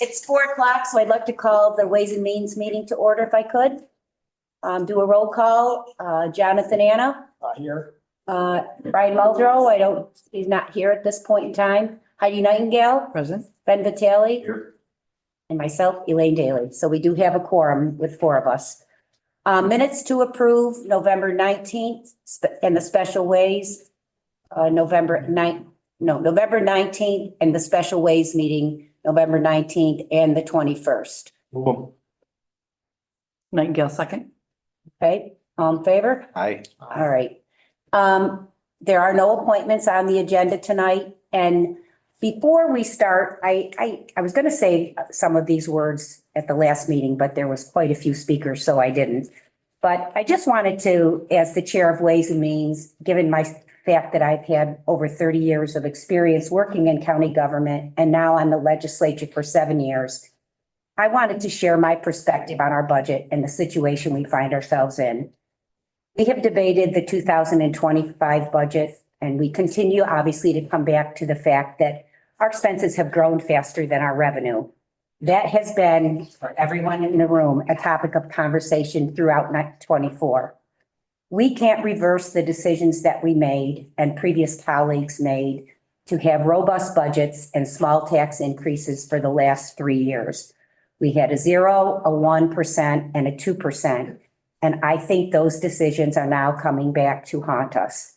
It's 4 o'clock, so I'd like to call the Ways and Means meeting to order if I could. Do a roll call. Jonathan Anna. Here. Brian Muldrow, he's not here at this point in time. Heidi Nightingale. Present. Ben Vitale. Here. And myself, Elaine Daly. So we do have a quorum with 4 of us. Minutes to approve, November 19th, and the special ways, November 19th, and the special ways meeting, November 19th and the 21st. Nightingale second. Okay, all in favor? Aye. All right. There are no appointments on the agenda tonight. And before we start, I was going to say some of these words at the last meeting, but there was quite a few speakers, so I didn't. But I just wanted to, as the chair of Ways and Means, given my fact that I've had over 30 years of experience working in county government and now on the legislature for 7 years, I wanted to share my perspective on our budget and the situation we find ourselves in. We have debated the 2025 budget, and we continue obviously to come back to the fact that our expenses have grown faster than our revenue. That has been, for everyone in the room, a topic of conversation throughout 24. We can't reverse the decisions that we made and previous colleagues made to have robust budgets and small tax increases for the last 3 years. We had a 0%, a 1%, and a 2%. And I think those decisions are now coming back to haunt us.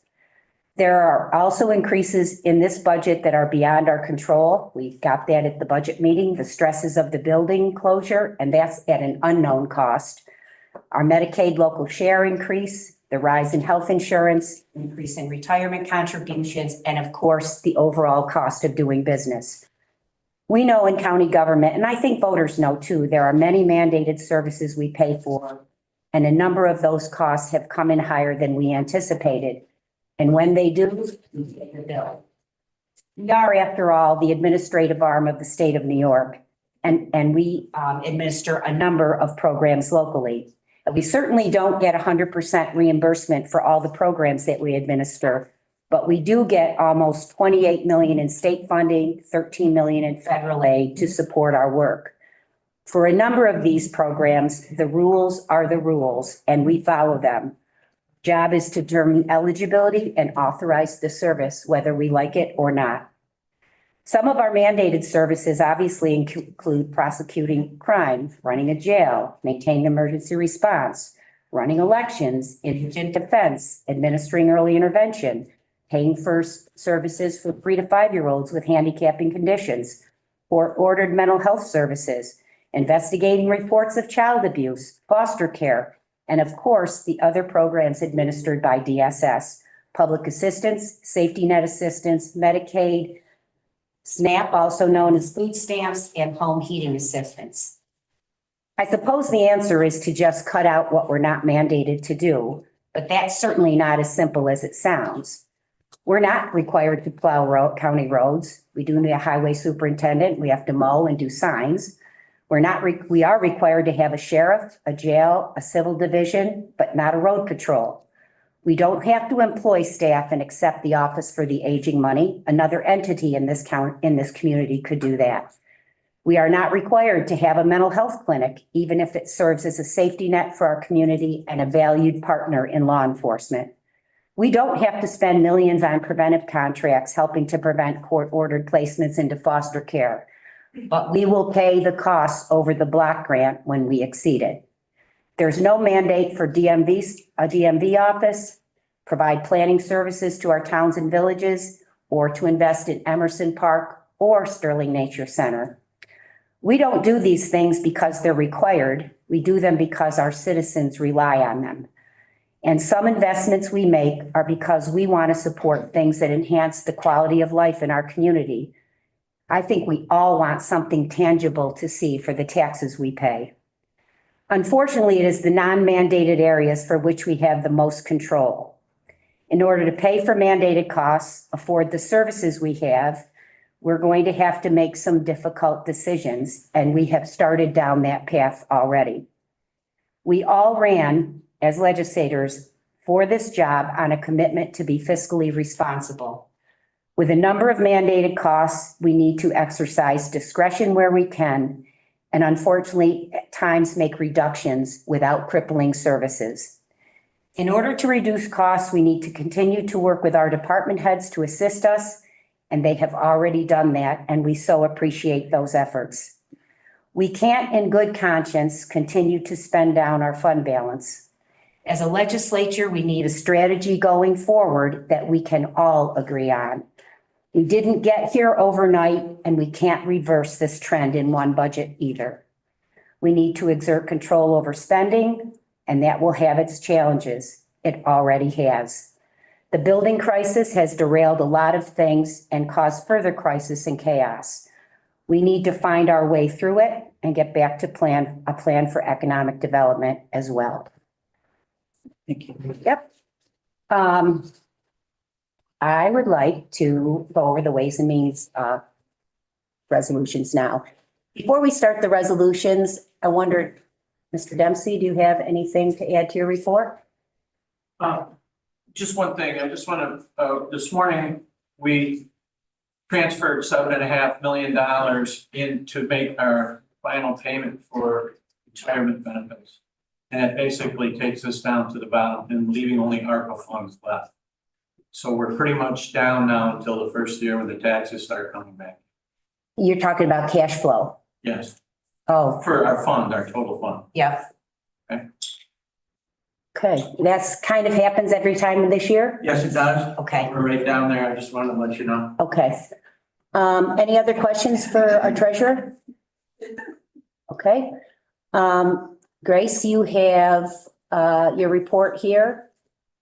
There are also increases in this budget that are beyond our control. We got that at the budget meeting, the stresses of the building closure, and that's at an unknown cost. Our Medicaid local share increase, the rise in health insurance, increase in retirement contributions, and of course, the overall cost of doing business. We know in county government, and I think voters know too, there are many mandated services we pay for, and a number of those costs have come in higher than we anticipated. And when they do, we pay the bill. We are, after all, the administrative arm of the state of New York, and we administer a number of programs locally. We certainly don't get 100% reimbursement for all the programs that we administer, but we do get almost 28 million in state funding, 13 million in federal aid to support our work. For a number of these programs, the rules are the rules, and we follow them. Job is to determine eligibility and authorize the service, whether we like it or not. Some of our mandated services obviously include prosecuting crime, running a jail, maintaining emergency response, running elections, indigent defense, administering early intervention, paying for services for 3 to 5-year-olds with handicapping conditions, court-ordered mental health services, investigating reports of child abuse, foster care, and of course, the other programs administered by DSS, public assistance, safety net assistance, Medicaid, SNAP, also known as food stamps, and home heating assistance. I suppose the answer is to just cut out what we're not mandated to do, but that's certainly not as simple as it sounds. We're not required to plow county roads. We do need a highway superintendent. We have to mow and do signs. We are required to have a sheriff, a jail, a civil division, but not a road patrol. We don't have to employ staff and accept the Office for the Aging money. Another entity in this community could do that. We are not required to have a mental health clinic, even if it serves as a safety net for our community and a valued partner in law enforcement. We don't have to spend millions on preventive contracts helping to prevent court-ordered placements into foster care. But we will pay the costs over the block grant when we exceed it. There's no mandate for a DMV office, provide planning services to our towns and villages, or to invest in Emerson Park or Sterling Nature Center. We don't do these things because they're required. We do them because our citizens rely on them. And some investments we make are because we want to support things that enhance the quality of life in our community. I think we all want something tangible to see for the taxes we pay. Unfortunately, it is the non-mandated areas for which we have the most control. In order to pay for mandated costs, afford the services we have, we're going to have to make some difficult decisions, and we have started down that path already. We all ran as legislators for this job on a commitment to be fiscally responsible. With a number of mandated costs, we need to exercise discretion where we can, and unfortunately, at times make reductions without crippling services. In order to reduce costs, we need to continue to work with our department heads to assist us, and they have already done that, and we so appreciate those efforts. We can't, in good conscience, continue to spend down our fund balance. As a legislature, we need a strategy going forward that we can all agree on. We didn't get here overnight, and we can't reverse this trend in one budget either. We need to exert control over spending, and that will have its challenges. It already has. The building crisis has derailed a lot of things and caused further crisis and chaos. We need to find our way through it and get back to a plan for economic development as well. Thank you. Yep. I would like to go over the Ways and Means resolutions now. Before we start the resolutions, I wondered, Mr. Dempsey, do you have anything to add to your report? Just one thing, I just want to, this morning, we transferred $7.5 million in to make our final payment for retirement benefits. And it basically takes us down to the bottom and leaving only ARPA funds left. So we're pretty much down now until the first year when the taxes start coming back. You're talking about cash flow. Yes, Oh, for our fund, our total fund. yeah. Okay. Okay, that's kind of happens every time this year? Yes, it does. Okay, We're right down there. I just wanted to let you know. okay. Any other questions for our treasurer? Okay. Grace, you have your report here.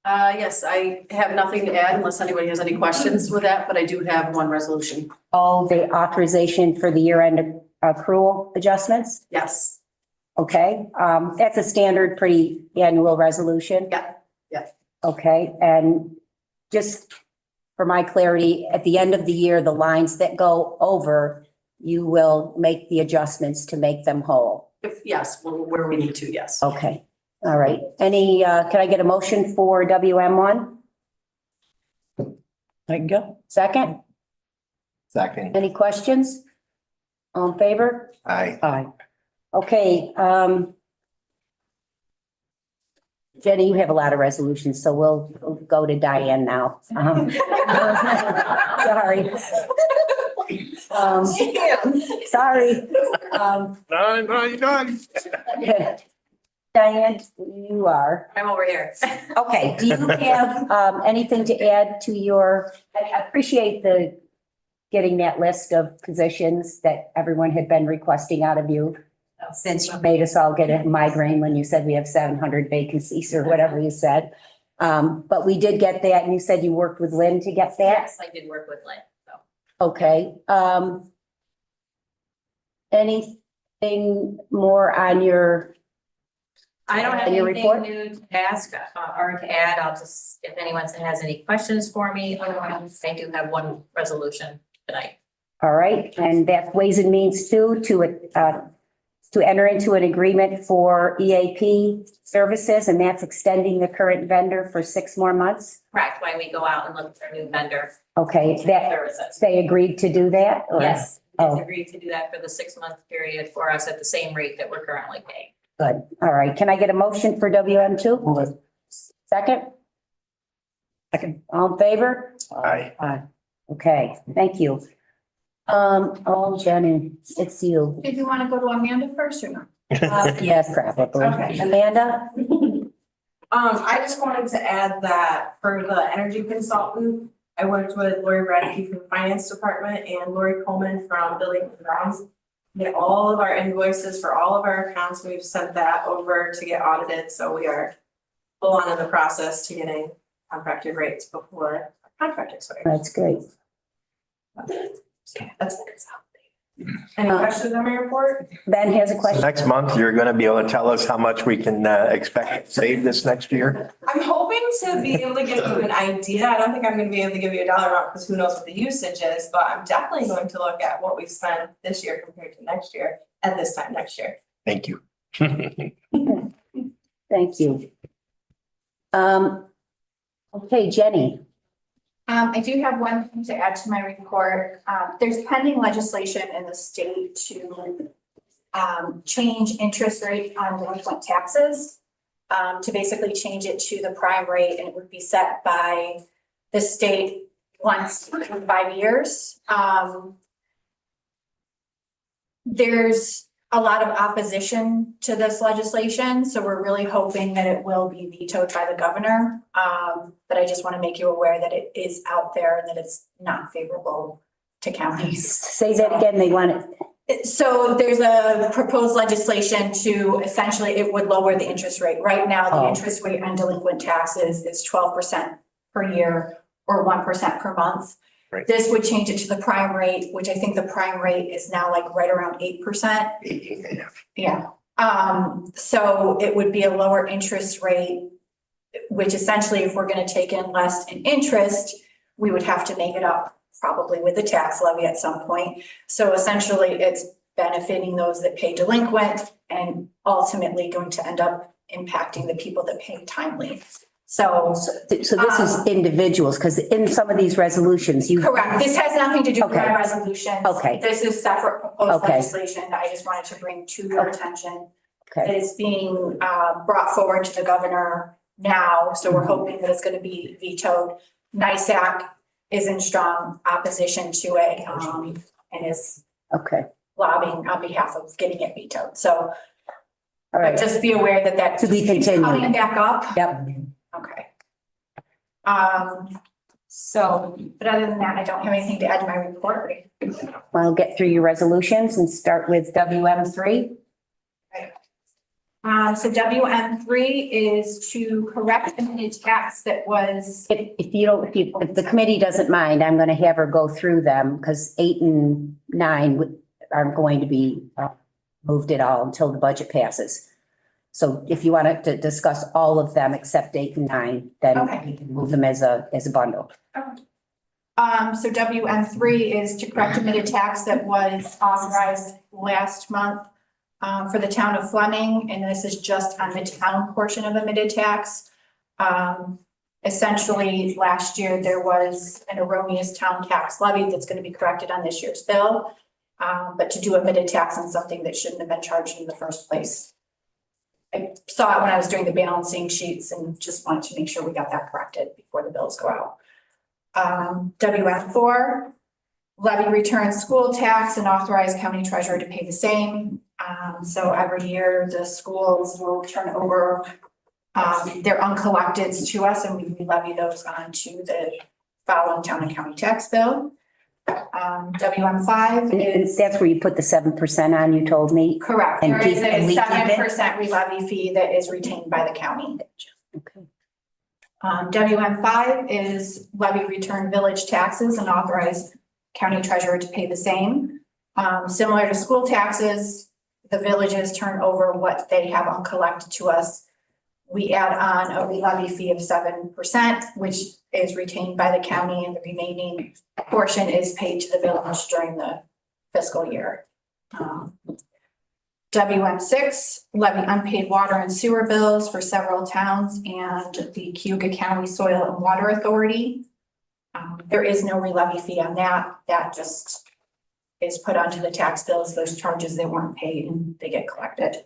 Yes, I have nothing to add unless anybody has any questions with that, but I do have one resolution. All the authorization for the year-end accrual adjustments. Yes, Okay, that's a standard pretty annual resolution. yeah. Okay, and just for my clarity, at the end of the year, the lines that go over, you will make the adjustments to make them whole. Yes, where we need to, yes. Okay, all right. Any, can I get a motion for WM1? I can go. Second, Second. any questions? All in favor? Aye. Aye. Okay, Jenny, you have a lot of resolutions, so we'll go to Diane now. Sorry. Sorry. No, you're done. Diane, you are. I'm over here. Okay, do you have anything to add to your, I appreciate the getting that list of positions that everyone had been requesting out of you. Since you made us all get a migraine when you said we have 700 vacancies or whatever you said. But we did get that, and you said you worked with Lynn to get that? Yes, I did work with Lynn, so. Okay, anything more on your, I don't have Your anything report? new to ask or to add. I'll just, if anyone has any questions for me, otherwise I do have one resolution tonight. all right, and that's Ways and Means to enter into an agreement for EAP services, and that's extending the current vendor for 6 more months? Correct, when we go out and look for a new vendor Okay, that, services. they agreed to do that? or- Yes, Oh. it's agreed to do that for the 6-month period for us at the same rate that we're currently paying. Good, all right, can I get a motion for WM2? Second, Second. all in favor? Aye. Okay, thank you. Jenny, it's you. Did you want to go to Amanda first or not? Yes, probably. Okay. Amanda? I just wanted to add that for the energy consultant, I worked with Lori Bradkey from the Finance Department and Lori Coleman from Building and Grounds. Get all of our invoices for all of our accounts. We've sent that over to get audited, so we are full on in the process to getting contracted rates before our contract expires. That's great. That's what it's out. Any questions on my report? Ben has a question. Next month, you're going to be able to tell us how much we can expect to save this next year? I'm hoping to be able to give you an idea. I don't think I'm gonna be able to give you a dollar amount because who knows what the usage is, but I'm definitely going to look at what we spent this year compared to next year at this time next year. Thank you. Thank you. Okay, Jenny. I do have one thing to add to my report. There's pending legislation in the state to change interest rate on delinquent taxes, to basically change it to the prime rate, and it would be set by the state once in 5 years. There's a lot of opposition to this legislation, so we're really hoping that it will be vetoed by the governor. But I just want to make you aware that it is out there and that it's not favorable to counties. Say that again, they want it, So there's a proposed legislation to essentially, it would lower the interest rate. Right now, the Oh. interest rate on delinquent taxes is 12% per year or 1% per month. Right. This would change it to the prime rate, which I think the prime rate is now like right around 8%. Yeah. So it would be a lower interest rate, which essentially, if we're going to take in less in interest, we would have to make it up probably with the tax levy at some point. So essentially, it's benefiting those that pay delinquent and ultimately going to end up impacting the people that pay timely. So so this is individuals, because in some of these resolutions, you. correct. This has nothing to do with my Okay. resolutions. Okay. This is separate proposed Okay. legislation that I just wanted to bring to your attention. That Okay, is being brought forward to the governor now, so we're hoping that it's going to be vetoed. NISAC is in strong opposition to it, and is okay, lobbying on behalf of getting it vetoed. So, all but right, just be aware that that To be keeps continued. coming back up. yep. Okay. So, but other than that, I don't have anything to add to my report. I'll get through your resolutions and start with WM3. So WM3 is to correct a minute tax that was, If you don't, if the committee doesn't mind, I'm going to have her go through them because 8 and 9 aren't going to be moved at all until the budget passes. So if you wanted to discuss all of them except 8 and 9, then Okay. we can move them as a bundle. so WM3 is to correct a minute tax that was authorized last month for the town of Fleming, and this is just on the town portion of a minute tax. Essentially, last year, there was an erroneous town tax levy that's going to be corrected on this year's bill. But to do a minute tax on something that shouldn't have been charged in the first place. I saw it when I was doing the balancing sheets and just wanted to make sure we got that corrected before the bills go out. WM4, levy return school tax and authorize county treasurer to pay the same. So every year the schools will turn over their uncollecteds to us, and we levy those onto the following town and county tax bill. WM5 And is that's where you put the 7% on, you told me. correct. And There is and we a keep it? 7% relevy fee that is retained by the county. Okay. WM5 is levy return village taxes and authorize county treasurer to pay the same. Similar to school taxes, the villages turn over what they have uncollected to us. We add on a levy fee of 7%, which is retained by the county, and the remaining portion is paid to the village during the fiscal year. WM6, levy unpaid water and sewer bills for several towns and the Cayuga County Soil and Water Authority. There is no re-levy fee on that. That just is put onto the tax bills, those charges they weren't paid and they get collected.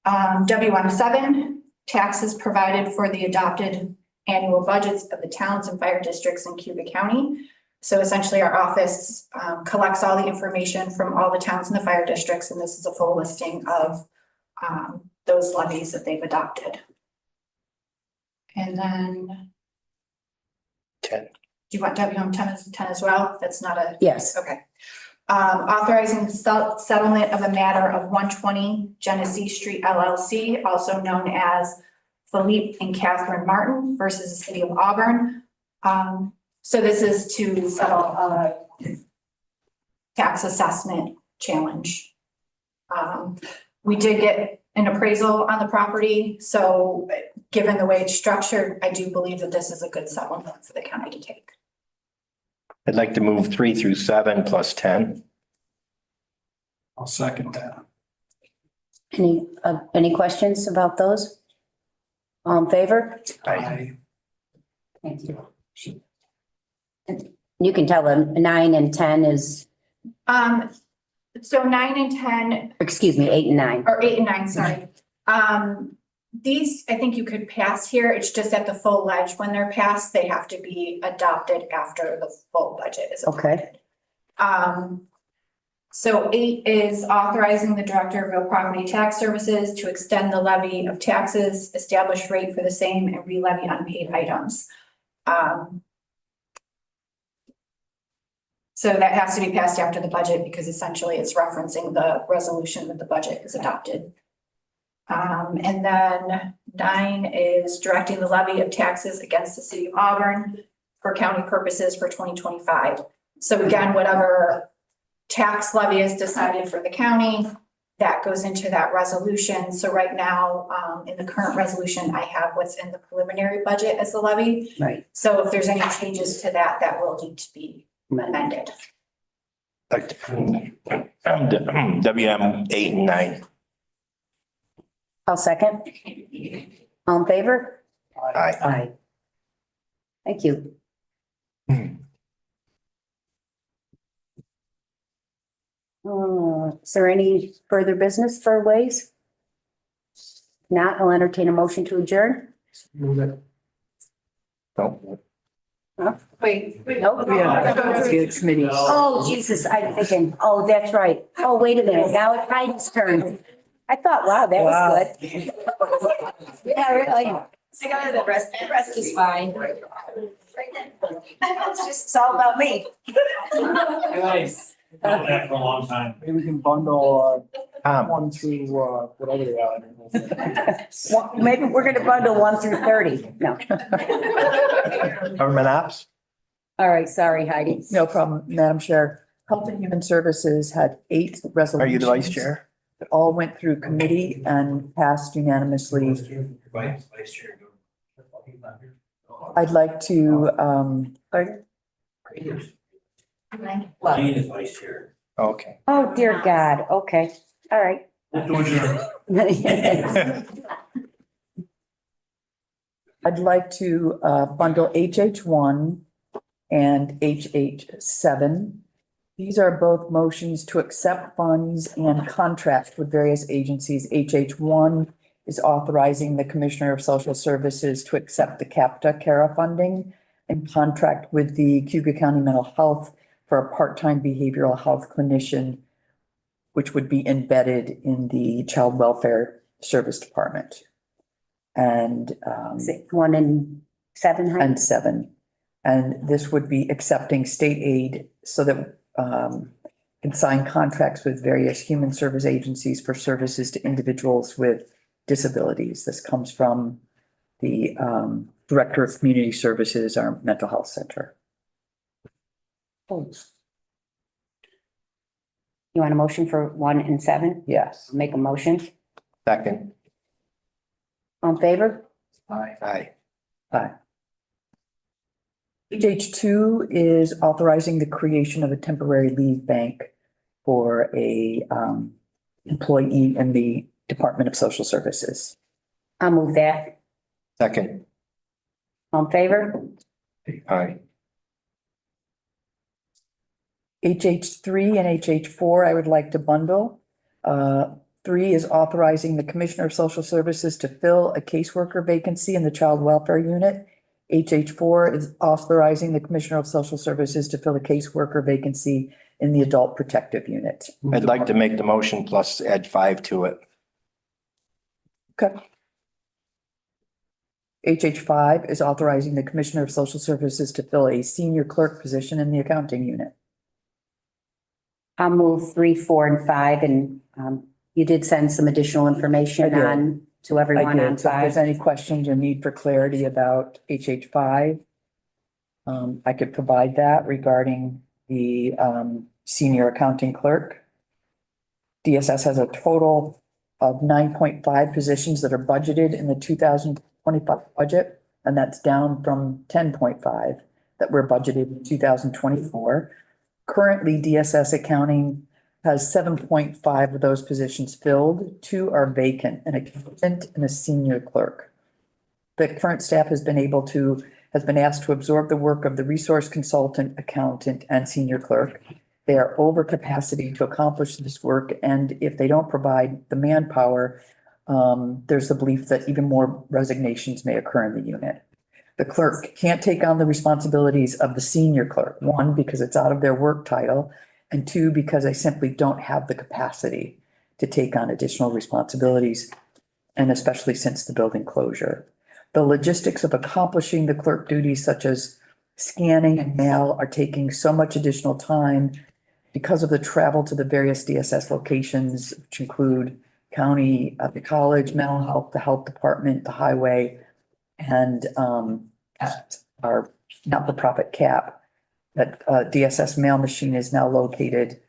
WM7, taxes provided for the adopted annual budgets of the towns and fire districts in Cayuga County. So essentially our office collects all the information from all the towns and the fire districts, and this is a full listing of those levies that they've adopted. And then 10. do you want WM10 as well? That's not a. Yes, Okay. Authorizing the settlement of a matter of 120 Genesee Street LLC, also known as Philippe and Catherine Martin versus the City of Auburn. So this is to settle a tax assessment challenge. We did get an appraisal on the property, so given the way it's structured, I do believe that this is a good settlement for the county to take. I'd like to move 3 through 7 plus 10. I'll second that. any questions about those? All in favor? Aye. Thank you. You can tell them 9 and 10 is, So 9 and 10, excuse me, 8 and 9. or 8 and 9, sorry. These, I think you could pass here. It's just at the full ledge. When they're passed, they have to be adopted after the full budget is Okay. adopted. So 8 is authorizing the Director of Real Property Tax Services to extend the levy of taxes, establish rate for the same, and re-levy unpaid items. So that has to be passed after the budget because essentially it's referencing the resolution that the budget is adopted. And then 9 is directing the levy of taxes against the city of Auburn for county purposes for 2025. So again, whatever tax levy is decided for the county, that goes into that resolution. So right now, in the current resolution, I have what's in the preliminary budget as the levy. Right. So if there's any changes to that, that will need to be amended. Like, WM 8 and 9. I'll second. All in favor? Aye. Aye. Thank you. Is there any further business for Ways? Not, I'll entertain a motion to adjourn. Don't. Wait. Nope. The committee. Oh, Jesus, I'm thinking, oh, that's right. Oh, wait a minute, now it's Heidi's turn. I thought, wow, that was good. Yeah, really. I got it, the rest is fine. It's all about me. Nice. Done that for a long time. Maybe we can bundle, Tom, 1 through, whatever they are. Well, maybe we're gonna bundle 1 through 30. No. government ops? All right, sorry, Heidi. No problem, Madam Chair. Health and Human Services had 8 resolutions. Are you the vice chair? That all went through committee and passed unanimously. Vice chair. I'd like to, Pardon? Lane is vice chair. Okay. Oh, dear God. Okay, all right. I'd like to bundle HH1 and HH7. These are both motions to accept funds and contract with various agencies. HH1 is authorizing the Commissioner of Social Services to accept the CAPTA CARA funding and contract with the Cayuga County Mental Health for a part-time behavioral health clinician, which would be embedded in the Child Welfare Service Department. And 1 and 7, Heidi? and 7. And this would be accepting state aid so that can sign contracts with various human service agencies for services to individuals with disabilities. This comes from the Director of Community Services, our mental health center. You want a motion for 1 and 7? Yes. Make a motion. Second. All in favor? Aye. Aye. HH2 is authorizing the creation of a temporary leave bank for a employee in the Department of Social Services. I'll move that. Second. All in favor? Aye. HH3 and HH4, I would like to bundle. 3 is authorizing the Commissioner of Social Services to fill a caseworker vacancy in the Child Welfare Unit. HH4 is authorizing the Commissioner of Social Services to fill a caseworker vacancy in the Adult Protective Unit. I'd like to make the motion plus add 5 to it. Okay. HH5 is authorizing the Commissioner of Social Services to fill a senior clerk position in the accounting unit. I'll move 3, 4, and 5, and you did send some additional information I did. on to I everyone on did. So if there's 5. any questions or need for clarity about HH5, I could provide that regarding the senior accounting clerk. DSS has a total of 9.5 positions that are budgeted in the 2025 budget, and that's down from 10.5 that were budgeted in 2024. Currently, DSS accounting has 7.5 of those positions filled. 2 are vacant, an accountant and a senior clerk. The current staff has has been asked to absorb the work of the resource consultant, accountant, and senior clerk. They are over capacity to accomplish this work, and if they don't provide the manpower, there's the belief that even more resignations may occur in the unit. The clerk can't take on the responsibilities of the senior clerk, one, because it's out of their work title, and two, because they simply don't have the capacity to take on additional responsibilities, and especially since the building closure. The logistics of accomplishing the clerk duties such as scanning and mail are taking so much additional time because of the travel to the various DSS locations, which include county, the college, mental health, the health department, the highway, and at our not-for-profit CAP. That DSS mail machine is now located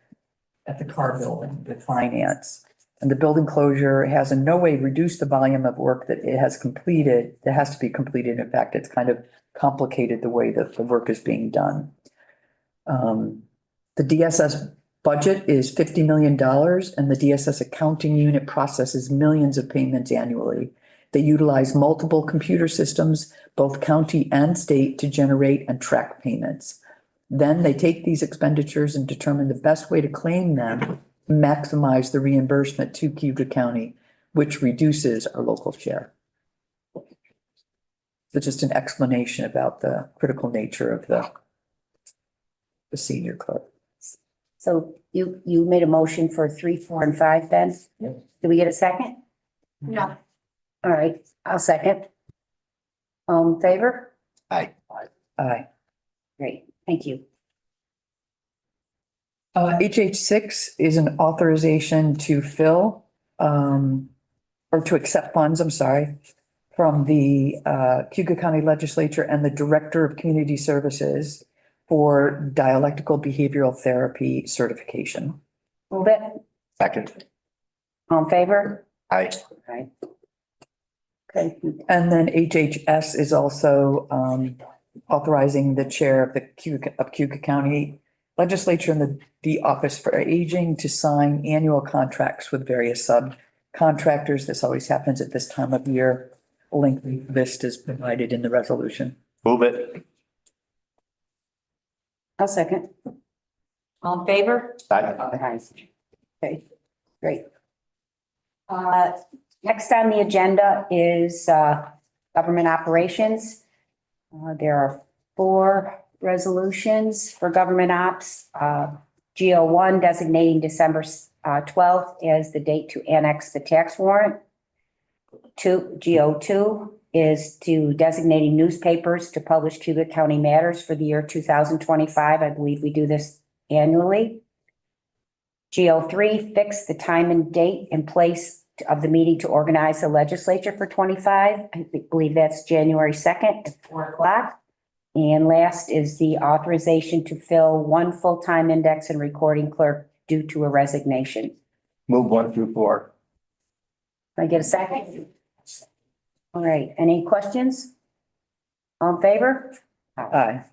at the car building with finance. And the building closure has in no way reduced the volume of work that it has completed, that has to be completed. In fact, it's kind of complicated the way that the work is being done. The DSS budget is $50 million, and the DSS accounting unit processes millions of payments annually. They utilize multiple computer systems, both county and state, to generate and track payments. Then they take these expenditures and determine the best way to claim them, maximize the reimbursement to Cayuga County, which reduces our local share. So just an explanation about the critical nature of the senior clerk. So you made a motion for 3, 4, and 5, Ben? Yes. Do we get a second? No. All right, I'll second. All in favor? Aye. Great, thank you. HH6 is an authorization to fill, or to accept funds, I'm sorry, from the Cayuga County Legislature and the Director of Community Services for dialectical behavioral therapy certification. Move it. Second. All in favor? Aye. Aye. Okay, And then HHS is also authorizing the chair of the Cayuga County Legislature and the Office for Aging to sign annual contracts with various subcontractors. This always happens at this time of year. A lengthy list is provided in the resolution. Move it. I'll second. All in favor? Aye. Aye. Okay, great. Next on the agenda is government operations. There are 4 resolutions for government ops. GO1 designating December 12th as the date to annex the tax warrant. GO2 is to designating newspapers to publish Cayuga County matters for the year 2025. I believe we do this annually. GO3 fix the time and date and place of the meeting to organize the legislature for 25. I believe that's January 2nd at 4 o'clock. And last is the authorization to fill 1 full-time index and recording clerk due to a resignation. Move 1 through 4. Can I get a second? All right, any questions? All in favor? Aye.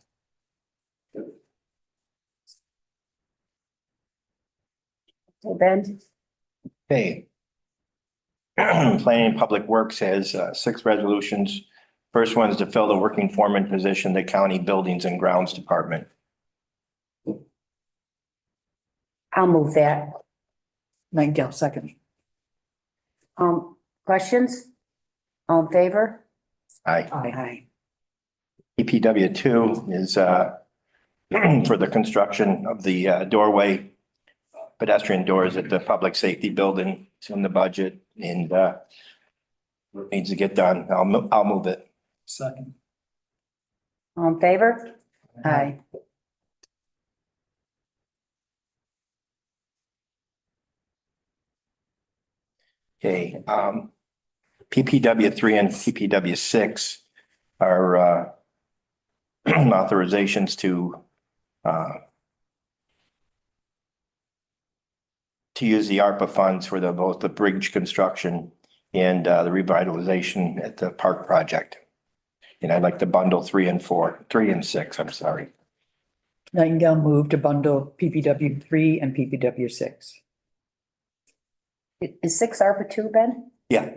Okay, Ben? Okay. Planning and Public Works has 6 resolutions. First one is to fill the working foreman position, the County Buildings and Grounds Department. I'll move that. Nightingale, second. Questions? All in favor? Aye. Aye. EPW 2 is for the construction of the doorway, pedestrian doors at the Public Safety Building. It's in the budget and needs to get done. I'll move it. Second. All in favor? Aye. Okay, PPW 3 and PPW 6 are authorizations to use the ARPA funds for both the bridge construction and the revitalization at the park project. And I'd like to bundle 3 and 6, I'm sorry. Nightingale moved to bundle PPW 3 and PPW 6. Is 6 ARPA 2, Ben? Yeah,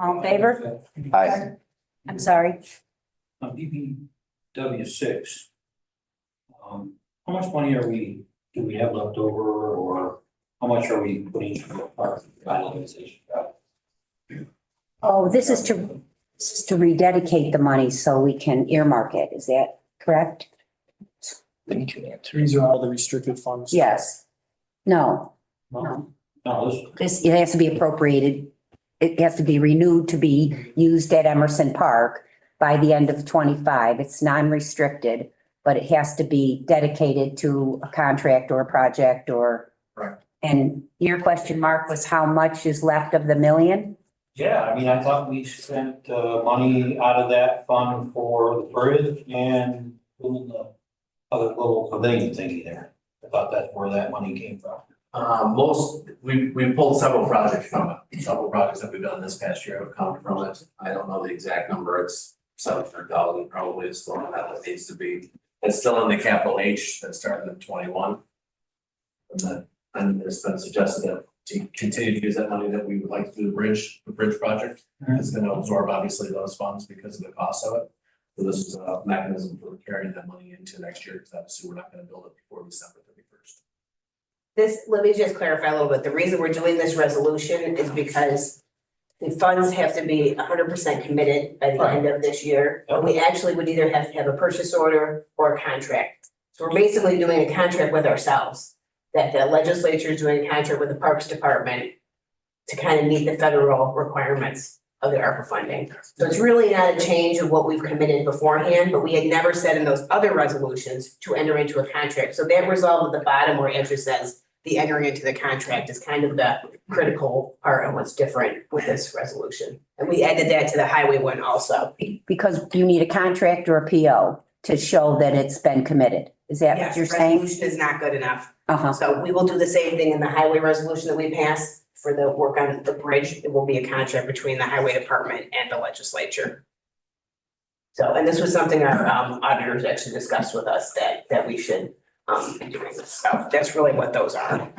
All in favor? Aye. I'm sorry. On PPW 6, how much money do we have left over, or how much are we putting into the park revitalization? Oh, this is to rededicate the money so we can earmark it. Is that correct? Then you can answer. These are all the restricted funds. Yes. No, No, no. no, this, It has to be appropriated. It has to be renewed to be used at Emerson Park by the end of 25. It's non-restricted, but it has to be dedicated to a contract or a project or. Correct. And your question, Mark, was how much is left of the million? yeah, I mean, I thought we spent money out of that fund for the bridge and doing the other little pavilion thingy there. I thought that's where that money came from. We pulled several projects from it. Several projects that we've done this past year have come from it. I don't know the exact number. It's 700,000 probably is still on that needs to be. It's still in the capital H that started in 21. And it's been suggested that to continue to use that money that we would like to do the bridge project. It's gonna absorb obviously those funds because of the cost of it. So this is a mechanism for carrying that money into next year, because obviously we're not gonna build it before December 31st. Let me just clarify a little bit. The reason we're doing this resolution is because the funds have to be 100% committed by the end of this year. But we actually would either have to have a purchase order or a contract. So we're basically doing a contract with ourselves, that the legislature is doing a contract with the Parks Department to kind of meet the federal requirements of the ARPA funding. So it's really not a change of what we've committed beforehand, but we had never said in those other resolutions to enter into a contract. So that resolve at the bottom where Andrew says the entering into the contract is kind of the critical part of what's different with this resolution. And we added that to the highway one also. Because you need a contract or a PO to show that it's been committed. Is that what Yes, you're saying? resolution is not good enough. Uh-huh. So we will do the same thing in the highway resolution that we passed for the work on the bridge. It will be a contract between the highway department and the legislature. So, and this was something our auditors actually discussed with us that we should be doing this. So that's really what those are.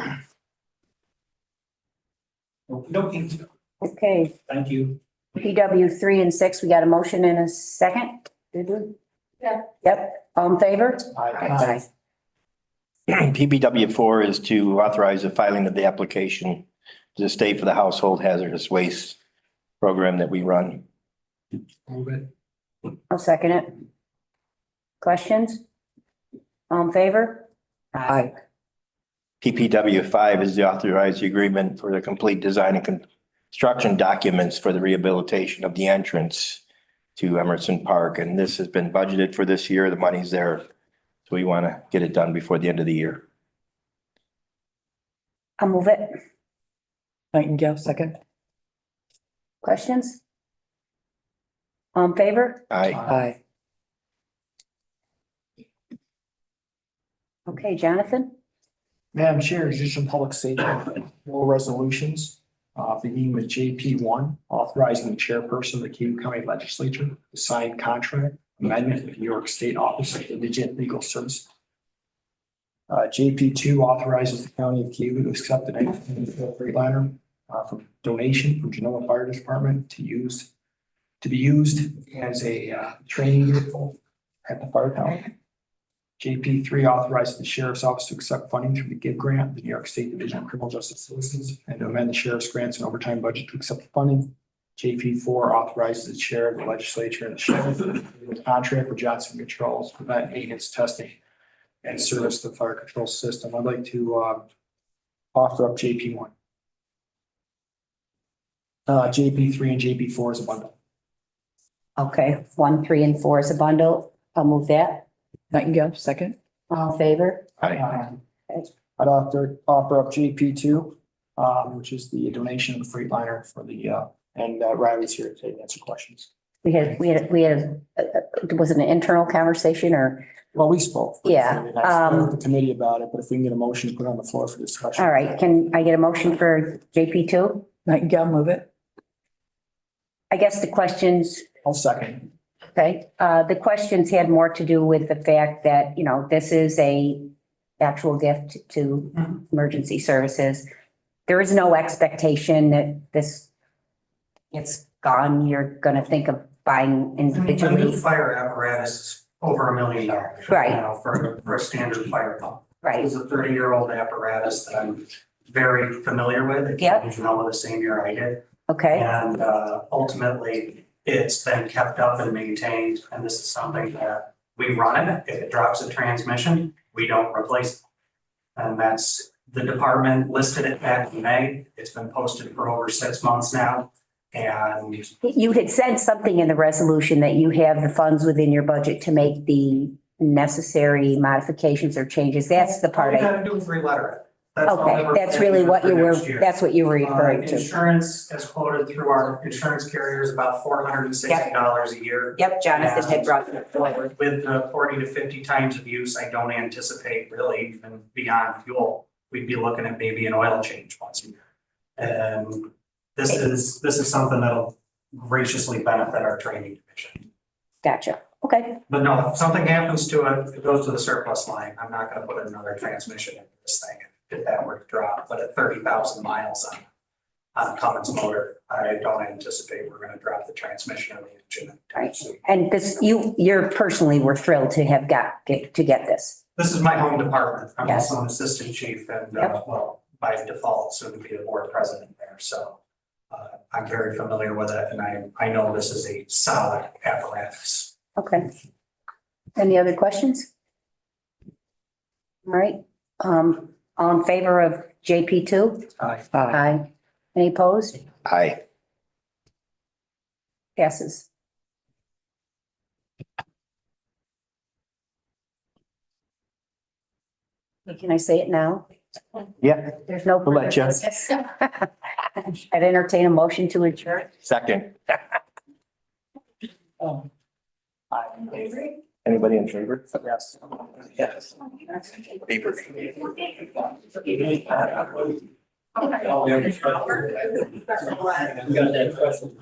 Okey-dokey. Okay, Thank you. PW 3 and 6, we got a motion in a second? Did we? Yeah. Yep, all in favor? Aye. PPW 4 is to authorize the filing of the application to the state for the household hazardous waste program that we run. Move it. I'll second it. Questions? All in favor? Aye. PPW 5 is to authorize the agreement for the complete design and construction documents for the rehabilitation of the entrance to Emerson Park. And this has been budgeted for this year. The money's there. So we want to get it done before the end of the year. I'll move it. Nightingale, second. Questions? All in favor? Aye. Aye. Okay, Jonathan? Madam Chair, just some public safety, no resolutions. Beginning with JP 1, authorizing the chairperson of the Cayuga County Legislature to sign contract amendment with New York State Office of Indigent Legal Services. JP 2 authorizes the County of Cayuga to accept the 1954 Freightliner from donation from Genoa Fire Department to be used as a training vehicle at the fire tower. JP 3 authorizes the Sheriff's Office to accept funding through the GIV grant, the New York State Division of Criminal Justice Services, and to amend the sheriff's grants and overtime budget to accept the funding. JP 4 authorizes the chair of the legislature and the sheriff to contract for Johnson Controls, prevent maintenance, testing, and service the fire control system. I'd like to offer up JP 1. JP 3 and JP 4 is a bundle. Okay, 1, 3, and 4 is a bundle. I'll move that. Nightingale, second. All in favor? Aye. I'd offer up JP 2, which is the donation of the Freightliner for the, and Riley's here to answer questions. We had, was it an internal conversation or? Well, we spoke. Yeah, The committee about it, but if we can get a motion to put on the floor for discussion. All right, can I get a motion for JP 2? Nightingale, move it. I guess the questions, I'll second. okay, the questions had more to do with the fact that, you know, this is a actual gift to emergency services. There is no expectation that this gets gone, you're gonna think of buying The new individually? fire apparatus is over $1 million. Right. You know, for a standard fire pump. Right, It's a 30-year-old apparatus that I'm very familiar with. It Yep. came to Genoa the same year I did. okay, And ultimately, it's been kept up and maintained, and this is something that we run it. If it drops a transmission, we don't replace it. And that's, the department listed it back in May. It's been posted for over 6 months now. And you had said something in the resolution that you have the funds within your budget to make the necessary modifications or changes. That's the part all we I, gotta do is re-letter it. That's all that okay, we're that's really what you planning were, for next year. that's what you were referring to. Insurance as quoted through our insurance carriers, about $460 a year. Yep, Jonathan had brought that forward. With the 40 to 50 times of use, I don't anticipate really even beyond fuel. We'd be looking at maybe an oil change once a year. And this is something that'll graciously benefit our training division. Gotcha, okay, But no, if something happens to it, it goes to the surplus line. I'm not gonna put another transmission into this thing if that were to drop. But at 30,000 miles on a Cummins motor, I don't anticipate we're gonna drop the transmission or the engine. right. And this, you're personally were thrilled to have to get this. This is my home department. I'm Yes. also an assistant chief and, Yep. well, by default, soon to be the board president there. So I'm very familiar with it and I know this is a solid apparatus. Okay. Any other questions? All right, all in favor of JP2? Aye. Aye. Any opposed? Aye. Passes. Can I say it now? Yeah, There's no. We'll let you. I'd entertain a motion to adjourn. second. Anybody in favor? Yes. Yes. Favor. Oh, we got that question.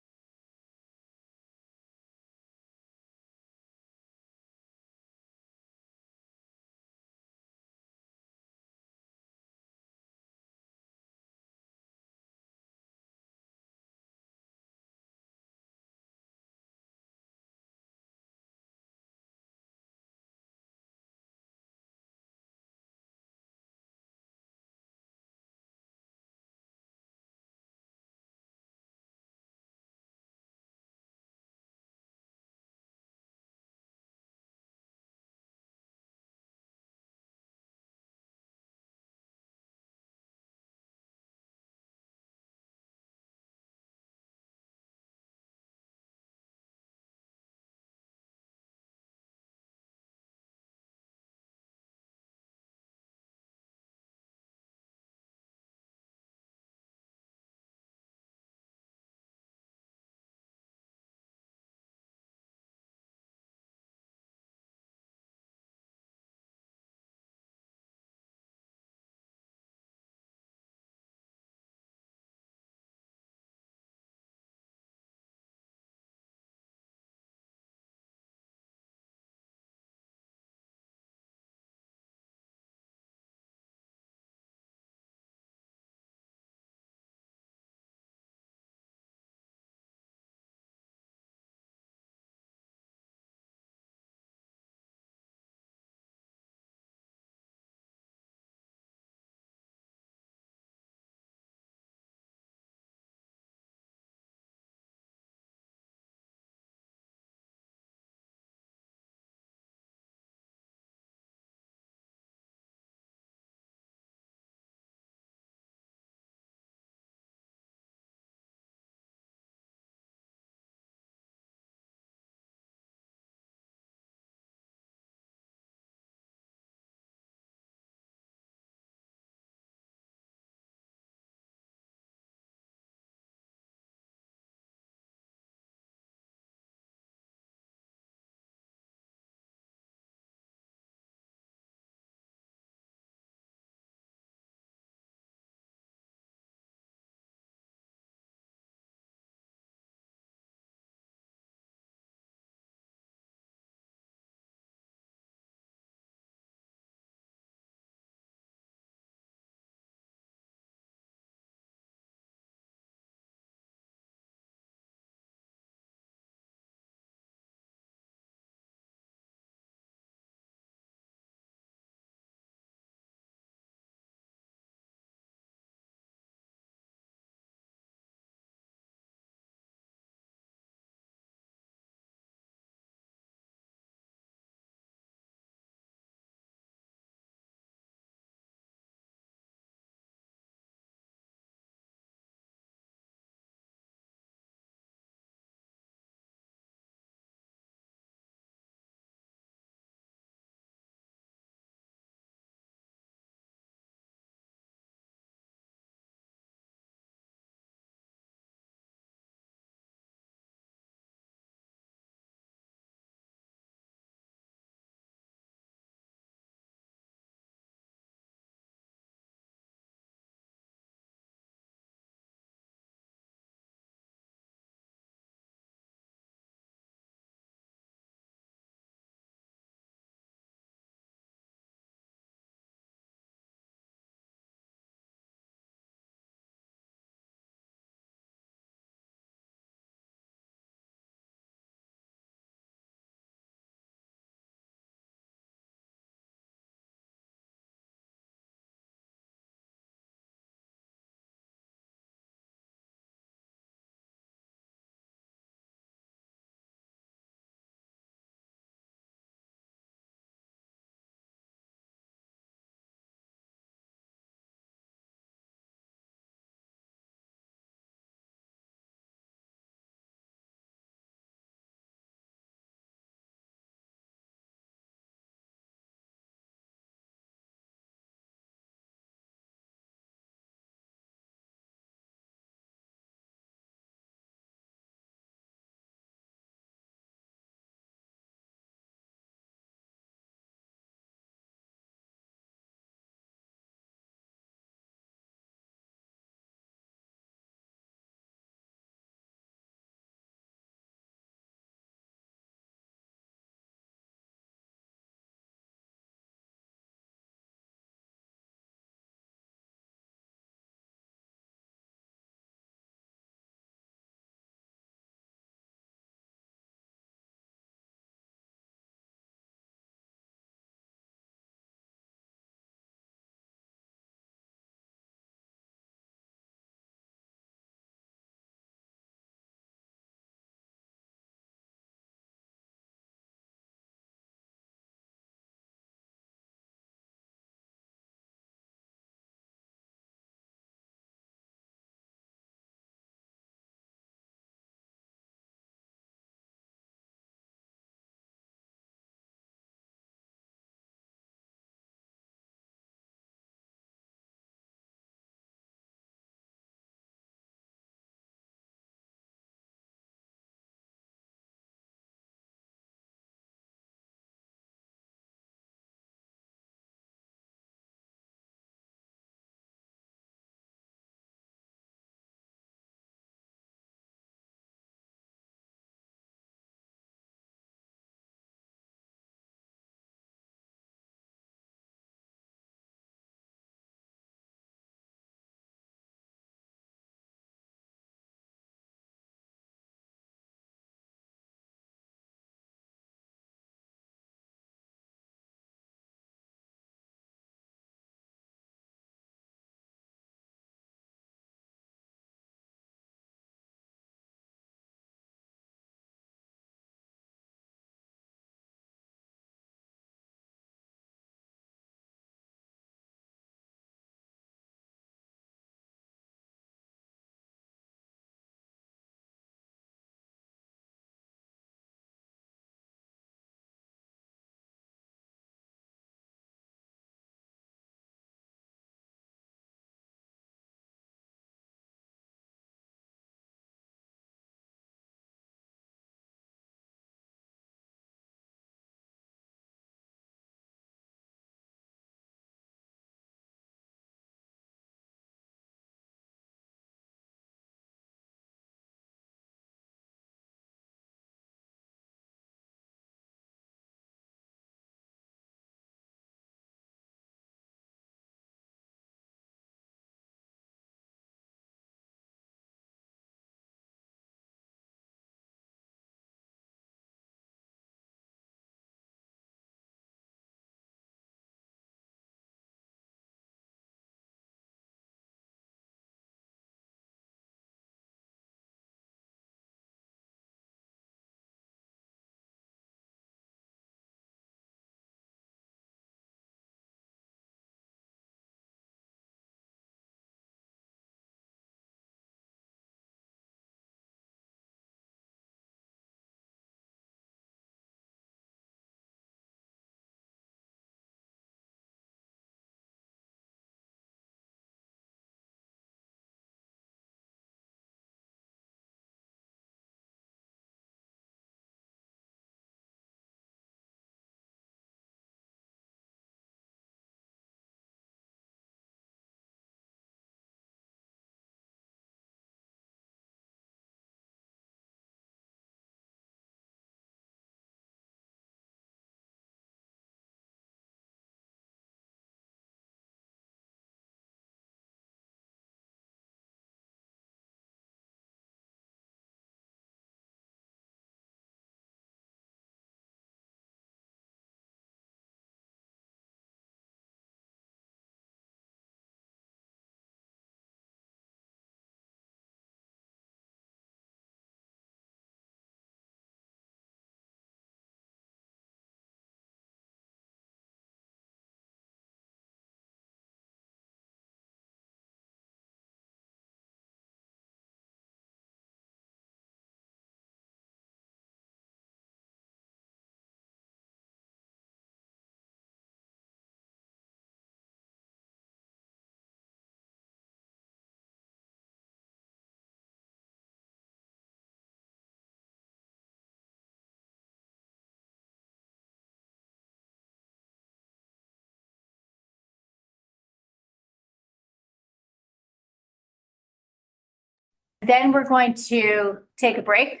Then we're going to take a break.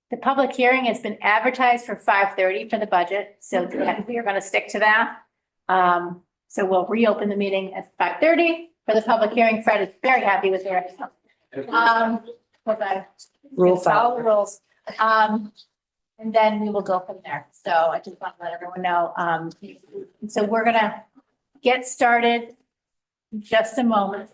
The public hearing has been advertised for 5:30 for the budget, so we are going to stick to that. So we'll reopen the meeting at 5:30 for the public hearing. Fred is very happy with their. Rule Follow the rules. And then we will go from there. So I just want to let everyone know. So we're gonna get started in just a moment.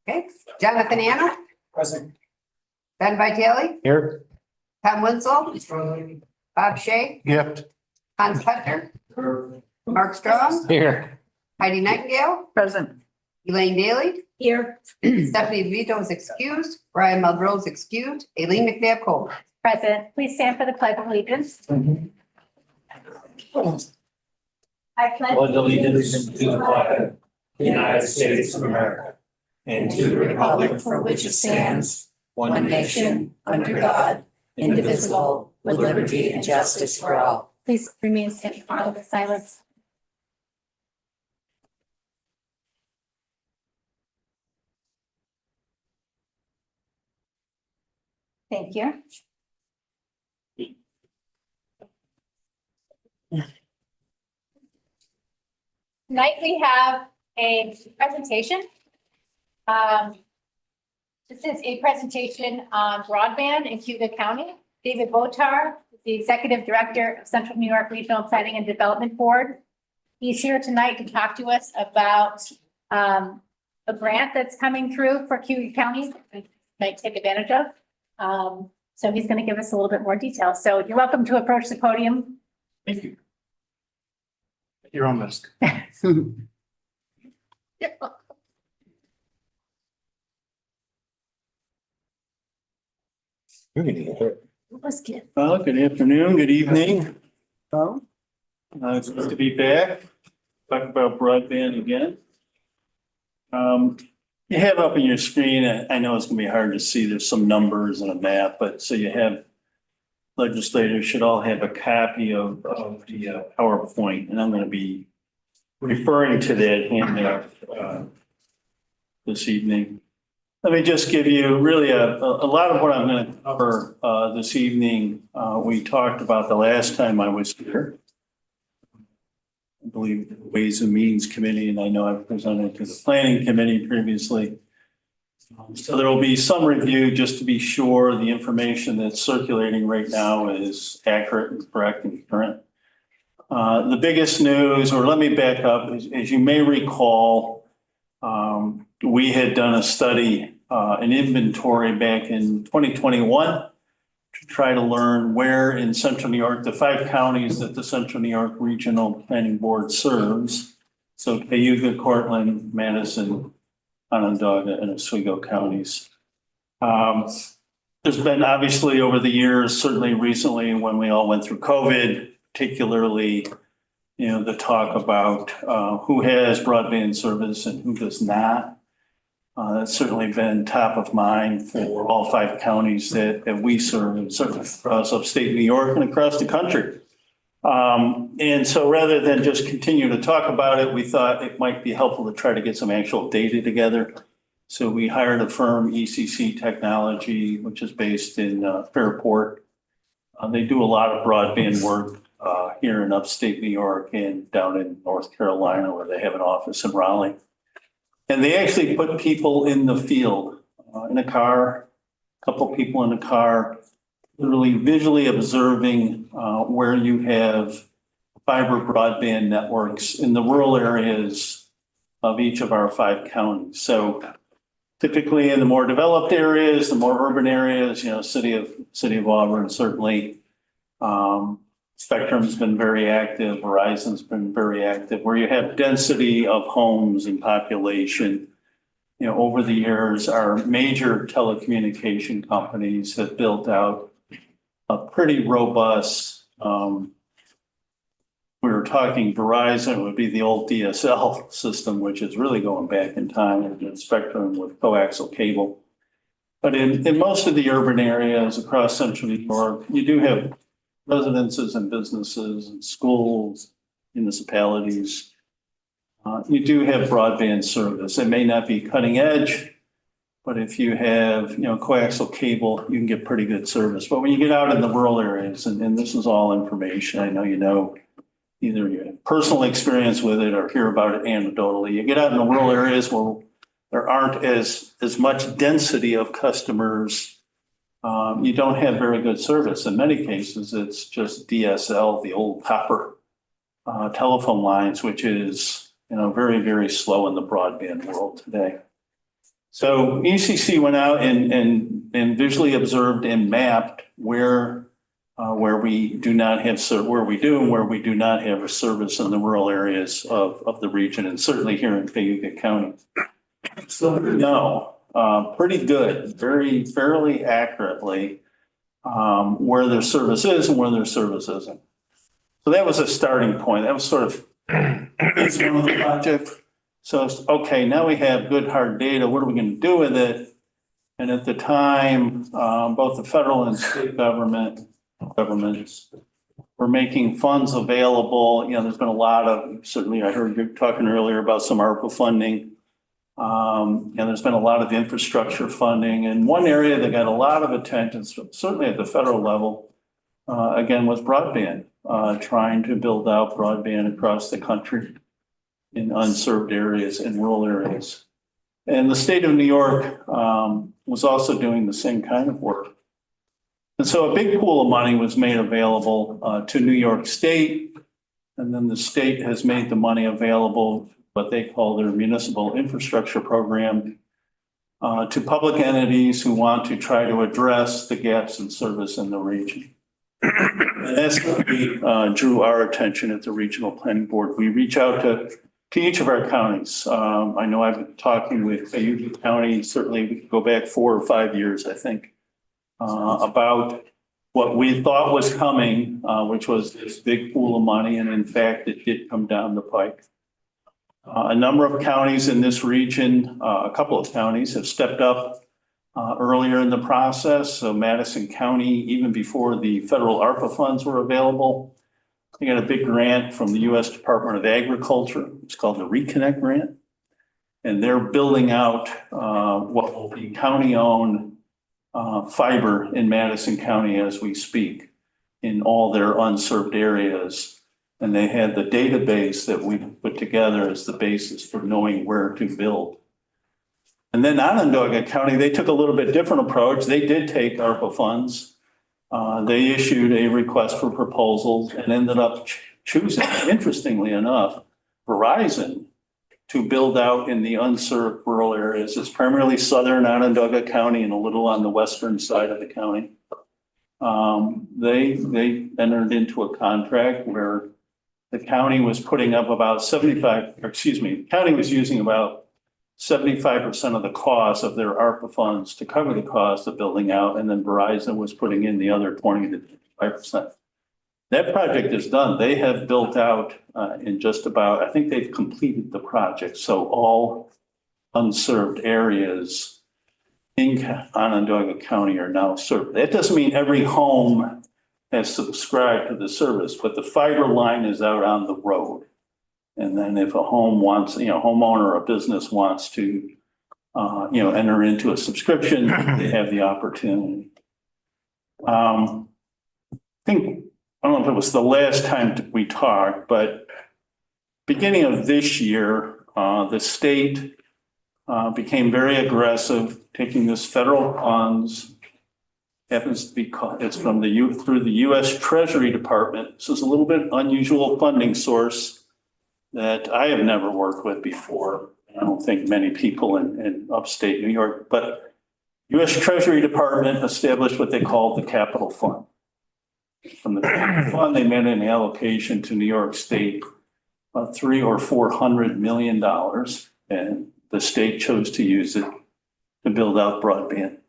Okay, Jonathan Anna, Present. Ben Vitale, Here. Tom Wenzel, Bob Shay, Gift. Hans Putner, Mark Strong, Here. Heidi Nightingale, Present. Elaine Daly, Here. Stephanie Vito is excused, Brian Mulgrew is excused, Aileen McNabb Cole. President, please stand for the pledge of allegiance. I pledge Pledge allegiance to the flag of the United States of America and to the republic for which it stands, one nation, under God, indivisible, with liberty and justice for all. Please remain standing in silence. Thank you. Tonight we have a presentation. This is a presentation on broadband in Cayuga County. David Botar, the Executive Director of Central New York Regional Planning and Development Board. He's here tonight to talk to us about a grant that's coming through for Cayuga County that we might take advantage of. So he's going to give us a little bit more detail. So you're welcome to approach the podium. Thank you. Your own risk. Let's get. Well, good afternoon, good evening. It's good to be back, talk about broadband again. You have up on your screen, I know it's gonna be hard to see, there's some numbers and a map, but so you have legislators should all have a copy of the PowerPoint, and I'm gonna be referring to that handout this evening. Let me just give you really a lot of what I'm going to cover this evening. We talked about the last time I was here. I believe the Ways and Means Committee, and I know I've presented to the Planning Committee previously. So there will be some review just to be sure the information that's circulating right now is accurate and correct and current. The biggest news, or let me back up, as you may recall, we had done a study, an inventory back in 2021 to try to learn where in Central New York, the 5 counties that the Central New York Regional Planning Board serves. So Cayuga, Cortland, Madison, Onondaga, and Oswego counties. There's been obviously over the years, certainly recently when we all went through COVID, particularly, you know, the talk about who has broadband service and who does not. That's certainly been top of mind for all 5 counties that we serve, and certainly across upstate New York and across the country. And so rather than just continue to talk about it, we thought it might be helpful to try to get some actual data together. So we hired a firm, ECC Technology, which is based in Fairport. They do a lot of broadband work here in upstate New York and down in North Carolina, where they have an office in Raleigh. And they actually put people in the field, in a car, a couple people in a car, literally visually observing where you have fiber broadband networks in the rural areas of each of our 5 counties. So typically in the more developed areas, the more urban areas, you know, city of Auburn, certainly. Spectrum's been very active, Verizon's been very active, where you have density of homes and population. over the years, our major telecommunication companies have built out a pretty robust, we were talking Verizon would be the old DSL system, which is really going back in time with Spectrum with coaxial cable. But in most of the urban areas across central New York, you do have residences and businesses and schools, municipalities. You do have broadband service. It may not be cutting edge, but if you have, coaxial cable, you can get pretty good service. But when you get out in the rural areas, and this is all information, I know either you have personal experience with it or hear about it anecdotally. You get out in the rural areas where there aren't as much density of customers. You don't have very good service. In many cases, it's just DSL, the old copper telephone lines, which is, very, very slow in the broadband world today. So ECC went out and visually observed and mapped where we do not have where we do and where we do not have a service in the rural areas of the region, and certainly here in Cayuga County. So no, pretty good, fairly accurately where their service is and where their service isn't. So that was a starting point. That was sort of it's one of the project. So it's, okay, now we have good hard data. What are we going to do with it? And at the time, both the federal and state governments were making funds available. There's been a lot of, certainly I heard you talking earlier about some ARPA funding. And there's been a lot of infrastructure funding. And one area that got a lot of attention, certainly at the federal level, again, was broadband, trying to build out broadband across the country in unserved areas and rural areas. And the state of New York was also doing the same kind of work. And so a big pool of money was made available to New York State. And then the state has made the money available, what they call their municipal infrastructure program, to public entities who want to try to address the gaps in service in the region. And that's what we drew our attention at the Regional Planning Board. We reach out to each of our counties. I know I've been talking with Cayuga County, certainly we could go back 4 or 5 years, I think, about what we thought was coming, which was this big pool of money. And in fact, it did come down the pike. A number of counties in this region, a couple of counties have stepped up earlier in the process. So Madison County, even before the federal ARPA funds were available, they got a big grant from the U.S. Department of Agriculture. It's called the Reconnect Grant. And they're building out what will be county-owned fiber in Madison County as we speak in all their unserved areas. And they had the database that we put together as the basis for knowing where to build. And then Onondaga County, they took a little bit different approach. They did take ARPA funds. They issued a request for proposals and ended up choosing, interestingly enough, Verizon to build out in the unserved rural areas. It's primarily southern Onondaga County and a little on the western side of the county. They entered into a contract where the county was putting up about the county was using about 75% of the cost of their ARPA funds to cover the cost of building out, and then Verizon was putting in the other 20 to 25%. That project is done. They have built out in just about, I think they've completed the project. So all unserved areas in Onondaga County are now served. That doesn't mean every home has subscribed to the service, but the fiber line is out on the road. And then if a home wants, homeowner or a business wants to, enter into a subscription, they have the opportunity. I don't know if it was the last time we talked, but beginning of this year, the state became very aggressive, taking this federal funds. Happens to be, it's from through the U.S. Treasury Department. This is a little bit unusual funding source that I have never worked with before. I don't think many people in upstate New York, but U.S. Treasury Department established what they call the Capital Fund. From the Capital Fund, they made an allocation to New York State of $300 or $400 million, and the state chose to use it to build out broadband.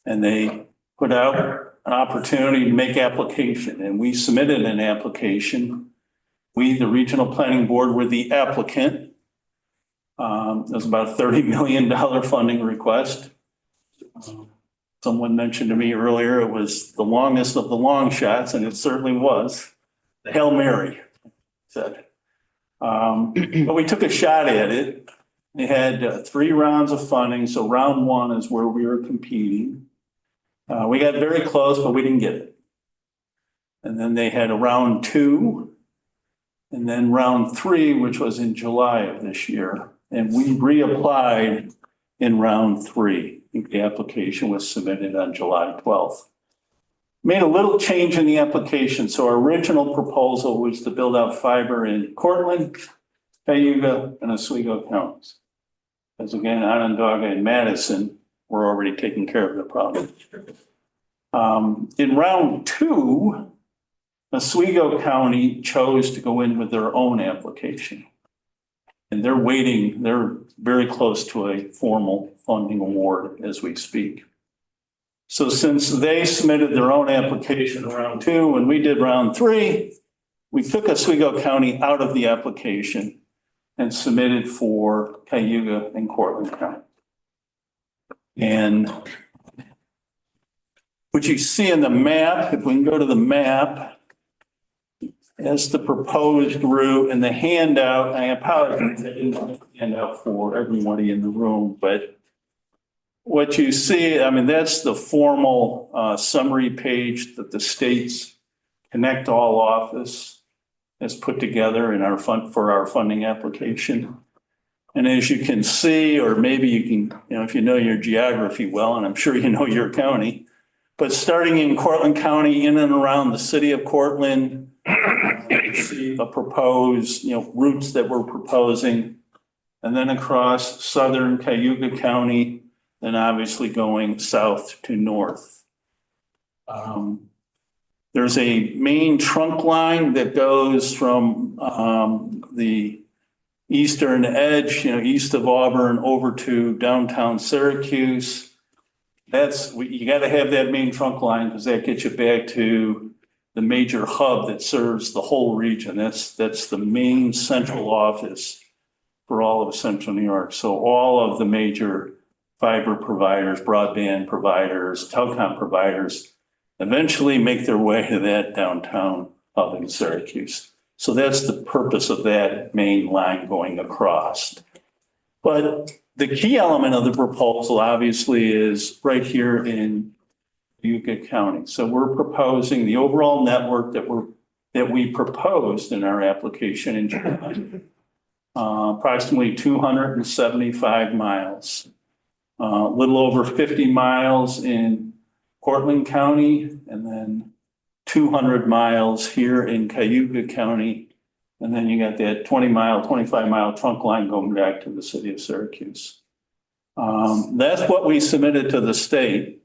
And they put out an opportunity to make application, and we submitted an application. We, the Regional Planning Board, were the applicant. It was about a $30 million funding request. Someone mentioned to me earlier, it was the longest of the long shots, and it certainly was. The Hail Mary, said. But we took a shot at it. They had 3 rounds of funding, so round 1 is where we were competing. We got very close, but we didn't get it. And then they had a round 2, and then round 3, which was in July of this year. And we reapplied in round 3. I think the application was submitted on July 12th. Made a little change in the application. So our original proposal was to build out fiber in Cortland, Cayuga, and Oswego counties. Because again, Onondaga and Madison were already taking care of the problem. In round 2, Oswego County chose to go in with their own application. And they're waiting, they're very close to a formal funding award as we speak. So since they submitted their own application in round 2 and we did round 3, we took Oswego County out of the application and submitted for Cayuga and Cortland County. And what you see in the map, if we can go to the map, as the proposed route and the handout, I apologize, I didn't have a handout for everybody in the room, but what you see, I mean, that's the formal summary page that the state's Connect All office has put together in our for our funding application. And as you can see, or maybe you can, if you know your geography well, and I'm sure you know your county, but starting in Cortland County, in and around the city of Cortland, you see a proposed, routes that we're proposing, and then across southern Cayuga County, then obviously going south to north. There's a main trunk line that goes from the eastern edge, east of Auburn over to downtown Syracuse. You got to have that main trunk line because that gets you back to the major hub that serves the whole region. That's the main central office for all of Central New York. So all of the major fiber providers, broadband providers, telecom providers eventually make their way to that downtown hub in Syracuse. So that's the purpose of that main line going across. But the key element of the proposal obviously is right here in Cayuga County. So we're proposing the overall network that we proposed in our application in July, approximately 275 miles, a little over 50 miles in Cortland County, and then 200 miles here in Cayuga County. And then you got that 25-mile trunk line going back to the city of Syracuse. That's what we submitted to the state.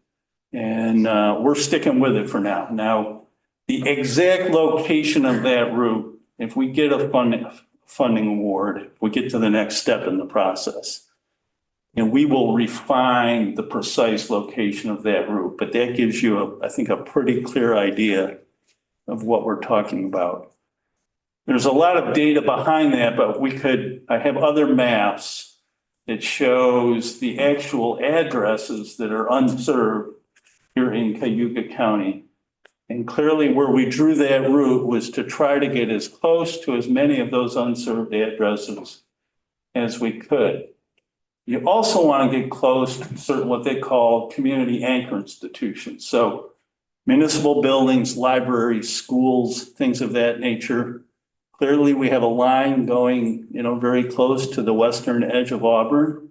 And we're sticking with it for now. Now, the exact location of that route, if we get a funding award, we get to the next step in the process. And we will refine the precise location of that route. But that gives you, I think, a pretty clear idea of what we're talking about. There's a lot of data behind that, but I have other maps that shows the actual addresses that are unserved here in Cayuga County. And clearly where we drew that route was to try to get as close to as many of those unserved addresses as we could. You also want to get close to certain what they call community anchor institutions. So municipal buildings, libraries, schools, things of that nature. Clearly we have a line going, very close to the western edge of Auburn.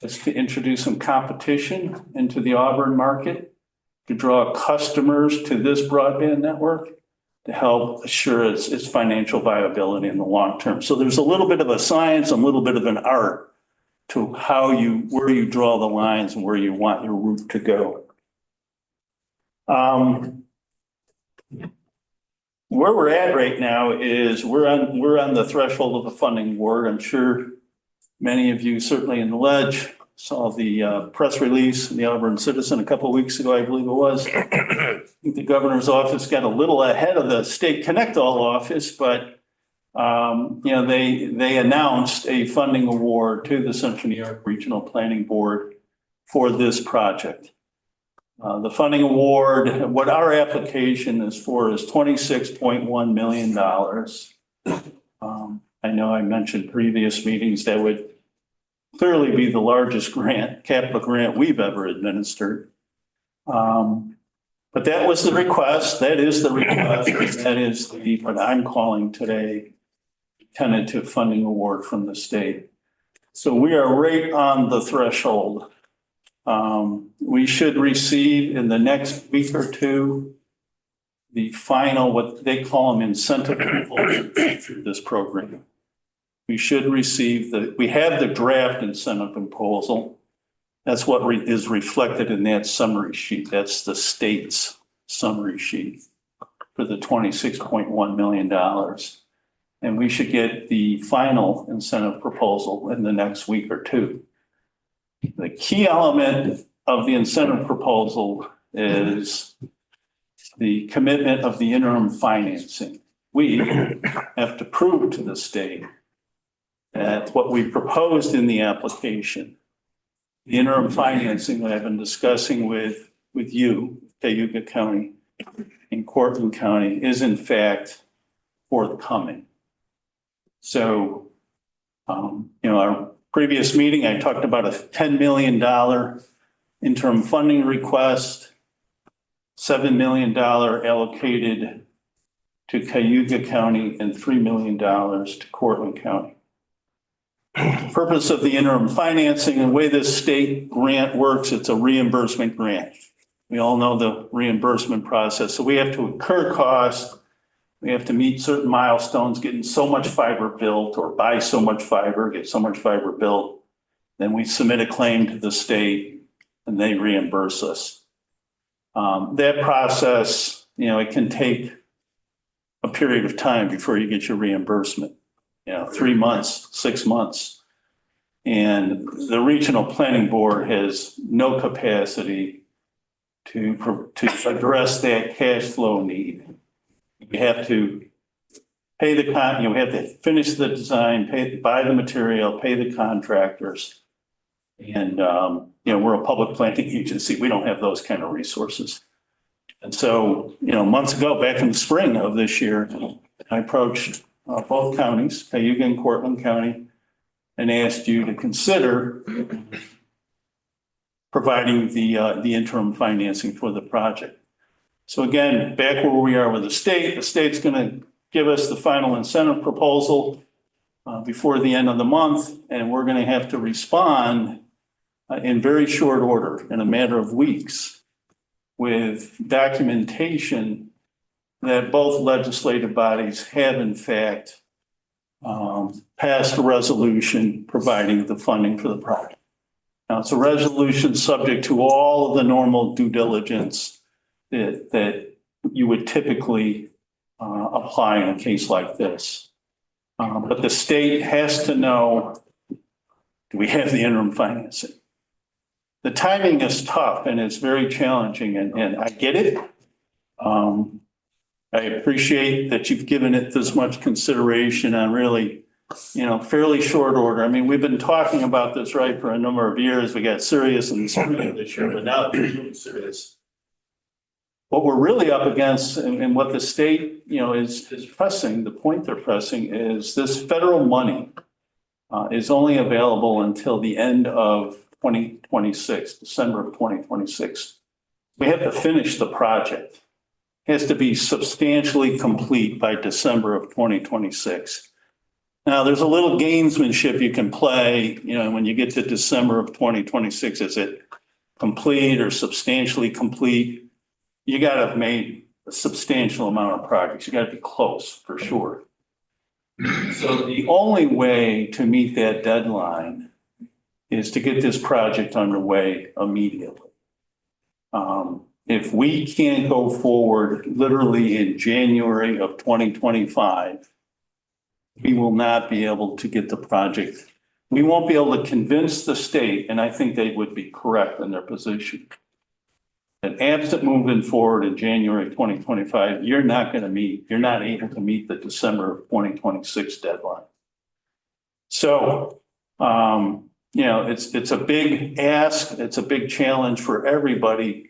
It's to introduce some competition into the Auburn market, to draw customers to this broadband network, to help assure its financial viability in the long term. So there's a little bit of a science, a little bit of an art to where you draw the lines and where you want your route to go. Where we're at right now is we're on the threshold of the funding award. I'm sure Many of you, certainly in the Ledge, saw the press release in the Auburn Citizen a couple of weeks ago, I believe it was. I think the governor's office got a little ahead of the State Connect All office, but they announced a funding award to the Central New York Regional Planning Board for this project. The funding award, what our application is for, is $26.1 million. I know I mentioned previous meetings that would clearly be the largest capital grant we've ever administered. But that was the request. That is the request. That is what I'm calling today tentative funding award from the state. So we are right on the threshold. We should receive in the next week or two the final, what they call them, incentive proposals through this program. We should receive we have the draft incentive proposal. That's what is reflected in that summary sheet. That's the state's summary sheet for the $26.1 million. And we should get the final incentive proposal in the next week or two. The key element of the incentive proposal is the commitment of the interim financing. We have to prove to the state that what we proposed in the application, the interim financing that I've been discussing with you, Cayuga County and Cortland County, is in fact forthcoming. So, our previous meeting, I talked about a $10 million interim funding request, $7 million allocated to Cayuga County and $3 million to Cortland County. The purpose of the interim financing and the way this state grant works, it's a reimbursement grant. We all know the reimbursement process. So we have to incur costs. We have to meet certain milestones, getting so much fiber built or buy so much fiber, get so much fiber built. Then we submit a claim to the state and they reimburse us. That process, it can take a period of time before you get your reimbursement. 3 months, 6 months. And the regional planning board has no capacity to address that cash flow need. We have to pay we have to finish the design, buy the material, pay the contractors. And, we're a public planning agency. We don't have those kind of resources. And so, months ago, back in the spring of this year, I approached both counties, Cayuga and Cortland County, and asked you to consider providing the interim financing for the project. So again, back where we are with the state's going to give us the final incentive proposal before the end of the month, and we're going to have to respond in very short order, in a matter of weeks, with documentation that both legislative bodies have in fact passed a resolution providing the funding for the project. Now, it's a resolution subject to all of the normal due diligence that you would typically apply in a case like this. But the state has to know, do we have the interim financing? The timing is tough and it's very challenging, and I get it. I appreciate that you've given it this much consideration on really, fairly short order. I mean, we've been talking about this, right, for a number of years. We got serious in the spring of this year, but now it's really serious. What we're really up against and what the state, is pressing, the point they're pressing is this federal money is only available until the end of 2026, December of 2026. We have to finish the project. It has to be substantially complete by December of 2026. Now, there's a little gamesmanship you can play, when you get to December of 2026, is it complete or substantially complete? You got to have made a substantial amount of progress. You got to be close for sure. So the only way to meet that deadline is to get this project underway immediately. If we can't go forward literally in January of 2025, we will not be able to get the project we won't be able to convince the state, and I think they would be correct in their position, that absent moving forward in January 2025, you're not able to meet the December of 2026 deadline. So, it's a big ask, it's a big challenge for everybody,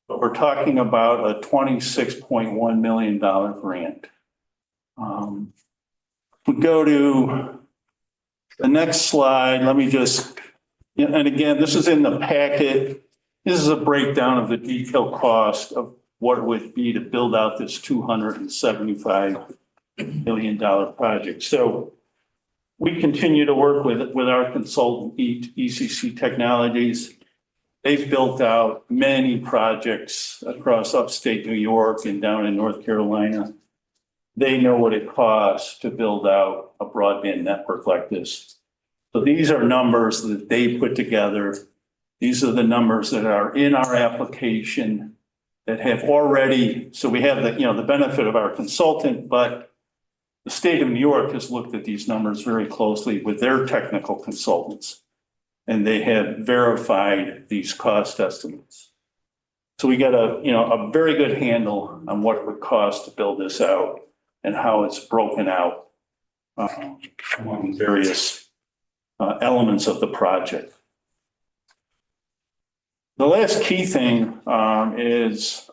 but we're talking about a $26.1 million grant. We go to the next slide. Let me just, and again, this is in the packet. This is a breakdown of the detailed cost of what it would be to build out this $275 million project. So we continue to work with our consultant, ECC Technologies. They've built out many projects across upstate New York and down in North Carolina. They know what it costs to build out a broadband network like this. So these are numbers that they put together. These are the numbers that are in our application that have already, so we have the benefit of our consultant, but the state of New York has looked at these numbers very closely with their technical consultants, and they have verified these cost estimates. So we got a very good handle on what it would cost to build this out and how it's broken out among various elements of the project. The last key thing is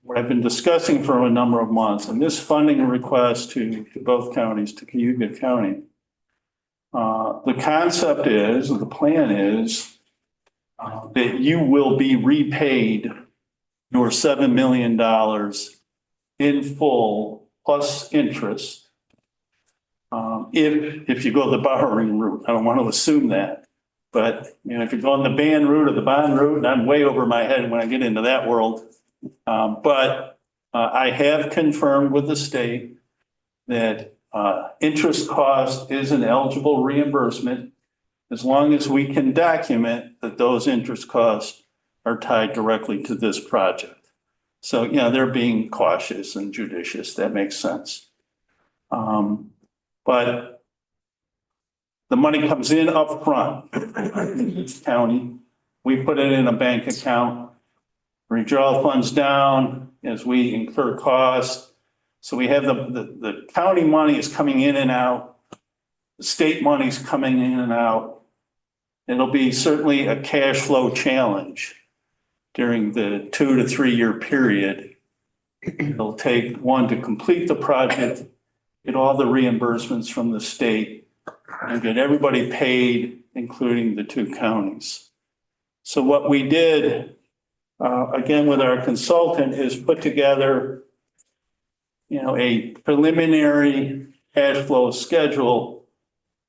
what I've been discussing for a number of months, and this funding request to both counties, to Cayuga County. The concept is, the plan is that you will be repaid your $7 million in full plus interest if you go the borrowing route. I don't want to assume that. But if you're going the band route or the bond route, and I'm way over my head when I get into that world. But I have confirmed with the state that interest cost is an eligible reimbursement as long as we can document that those interest costs are tied directly to this project. So, they're being cautious and judicious. That makes sense. But the money comes in up front in each county. We put it in a bank account, we draw funds down as we incur costs. So we have the county money is coming in and out. The state money is coming in and out. It'll be certainly a cash flow challenge during the 2 to 3 year period. It'll take one to complete the project, get all the reimbursements from the state, and get everybody paid, including the 2 counties. So what we did, again, with our consultant, is put together, a preliminary cash flow schedule.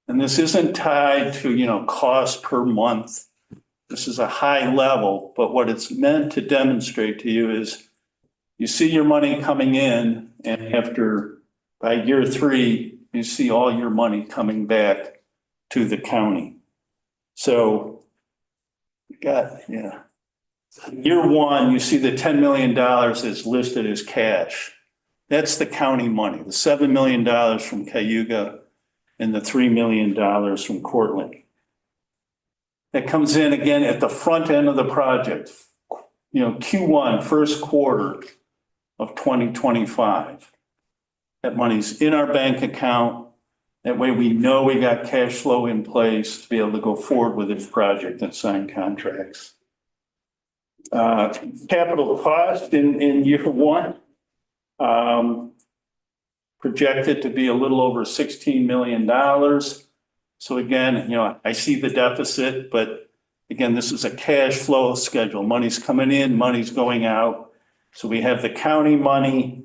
And this isn't tied to, cost per month. This is a high level, but what it's meant to demonstrate to you is you see your money coming in, and by year 3, you see all your money coming back to the county. So, year 1, you see the $10 million is listed as cash. That's the county money, the $7 million from Cayuga and the $3 million from Cortland. That comes in again at the front end of the project, Q1, first quarter of 2025. That money's in our bank account. That way we know we got cash flow in place to be able to go forward with this project and sign contracts. Capital cost in year 1, projected to be a little over $16 million. So again, I see the deficit, but again, this is a cash flow schedule. Money's coming in, money's going out. So we have the county money,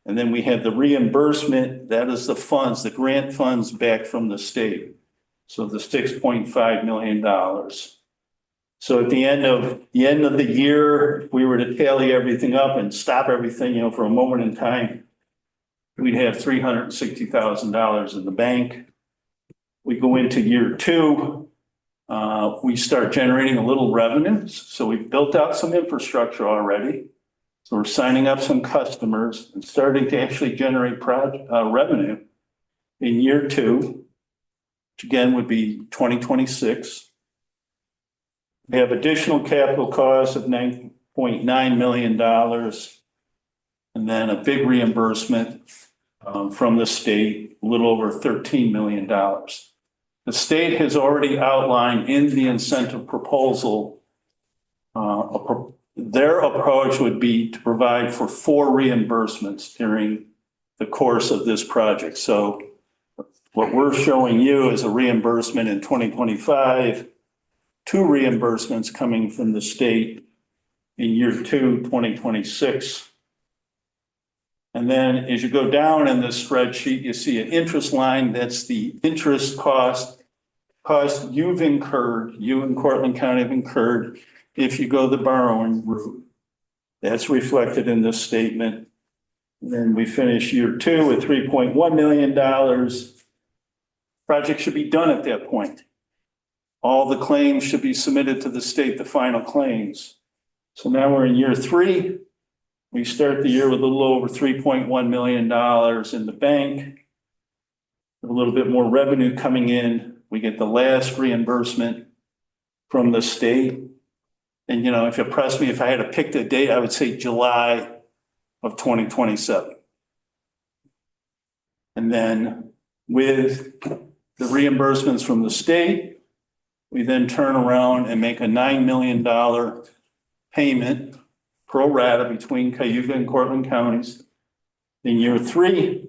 and then we have the reimbursement. That is the funds, the grant funds back from the state. So the $6.5 million. So at the end of the year, if we were to tally everything up and stop everything, for a moment in time, we'd have $360,000 in the bank. We go into year 2, we start generating a little revenue. So we've built out some infrastructure already. So we're signing up some customers and starting to actually generate revenue in year 2. which again would be 2026. We have additional capital costs of $9.9 million. And then a big reimbursement from the state, a little over $13 million. The state has already outlined in the incentive proposal, their approach would be to provide for 4 reimbursements during the course of this project. So what we're showing you is a reimbursement in 2025, 2 reimbursements coming from the state in year 2, 2026. And then as you go down in this spreadsheet, you see an interest line. That's the interest cost you've incurred, you and Cortland County have incurred if you go the borrowing route. That's reflected in this statement. And then we finish year 2 with $3.1 million. Project should be done at that point. All the claims should be submitted to the state, the final claims. So now we're in year 3. We start the year with a little over $3.1 million in the bank. A little bit more revenue coming in. We get the last reimbursement from the state. And, you know, if you press me, if I had to pick the date, I would say July of 2027. And then with the reimbursements from the state, we then turn around and make a $9 million payment pro rata between Cayuga and Cortland counties. In year 3,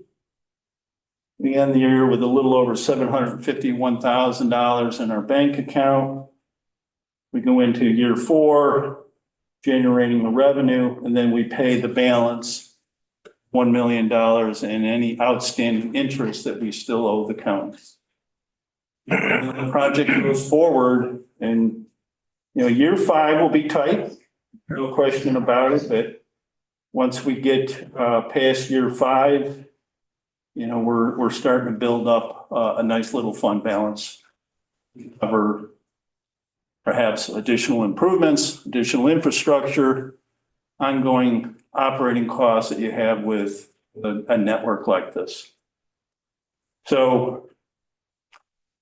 we end the year with a little over $751,000 in our bank account. We go into year 4, generating the revenue, and then we pay the balance, $1 million, and any outstanding interest that we still owe the counties. The project goes forward, and year 5 will be tight, no question about it. But once we get past year 5, we're starting to build up a nice little fund balance to cover perhaps additional improvements, additional infrastructure, ongoing operating costs that you have with a network like this. So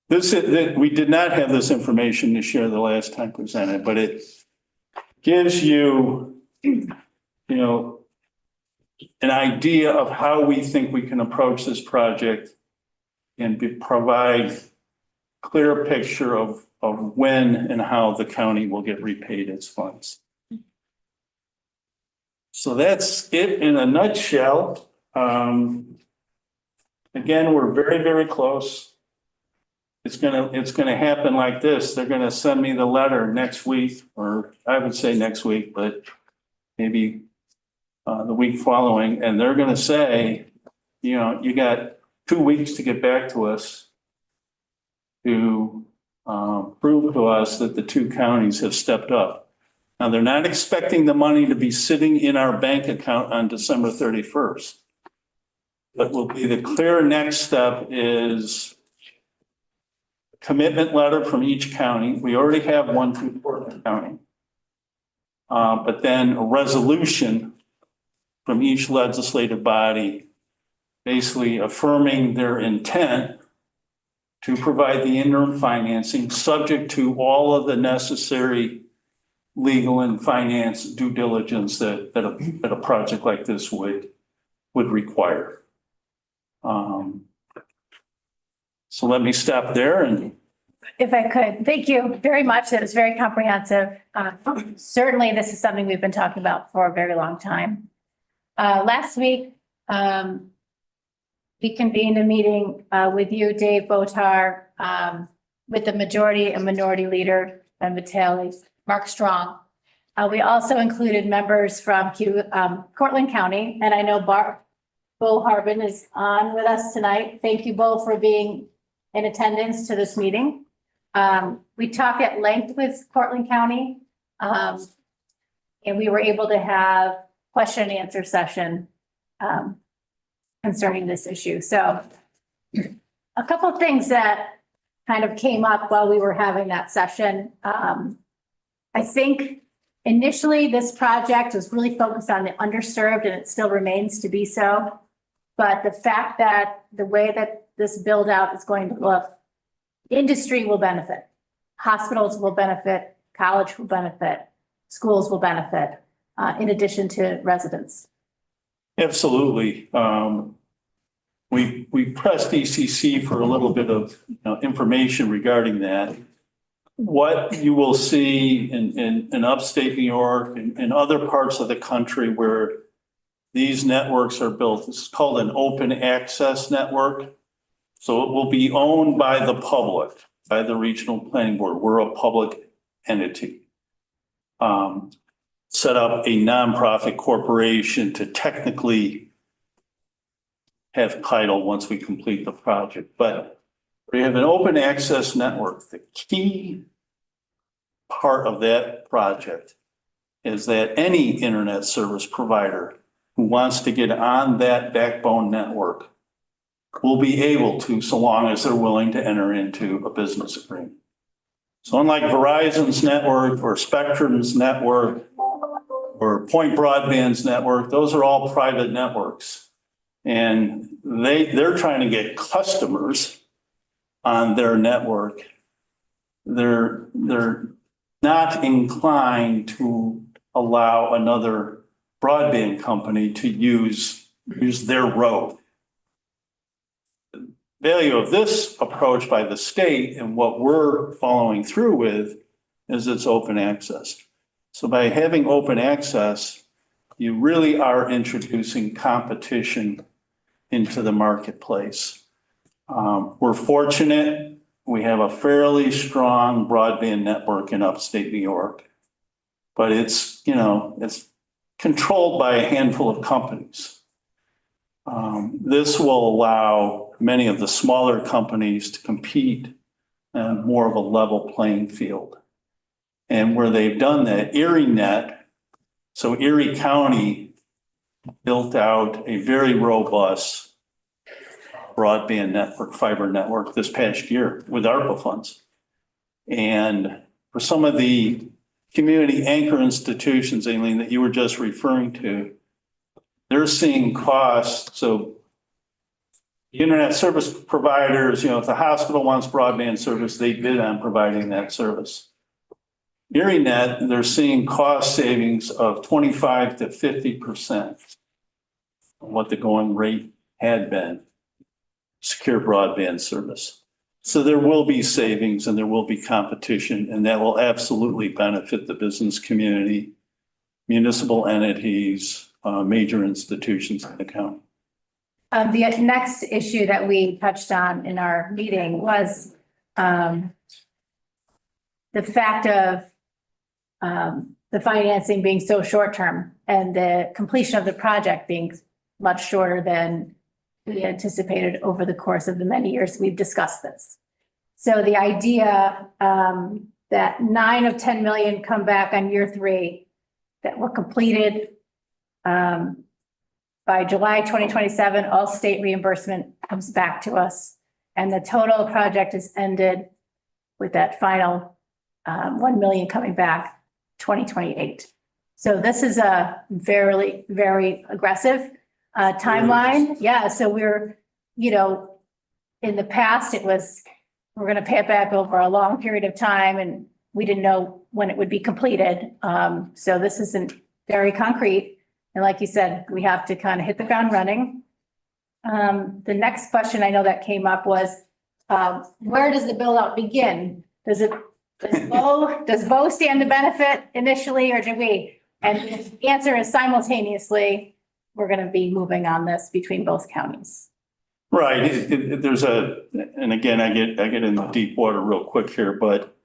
we did not have this information to share the last time presented, but it gives you, an idea of how we think we can approach this project and provide clear picture of when and how the county will get repaid its funds. So that's it in a nutshell. Again, we're very, very close. It's gonna happen like this. They're gonna send me the letter next week, or I would say next week, but maybe the week following, and they're gonna say, you got 2 weeks to get back to us to prove to us that the 2 counties have stepped up. Now, they're not expecting the money to be sitting in our bank account on December 31st. But will be the clear next step is commitment letter from each county. We already have one from Portland County. But then a resolution from each legislative body, basically affirming their intent to provide the interim financing subject to all of the necessary legal and finance due diligence that a project like this would require. So let me stop there and. If I could, thank you very much. That was very comprehensive. Certainly, this is something we've been talking about for a very long time. Last week, we convened a meeting with you, Dave Botar, with the majority and minority leader, Ben Vitale, Mark Strong. We also included members from Cortland County, and I know Bo Harbin is on with us tonight. Thank you both for being in attendance to this meeting. We talked at length with Cortland County, and we were able to have question and answer session concerning this issue. So a couple of things that kind of came up while we were having that session. I think initially this project was really focused on the underserved, and it still remains to be so. But the fact that the way that this build out is going to look, industry will benefit, hospitals will benefit, college will benefit, schools will benefit, in addition to residents. Absolutely. We pressed ECC for a little bit of information regarding that. What you will see in upstate New York and other parts of the country where these networks are built, this is called an open access network. So it will be owned by the public, by the regional planning board. We're a public entity. Set up a nonprofit corporation to technically have title once we complete the project. But we have an open access network. The key part of that project is that any internet service provider who wants to get on that backbone network will be able to, so long as they're willing to enter into a business agreement. So unlike Verizon's network or Spectrum's network or Point Broadband's network, those are all private networks. And they're trying to get customers on their network. They're not inclined to allow another broadband company to use their road. The value of this approach by the state and what we're following through with is it's open access. So by having open access, you really are introducing competition into the marketplace. We're fortunate. We have a fairly strong broadband network in upstate New York, but it's controlled by a handful of companies. This will allow many of the smaller companies to compete on more of a level playing field. And where they've done that, so Erie County built out a very robust broadband network, fiber network this past year with ARPA funds. And for some of the community anchor institutions, Aileen, that you were just referring to, they're seeing costs. So internet service providers, if the hospital wants broadband service, they bid on providing that service. ErieNet, they're seeing cost savings of 25 to 50% of what the going rate had been, secure broadband service. So there will be savings and there will be competition, and that will absolutely benefit the business community, municipal entities, major institutions in the county. The next issue that we touched on in our meeting was the fact of the financing being so short-term and the completion of the project being much shorter than we anticipated over the course of the many years we've discussed this. So the idea that 9 of 10 million come back on year 3 that were completed by July 2027, all state reimbursement comes back to us. And the total project is ended with that final 1 million coming back 2028. So this is a very, very aggressive timeline. Yeah, so we're, in the past, we're going to pay it back over a long period of time, and we didn't know when it would be completed. So this isn't very concrete. And like you said, we have to kind of hit the ground running. The next question I know that came up was, where does the build out begin? Does Bo stand to benefit initially, or do we? And the answer is simultaneously, we're going to be moving on this between both counties. Right. And again, I get in the deep water real quick here, but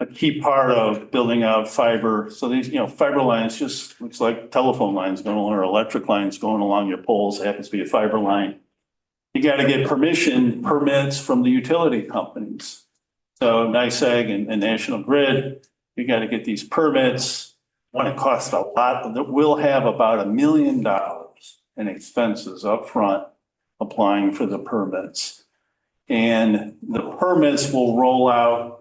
a key part of building out fiber. So these, fiber lines just looks like telephone lines going along, or electric lines going along your poles. It happens to be a fiber line. You got to get permits from the utility companies. So NYSEG and National Grid, you got to get these permits. When it costs a lot, we'll have about $1 million in expenses up front applying for the permits. And the permits will roll out,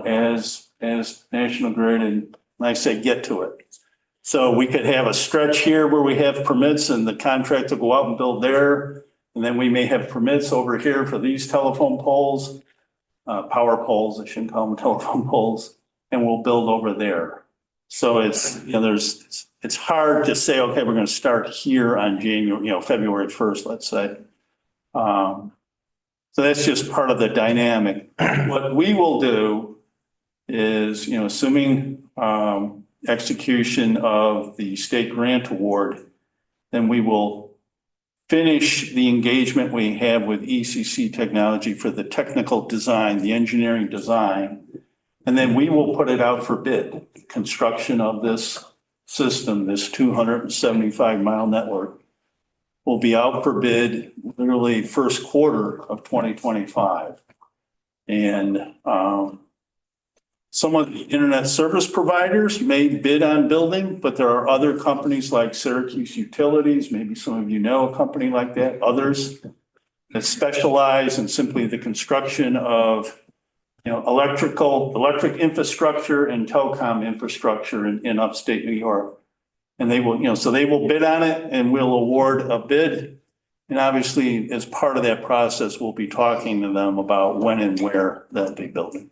as National Grid and NYSEG get to it. So we could have a stretch here where we have permits and the contract to go out and build their And then we may have permits over here for these telephone poles, power poles, I shouldn't call them telephone poles, and we'll build over there. So it's, you know, it's hard to say, okay, we're gonna start here on February 1st, let's say. So that's just part of the dynamic. What we will do is, you know, assuming execution of the state grant award, then we will finish the engagement we have with ECC Technology for the technical design, the engineering design, and then we will put it out for bid. Construction of this system, this 275-mile network, will be out for bid literally first quarter of 2025. And some of the internet service providers may bid on building, but there are other companies like Syracuse Utilities, maybe some of you know a company like that, others that specialize in simply the construction of, you know, electric infrastructure and telecom infrastructure in upstate New York. And they will, you know, so they will bid on it and we'll award a bid. And obviously, as part of that process, we'll be talking to them about when and where they'll be building.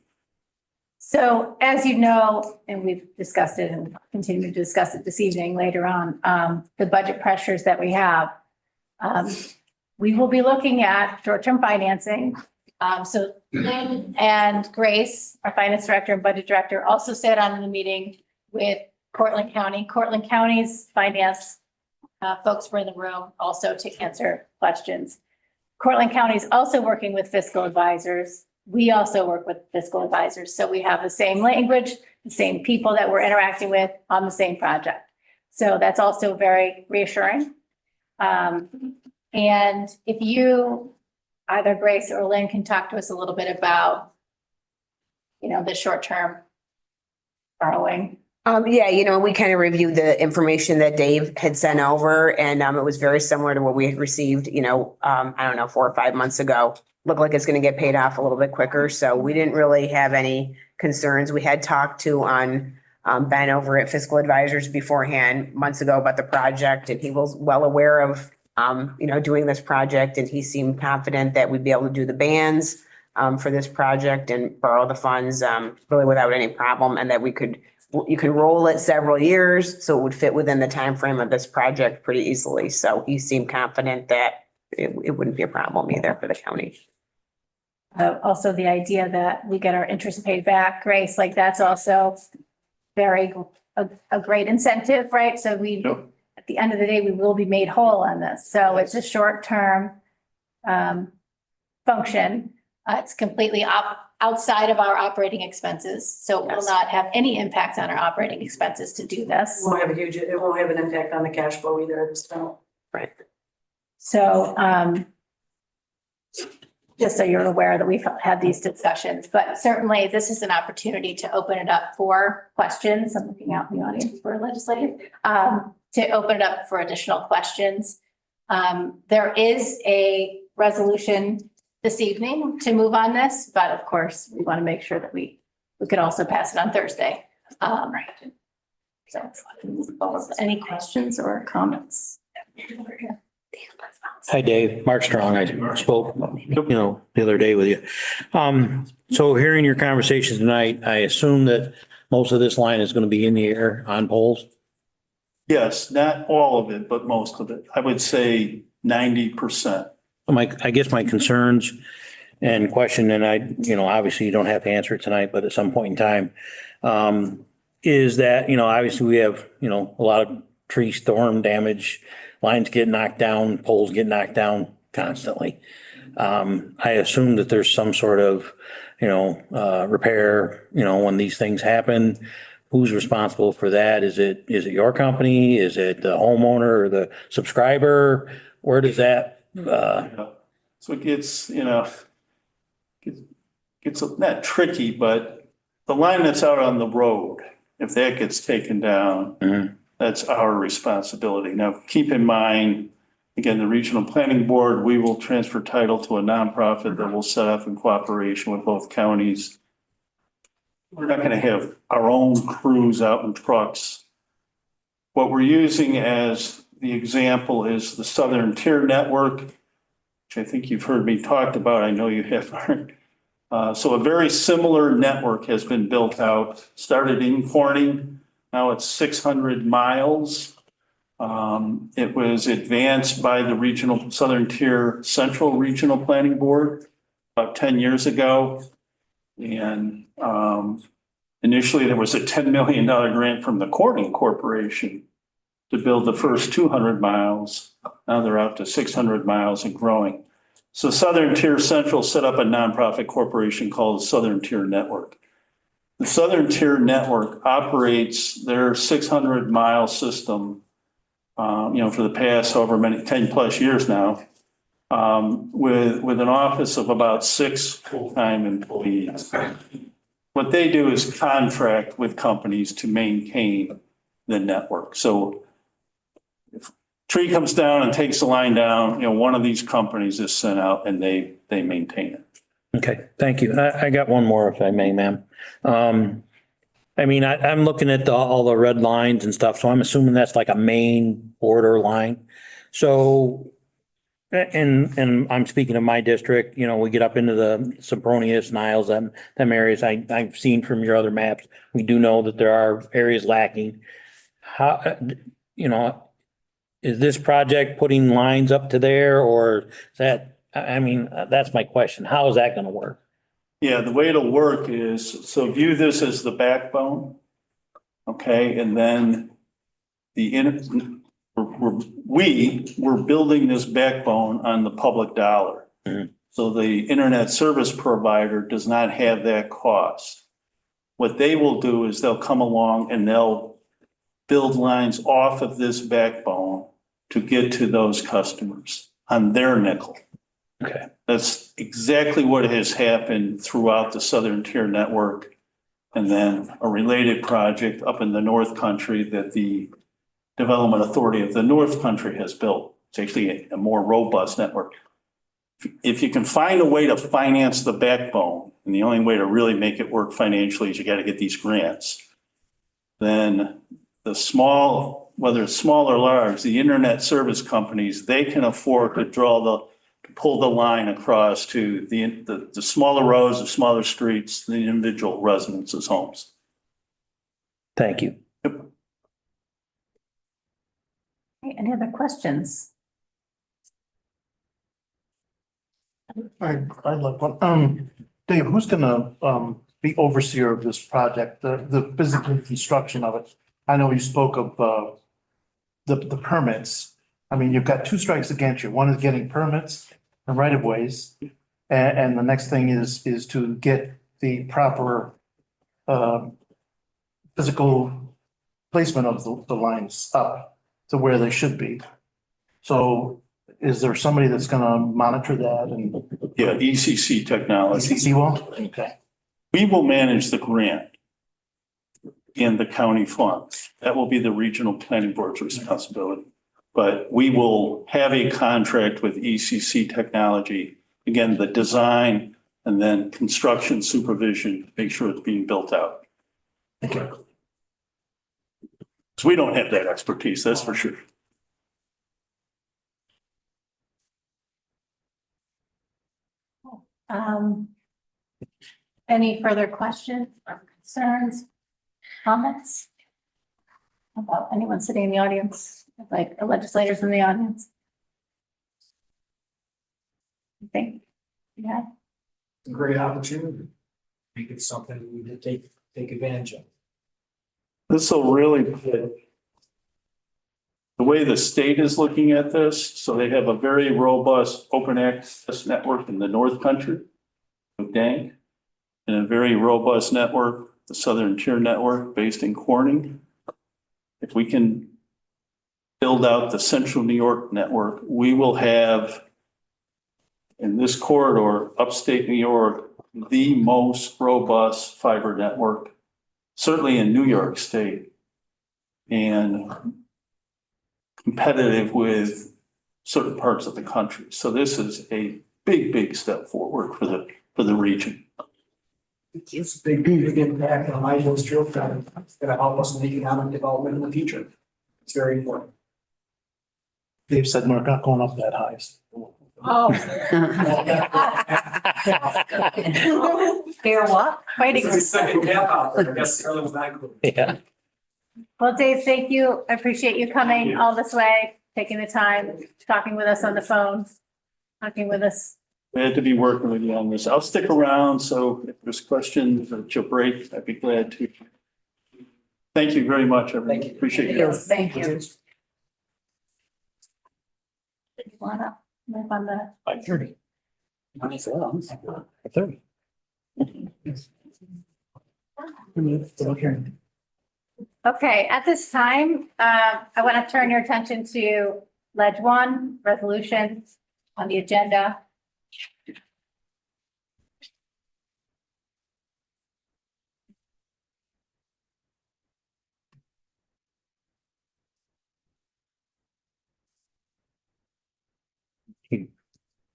So as you know, and we've discussed it and continue to discuss it this evening later on, the budget pressures that we have. We will be looking at short-term financing. So Lynn and Grace, our finance director and budget director, also sat on the meeting with Cortland County. Cortland County's finance folks were in the room also to answer questions. Cortland County is also working with fiscal advisors. We also work with fiscal advisors. So we have the same language, the same people that we're interacting with on the same project. So that's also very reassuring. And if you, either Grace or Lynn, can talk to us a little bit about, you know, the short-term borrowing. Yeah, you know, we kind of reviewed the information that Dave had sent over and it was very similar to what we had received, you know, I don't know, 4 or 5 months ago. Looked like it's going to get paid off a little bit quicker. So we didn't really have any concerns. We had talked to Ben over at Fiscal Advisors beforehand months ago about the project, and he was well aware of, you know, doing this project, and he seemed confident that we'd be able to do the bands for this project and borrow the funds really without any problem, and that you could roll it several years, so it would fit within the time frame of this project pretty easily. So he seemed confident that it wouldn't be a problem either for the county. Also the idea that we get our interest paid back, Grace, like that's also a great incentive, right? So at the end of the day, we will be made whole on this. So it's a short-term function. It's completely outside of our operating expenses. So it will not have any impact on our operating expenses to do this. It won't have an impact on the cash flow either. So. Right. So just so you're aware that we've had these discussions, but certainly this is an opportunity to open it up for questions. I'm looking out in the audience for legislative, to open it up for additional questions. There is a resolution this evening to move on this, but of course we want to make sure that we could also pass it on Thursday. Right. So any questions or comments? Hi, Dave. Mark Strong. I spoke, you know, the other day with you. So hearing your conversation tonight, I assume that most of this line is going to be in the air on poles? Yes, not all of it, but most of it. I would say 90%. I guess my concerns and question, and you know, obviously you don't have to answer it tonight, but at some point in time, is that, you know, obviously we have, you know, a lot of tree storm damage, lines get knocked down, poles get knocked down constantly. I assume that there's some sort of, you know, repair, you know, when these things happen. Who's responsible for that? Is it your company? Is it the homeowner or the subscriber? Where does that? So it gets, you know, it's not tricky, but the line that's out on the road, if that gets taken down, that's our responsibility. Now, keep in mind, again, the regional planning board, we will transfer title to a nonprofit that will set up in cooperation with both counties. We're not going to have our own crews out in trucks. What we're using as the example is the Southern Tier Network. which I think you've heard me talked about. I know you have. So a very similar network has been built out, started in Corning. Now it's 600 miles. It was advanced by the regional Southern Tier Central Regional Planning Board about 10 years ago. And initially there was a $10 million grant from the Corning Corporation to build the first 200 miles. Now they're out to 600 miles and growing. So Southern Tier Central set up a nonprofit corporation called Southern Tier Network. The Southern Tier Network operates their 600-mile system, for the past however many, 10 plus years now, with an office of about 6 full-time employees. What they do is contract with companies to maintain the network. So if a tree comes down and takes the line down, one of these companies is sent out and they maintain it. Okay, thank you. I got one more if I may, ma'am. I'm looking at all the red lines and stuff, so I'm assuming that's like a main border line. So, and I'm speaking of my district, we get up into the Sempronius, Niles, them areas I've seen from your other maps. We do know that there are areas lacking. How, is this project putting lines up to there, or is that, that's my question. How is that gonna work? Yeah, the way it'll work is, so view this as the backbone. Okay, and then we're building this backbone on the public dollar. Mhm. So the internet service provider does not have that cost. What they will do is they'll come along and they'll build lines off of this backbone to get to those customers on their nickel. Okay. That's exactly what has happened throughout the Southern Tier Network. And then a related project up in the North Country that the Development Authority of the North Country has built. It's actually a more robust network. If you can find a way to finance the backbone, and the only way to really make it work financially is you got to get these grants, then the small, whether it's small or large, the internet service companies, they can afford to pull the line across to the smaller roads, the smaller streets, the individual residences' homes. Thank you. Yep. Any other questions? I'd like one. Dave, who's gonna be overseer of this project, the physical construction of it? I know you spoke of the permits. You've got 2 strikes against you. One is getting permits and right of ways. And the next thing is to get the proper physical placement of the lines up to where they should be. So is there somebody that's gonna monitor that and? Yeah, ECC technology. ECC will? Okay. We will manage the grant and the county funds. That will be the regional planning board's responsibility. But we will have a contract with ECC technology. Again, the design and then construction supervision, make sure it's being built out. Okay. So we don't have that expertise, that's for sure. Any further questions or concerns, comments? About anyone sitting in the audience, like the legislators in the audience? I think, yeah. It's a great opportunity. I think it's something we need to take advantage of. This will really fit the way the state is looking at this. So they have a very robust open access network in the North Country with DANK, and a very robust network, the Southern Tier Network based in Corning. If we can build out the Central New York network, we will have in this corridor, upstate New York, the most robust fiber network, certainly in New York State, and competitive with certain parts of the country. So this is a big step forward for the region. It's a big impact on my district, and it's gonna help us in economic development in the future. It's very important. Dave said we're not going up that high. So Oh. Fair walk. Fighting. This is the second tap out there, I guess Carly was not included. Yeah. Well, Dave, thank you. I appreciate you coming all this way, taking the time, talking with us on the phone, talking with us. We had to be working with you on this. I'll stick around, so if there's questions at your break, I'd be glad to. Thank you very much, everyone. Appreciate you. Thank you. Wanna move on the 5:30. 5:30. Okay, at this time, I want to turn your attention to Ledge 1, resolution on the agenda.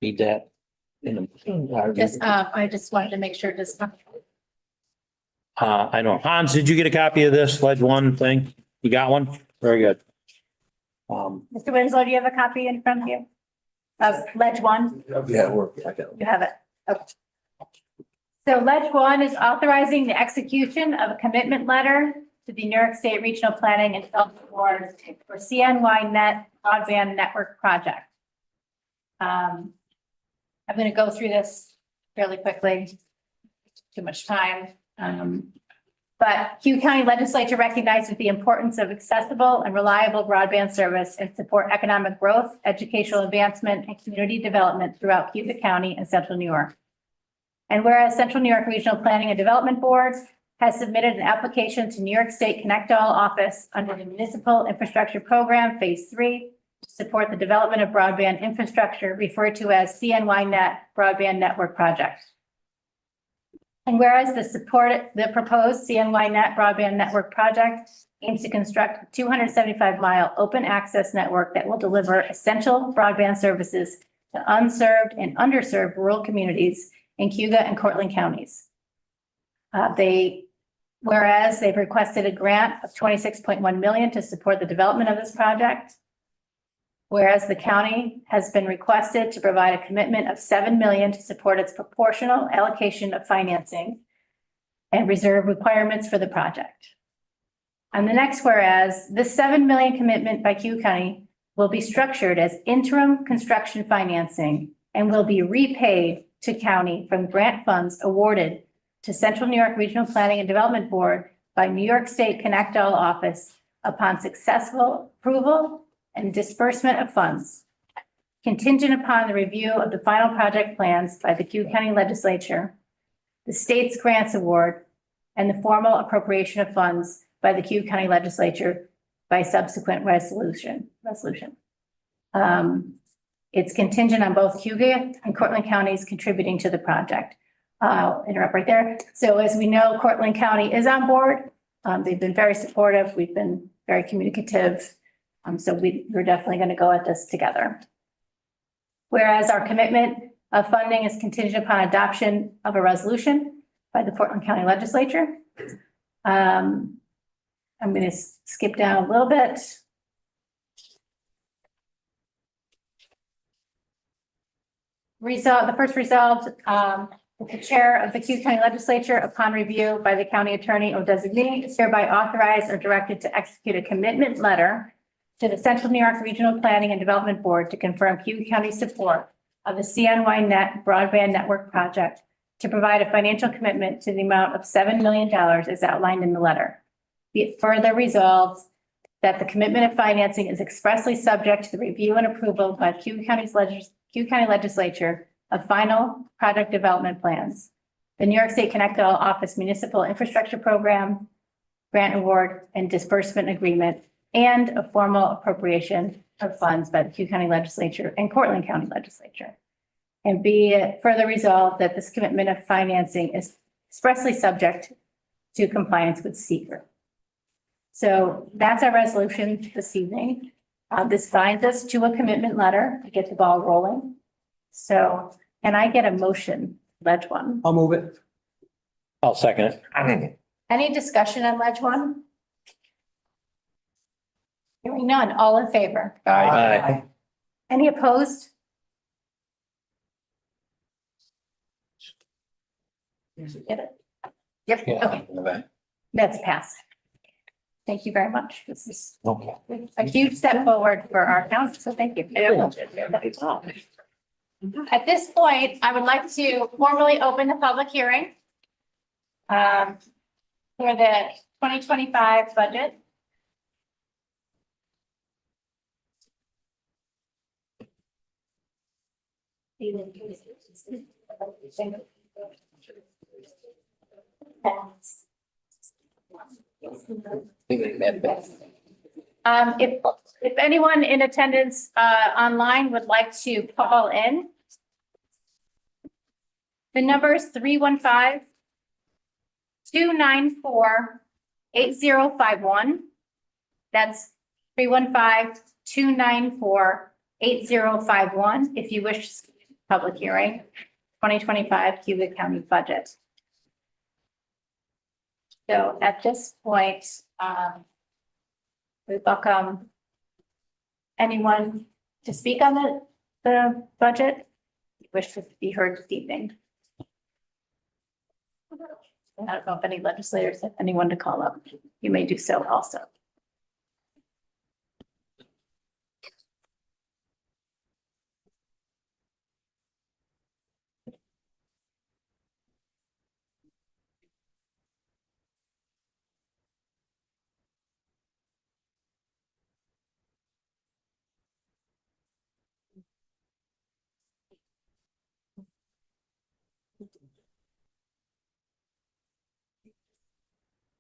Need that in the. I just wanted to make sure this. I know. Hans, did you get a copy of this Ledge 1 thing? You got one? Very good. Mr. Winslow, do you have a copy in front of you? Of Ledge 1? Yeah, we're. You have it. Okay. So Ledge 1 is authorizing the execution of a commitment letter to the New York State Regional Planning and Development Board for CNY Net Broadband Network Project. I'm going to go through this fairly quickly. Too much time. But Cayuga County Legislature recognizes the importance of accessible and reliable broadband service and support economic growth, educational advancement, and community development throughout Cayuga County and Central New York. And whereas Central New York Regional Planning and Development Board has submitted an application to New York State Connect All Office under the Municipal Infrastructure Program Phase 3 to support the development of broadband infrastructure referred to as CNY Net Broadband Network Project. And whereas the proposed CNY Net Broadband Network Project aims to construct a 275-mile open access network that will deliver essential broadband services to unserved and underserved rural communities in Cayuga and Cortland counties. Whereas they've requested a grant of $26.1 million to support the development of this project. Whereas the county has been requested to provide a commitment of $7 million to support its proportional allocation of financing and reserve requirements for the project. And the next whereas, this $7 million commitment by Cayuga County will be structured as interim construction financing and will be repaid to county from grant funds awarded to Central New York Regional Planning and Development Board by New York State Connect All Office upon successful approval and disbursement of funds, contingent upon the review of the final project plans by the Cayuga County Legislature, the state's grants award, and the formal appropriation of funds by the Cayuga County Legislature by subsequent resolution. It's contingent on both Cayuga and Cortland counties contributing to the project. I'll interrupt right there. So as we know, Cortland County is on board. They've been very supportive. We've been very communicative. So we're definitely going to go at this together. Whereas our commitment of funding is contingent upon adoption of a resolution by the Portland County Legislature. I'm going to skip down a little bit. The first result, the chair of the Cayuga County Legislature, upon review by the county attorney or designee, is hereby authorized or directed to execute a commitment letter to the Central New York Regional Planning and Development Board to confirm Cayuga County's support of the CNY Net Broadband Network Project to provide a financial commitment to the amount of $7 million as outlined in the letter. Be it further resolved that the commitment of financing is expressly subject to the review and approval by Cayuga County Legislature of final project development plans, the New York State Connect All Office Municipal Infrastructure Program, grant award and disbursement agreement, and a formal appropriation of funds by the Cayuga County Legislature and Cortland County Legislature. And be it further resolved that this commitment of financing is expressly subject to compliance with seeker. So that's our resolution this evening. This binds us to a commitment letter to get the ball rolling. So can I get a motion, Ledge 1? I'll move it. I'll second it. Any discussion on Ledge 1? Hearing none, all in favor? Aye. Any opposed? Get it? Yep, Yeah. okay, that's passed. Thank you very much. This is Okay. a huge step forward for our county, so thank you. At this point, I would like to formally open the public hearing for the 2025 budget. If anyone in attendance online would like to call in, the number is 315-294-8051. That's 315-294-8051 if you wish public hearing, 2025 Cayuga County budget. So at this point, we welcome anyone to speak on the budget. You wish to be heard this evening. I don't know if any legislators have anyone to call up. You may do so also.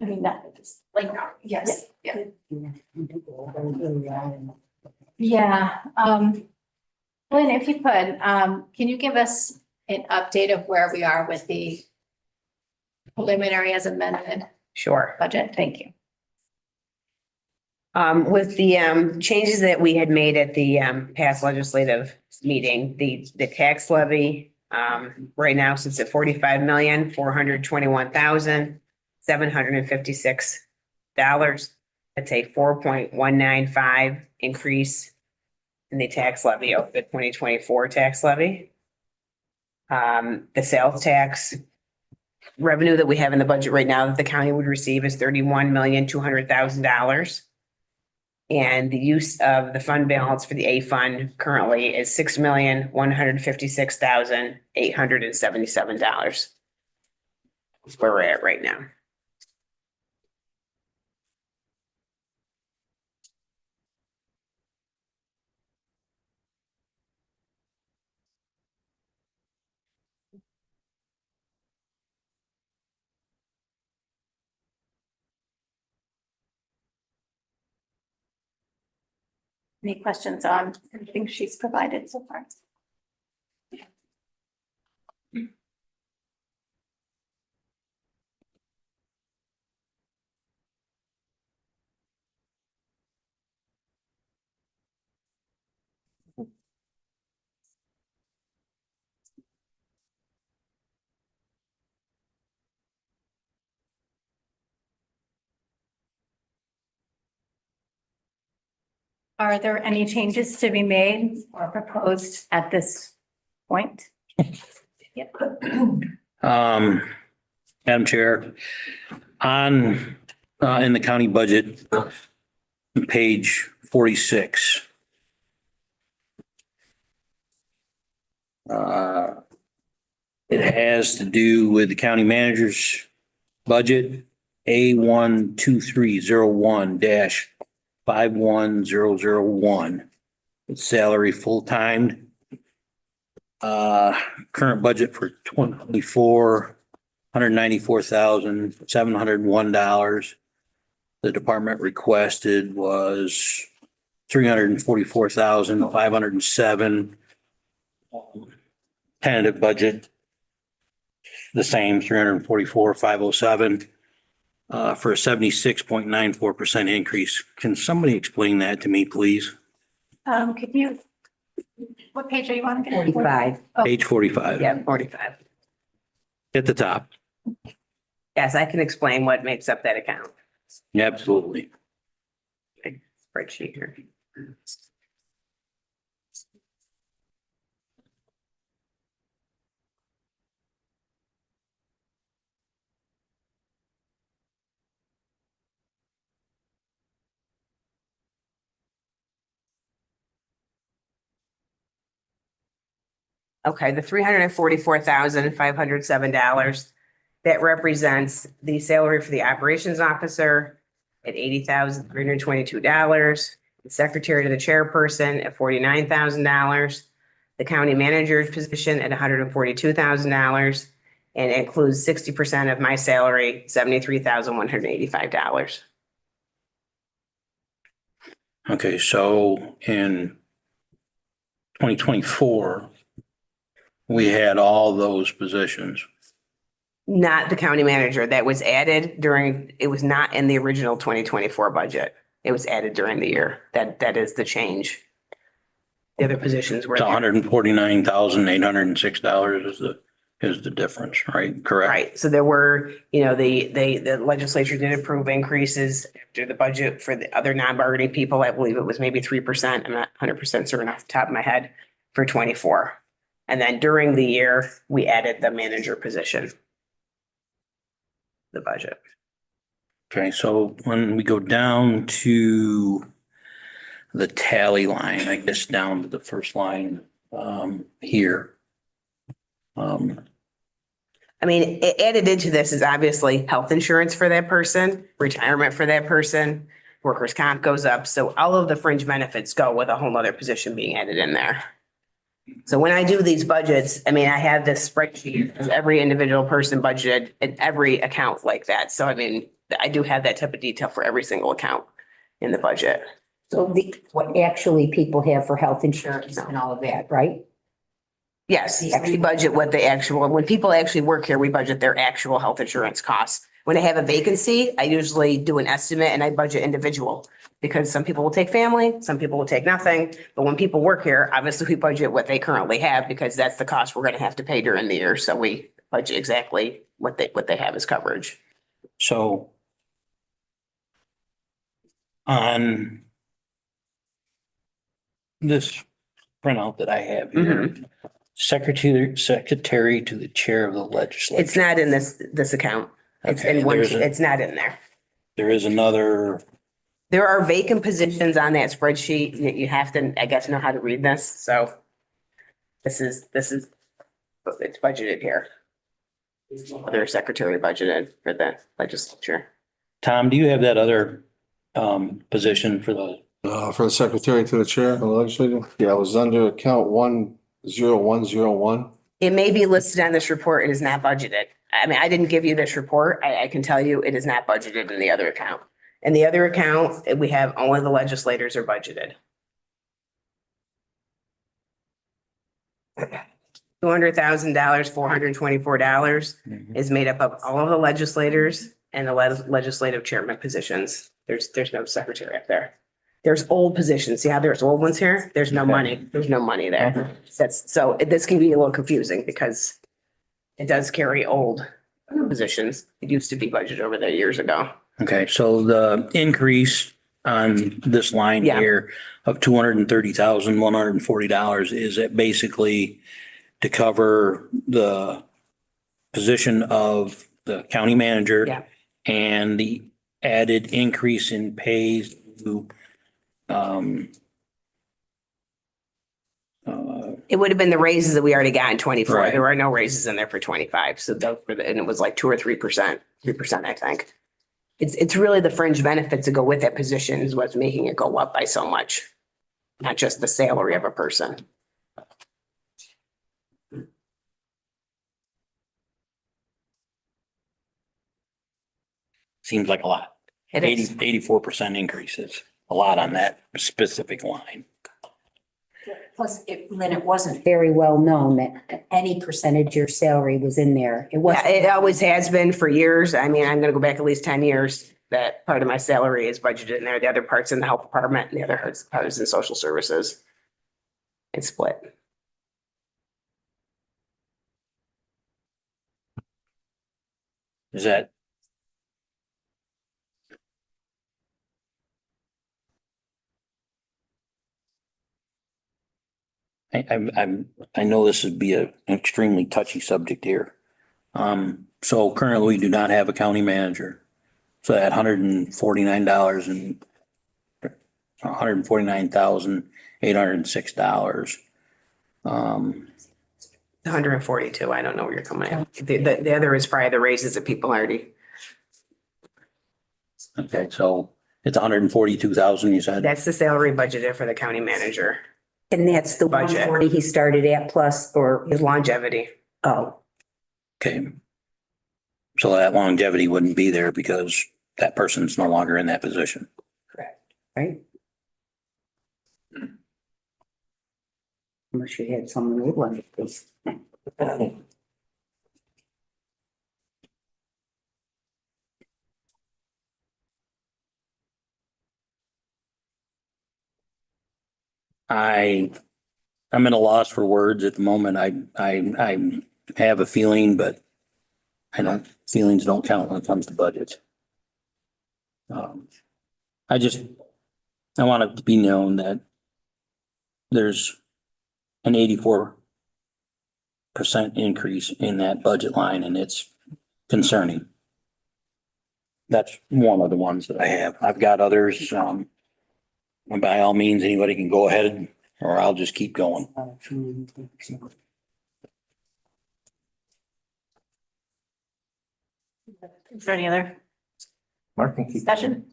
I mean, that just like, yes, yeah. Yeah, Lynn, if you could, can you give us an update of where we are with the preliminary as amended Sure. budget? Thank you. With the changes that we had made at the past legislative meeting, the tax levy right now sits at $45,421,756. That's a 4.195 increase in the tax levy over the 2024 tax levy. The sales tax revenue that we have in the budget right now that the county would receive is $31,200,000. And the use of the fund balance for the A fund currently is $6,156,877. That's where we're at right now. Any questions on anything she's provided so far? Are there any changes to be made or proposed at this point? Yep. Madam Chair, on, in the county budget, page 46. It has to do with the county manager's budget, A12301-51001. It's salary full-time. Current budget for 2024, $194,701. The department requested was $344,507. Tentative budget, the same, $344,507, for a 76.94% increase. Can somebody explain that to me, please? Could you, what page are you on? 45. Page 45. Yeah, 45. At the top. Yes, I can explain what makes up that account. Absolutely. Spreadsheet here. Okay, the $344,507, that represents the salary for the operations officer at $80,322, the secretary to the chairperson at $49,000, the county manager's position at $142,000, and it includes 60% of my salary, $73,185. Okay, so in 2024, we had all those positions. Not the county manager. That was added during, it was not in the original 2024 budget. It was added during the year. That is the change. The other positions were It's there. $149,806 is the difference, right? Correct? Right. So there were, the legislature did approve increases after the budget for the other non-bargaining people. I believe it was maybe 3%. I'm not 100% certain off the top of my head for 24. And then during the year, we added the manager position. The budget. Okay, so when we go down to the tally line, I guess down to the first line here. I mean, added into this is obviously health insurance for that person, retirement for that person, workers' comp goes up. So all of the fringe benefits go with a whole nother position being added in there. So when I do these budgets, I mean, I have this spreadsheet of every individual person budgeted in every account like that. So I mean, I do have that type of detail for every single account in the budget. So what actually people have for health insurance and all of that, right? Yes, we budget what the actual, when people actually work here, we budget their actual health insurance costs. When I have a vacancy, I usually do an estimate and I budget individual. Because some people will take family, some people will take nothing. But when people work here, obviously we budget what they currently have because that's the cost we're going to have to pay during the year. So we budget exactly what they have as coverage. So on this printout that I have here, secretary to the chair of the legislature. It's not in this account. It's in one, it's not in there. There is another. There are vacant positions on that spreadsheet. You have to, I guess, know how to read this. So this is it's budgeted here. Other secretary budgeted for the legislature. Tom, do you have that other position for the secretary to the chair of the legislature? Yeah, it was under account 10101. It may be listed on this report. It is not budgeted. I mean, I didn't give you this report. I can tell you it is not budgeted in the other account. In the other account, we have only the legislators are budgeted. $200,000, $424 is made up of all of the legislators and the legislative chairman positions. There's no secretary up there. There's old positions. See how there's old ones here? There's no money. There's no money there. So this can be a little confusing because it does carry old positions. It used to be budgeted over there years ago. Okay, so the increase on this line here of $230,140 is it basically to cover the position of the county manager and the added increase in pays to it would have been the raises that we already got in 24. Right. There are no raises in there for 25. So those were and it was like 2 or 3%, I think. It's really the fringe benefits that go with that position is what's making it go up by so much, not just the salary of a person. Seems like a lot. It is. 84% increase is a lot on that specific line. Plus, Lynn, it wasn't very well known that any percentage of your salary was in there. It wasn't. It always has been for years. I mean, I'm going to go back at least 10 years. That part of my salary is budgeted in there. The other part's in the health department and the other part is in social services. It's split. Is that? I know this would be an extremely touchy subject here. So currently we do not have a county manager. So that $149 and $149,806. 142, I don't know where you're coming at. The other is probably the raises that people already, Okay, so it's 142,000, you said? that's the salary budgeted for the county manager, And that's the Budget. 140 he started at plus, or, his longevity. oh, Okay. So that longevity wouldn't be there because that person's no longer in that position. right? Unless you had someone who wanted this. I'm at a loss for words at the moment. I have a feeling, but feelings don't count when it comes to budget. I want it to be known that there's an 84% increase in that budget line, and it's concerning. That's one of the ones that I have. I've got others, and by all means, anybody can go ahead, or I'll just keep going. Is there any other Mark can keep. discussion?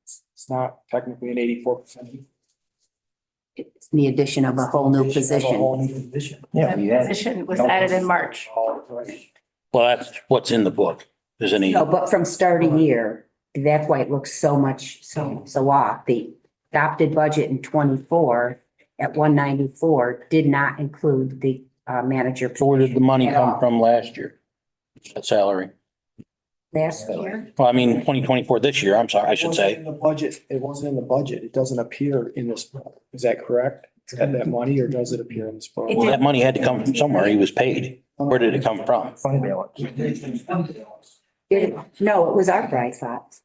It's not technically an 84%. It's the addition of a whole new A position. whole new position. Yeah, you had. Position was added in March. Oh, right. Well, that's what's in the book. There's any, No, but from start of year, that's why it looks so much, so off. The adopted budget in 24 at 194 did not include the manager. so where did the money at come all. from last year? That salary? Last year, Well, I mean, 2024 this year, I'm sorry, I should It wasn't say. in the budget. It wasn't in the budget. It doesn't appear in this book. Is that correct? It's got that money, or does it appear in this book? Well, that money had to come from somewhere. He was paid. Where did it come from? Fund balance. no, it was ARPA, I thought.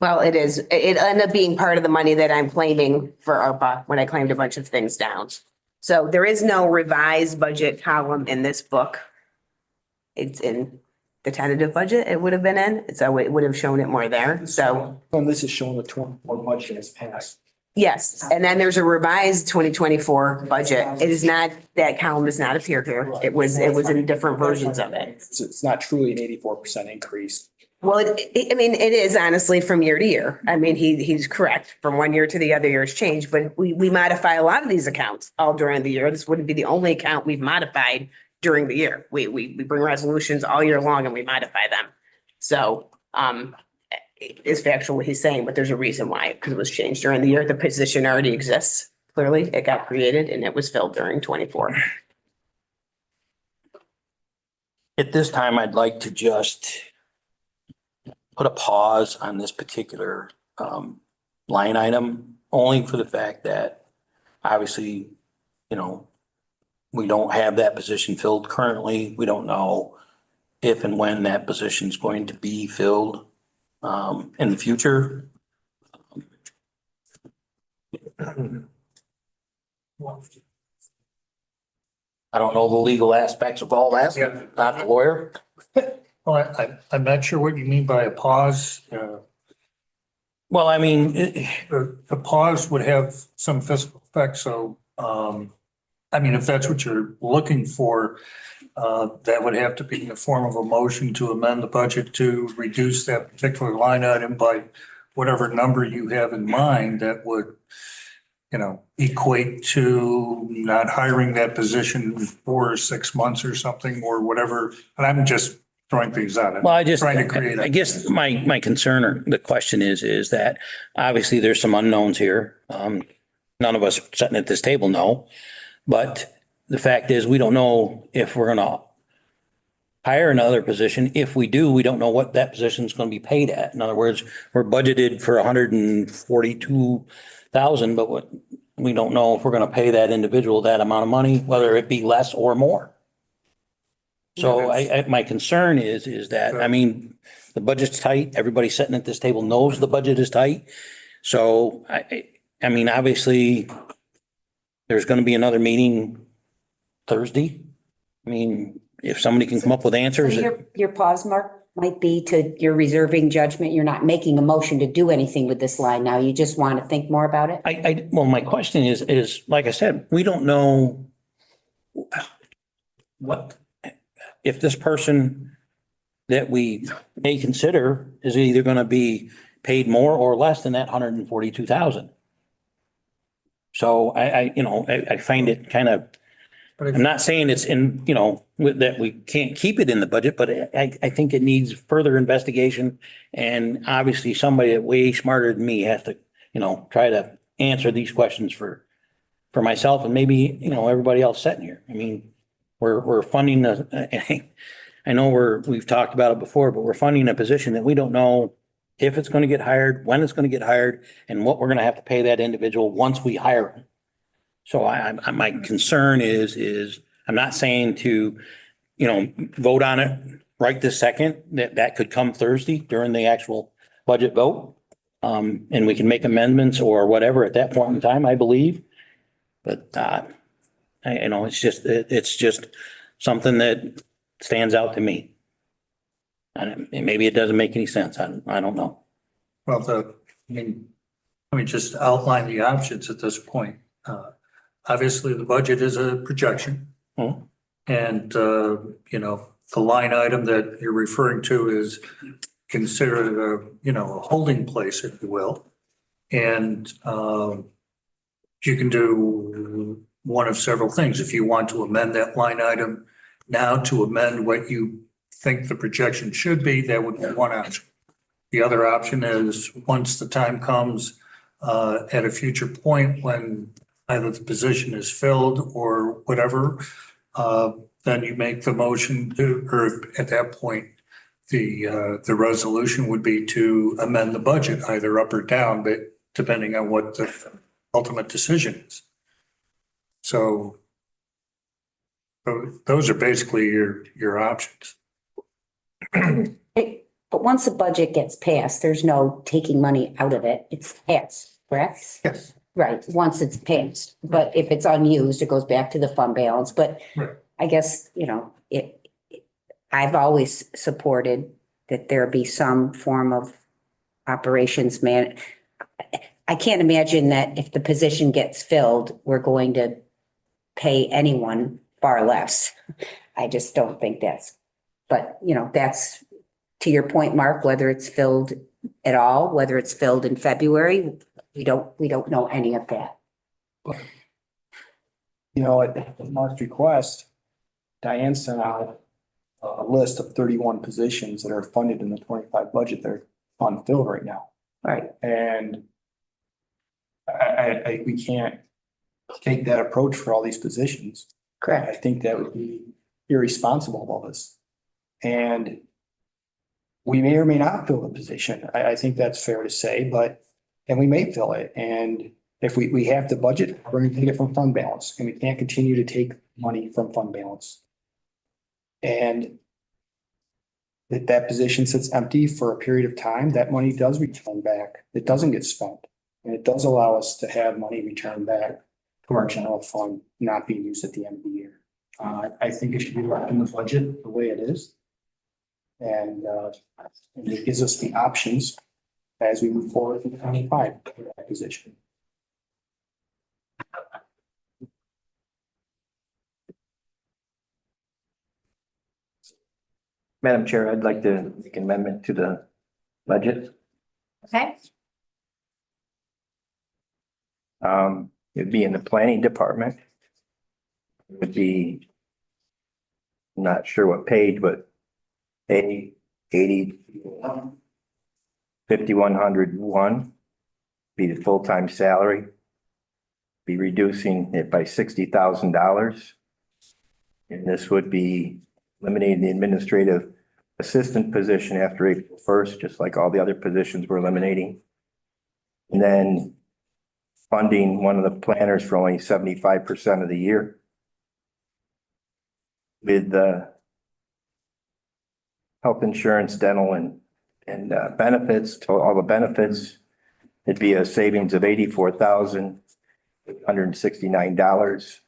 Well, it is, it ended up being part of the money that I'm claiming for ARPA when I claimed a bunch of things down. So there is no revised budget column in this book. It's in the tentative budget it would have been in, so it would have shown it more there, so. And this is showing the 24 budget has passed. Yes, and then there's a revised 2024 budget. It is not, that column does not appear here. It was in different versions of it. It's not truly an 84% increase. Well, I mean, it is honestly from year to year. I mean, he's correct. From one year to the other year's change, but we modify a lot of these accounts all during the year. This wouldn't be the only account we've modified during the year. We bring resolutions all year long and we modify them. So, it's factual what he's saying, but there's a reason why, because it was changed during the year. The position already exists. Clearly, it got created and it was filled during 24. At this time, I'd like to just put a pause on this particular line item, only for the fact that obviously, we don't have that position filled currently. We don't know if and when that position is going to be filled in the future. I don't know the legal aspects of all that, not the lawyer. Well, I'm not sure what you mean by a pause. Well, I mean, The pause would have some fiscal effect, so, I mean, if that's what you're looking for, that would have to be in the form of a motion to amend the budget to reduce that particular line item by whatever number you have in mind that would, equate to not hiring that position for 6 months or something or whatever. And I'm just throwing things out. well, Trying to create I guess my concern or the question is that obviously there's some unknowns here. None of us sitting at this table know, but the fact is we don't know if we're gonna hire another position. If we do, we don't know what that position is gonna be paid at. In other words, we're budgeted for 142,000, but we don't know if we're gonna pay that individual that amount of money, whether it be less or more. So my concern is that, I mean, the budget's tight. Everybody sitting at this table knows the budget is tight. So I mean, obviously, there's gonna be another meeting Thursday. I mean, if somebody can come up with answers. Your pause mark might be to, you're reserving judgment. You're not making a motion to do anything with this line now. You just want to think more about it? Well, my question is, like I said, we don't know. what, if this person that we may consider is either gonna be paid more or less than that 142,000. So I find it kind of, I'm not saying it's in, that we can't keep it in the budget, but I think it needs further investigation. And obviously somebody that way smarter than me has to, try to answer these questions for myself and maybe, everybody else sitting here. I mean, we're funding I know we've talked about it before, but we're funding a position that we don't know if it's going to get hired, when it's going to get hired, and what we're going to have to pay that individual once we hire them. So my concern is I'm not saying to, vote on it right this second, that could come Thursday during the actual budget vote. And we can make amendments or whatever at that point in time, I believe. But, it's just something that stands out to me. And maybe it doesn't make any sense. I don't know. Well, let me just outline the options at this point. Obviously, the budget is a projection. Hmm. And, the line item that you're referring to is considered a holding place, if you will. And you can do one of several things. If you want to amend that line item now to amend what you think the projection should be, that would be one option. The other option is once the time comes at a future point when either the position is filled or whatever, then you make the motion to, or at that point, the resolution would be to amend the budget either up or down, but depending on what the ultimate decision is. So those are basically your options. But once the budget gets passed, there's no taking money out of it. It's passed, correct? Yes. Right, once it's passed. But if it's unused, it goes back to the fund balance. But Right. I guess, I've always supported that there be some form of operations man. I can't imagine that if the position gets filled, we're going to pay anyone far less. I just don't think but that's to your point, Mark, whether it's filled at all, whether it's filled in February, we don't know any of that. At Mark's request, Diane sent out a list of 31 positions that are funded in the 25 budget that are unfilled right now. Right. And we can't take that approach for all these positions. Correct. I think that would be irresponsible of us. And we may or may not fill the position. I think that's fair to say, and we may fill it. And if we have the budget, we're going to take it from fund balance, and we can't continue to take money from fund balance. And if that position sits empty for a period of time, that money does return back. It doesn't get spent. And it does allow us to have money returned back to our general fund, not being used at the end of the year. I think it should be left in the budget the way it is. And it gives us the options as we move forward in 25 for that position. Madam Chair, I'd like to make an amendment to the budget. Okay, It'd be in the planning department. It would be, I'm not sure what page, but A80 5101 be the full-time salary. Be reducing it by $60,000. And this would be eliminating the administrative assistant position after April 1st, just like all the other positions we're eliminating. And then funding one of the planners for only 75% of the year. With health insurance, dental, and benefits, to all the benefits, it'd be a savings of $84,169.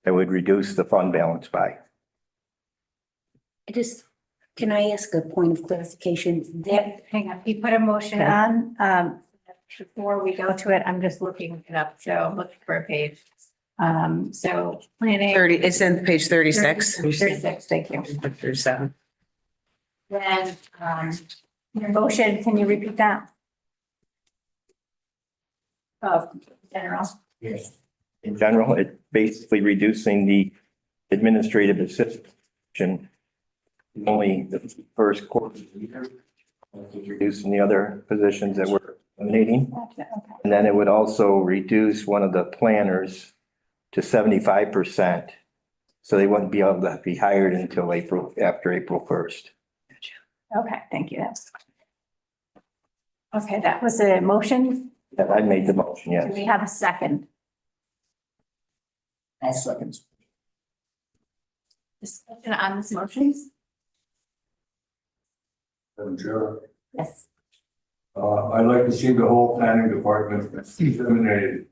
That would reduce the fund balance by. Can I ask a point of clarification? hang on, you put a motion on, before we go to it, I'm just looking it up, so I'm looking for a page. So planning. 30, it's in page 36. 36, thank you. 37. Then, your motion, can you repeat that? General. Yes. In general, it's basically reducing the administrative assistant. Only the first quarter of the year. Reducing the other positions that we're eliminating. And then it would also reduce one of the planners to 75%. So they wouldn't be able to be hired until after April 1st. Okay, thank you. Okay, that was a motion. I made the motion, Do yes. we have a second? I'll second. Discussion on this motion? Madam Chair, Yes. I'd like to see the whole planning department eliminated.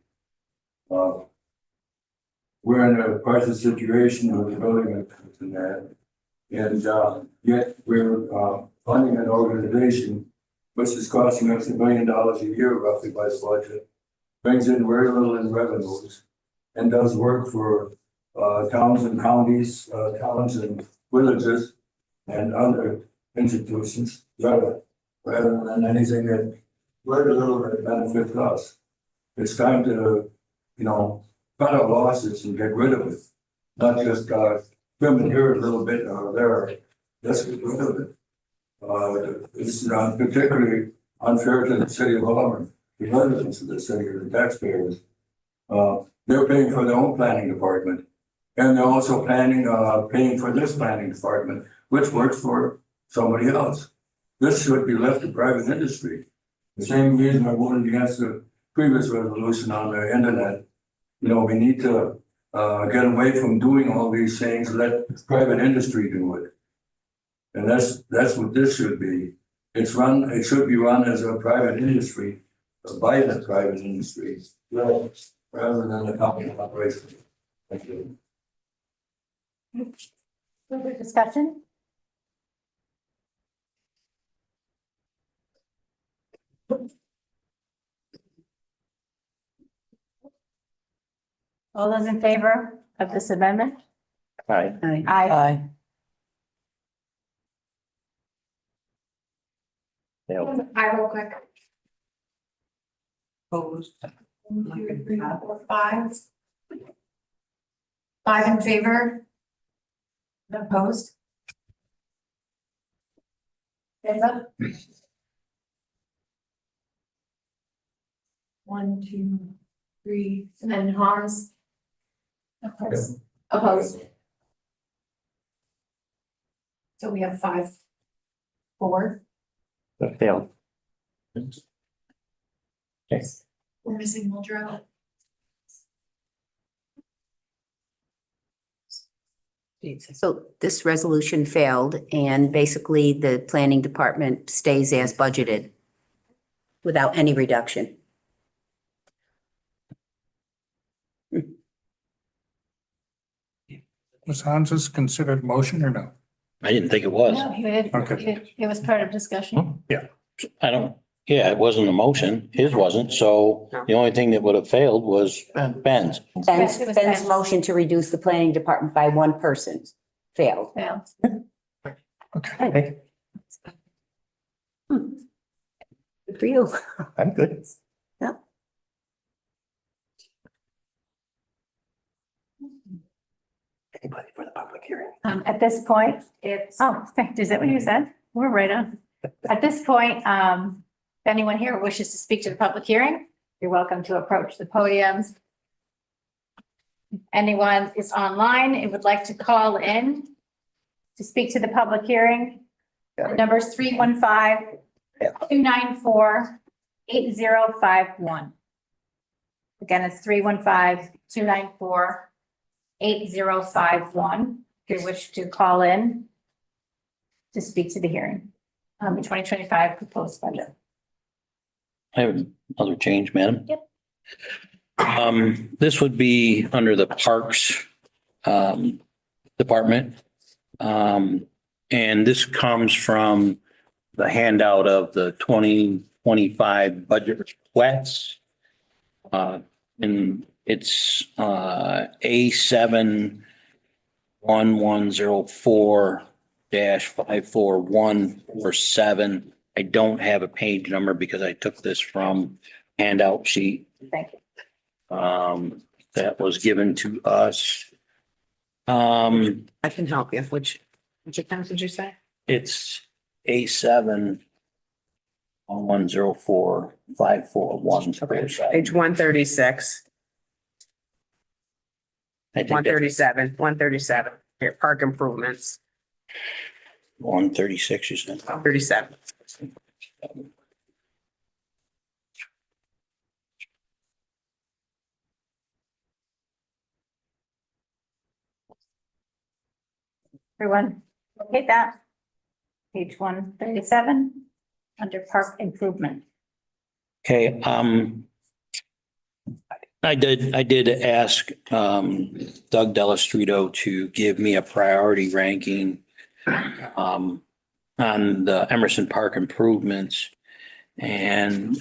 We're in a crisis situation with the building and that. And yet we're funding an organization which is costing us $1 million a year roughly by the budget. Brings in very little in revenues and does work for towns and counties, towns and villages and other institutions rather than anything that very little that benefits us. It's time to, cut our losses and get rid of it. Not just trim it here a little bit or there. Let's get rid of it. It's particularly unfair to the city of Auburn, the residents of the city or the taxpayers. They're paying for their own planning department. And they're also paying for this planning department, which works for somebody else. This should be left to private industry. The same reason I voted against the previous resolution on the internet. We need to get away from doing all these things, let private industry do it. And that's what this should be. It should be run as a private industry, by the private industry, rather than a company operation. Thank you. Further discussion? All those in favor of this amendment? Aye. Aye. Aye. I real quick. Opposed. 1, 2, 3, 4, 5. 5 in favor. Opposed. Eva? 1, 2, 3, and then Hans. Opposed. Opposed. So we have 5, 4. That failed. Yes. We're missing Muldrow. So this resolution failed and basically the planning department stays as budgeted without any reduction. Was Hans's considered motion or no? I didn't think it was. No, Okay. it was part of discussion. It wasn't a motion. His wasn't. So the only thing that would have failed was Ben's. Ben's motion to reduce the planning department by one person failed. Failed. Okay. Good for you. I'm good. Yeah. Anybody for the public hearing? At this point, is that what you said? We're right on. At this point, if anyone here wishes to speak to the public hearing, you're welcome to approach the podiums. If anyone is online and would like to call in to speak to the public hearing, the number is 315-294-8051. Again, it's 315-294-8051. If you wish to call in to speak to the hearing on the 2025 proposed budget. I have another change, madam. Yep. This would be under the Parks Department. And this comes from the handout of the 2025 budget requests. And It's A7-1104-54147. I don't have a page number because I took this from handout sheet. Thank you. That was given to us. I can help you. Which account did you say? It's A7-1104-54147. Page 136. I think 137. Here, park improvements, 136, you said. 37. Everyone, okay, that. Page 137, under park improvement. Okay, I did ask Doug Delastrito to give me a priority ranking on the Emerson Park improvements. And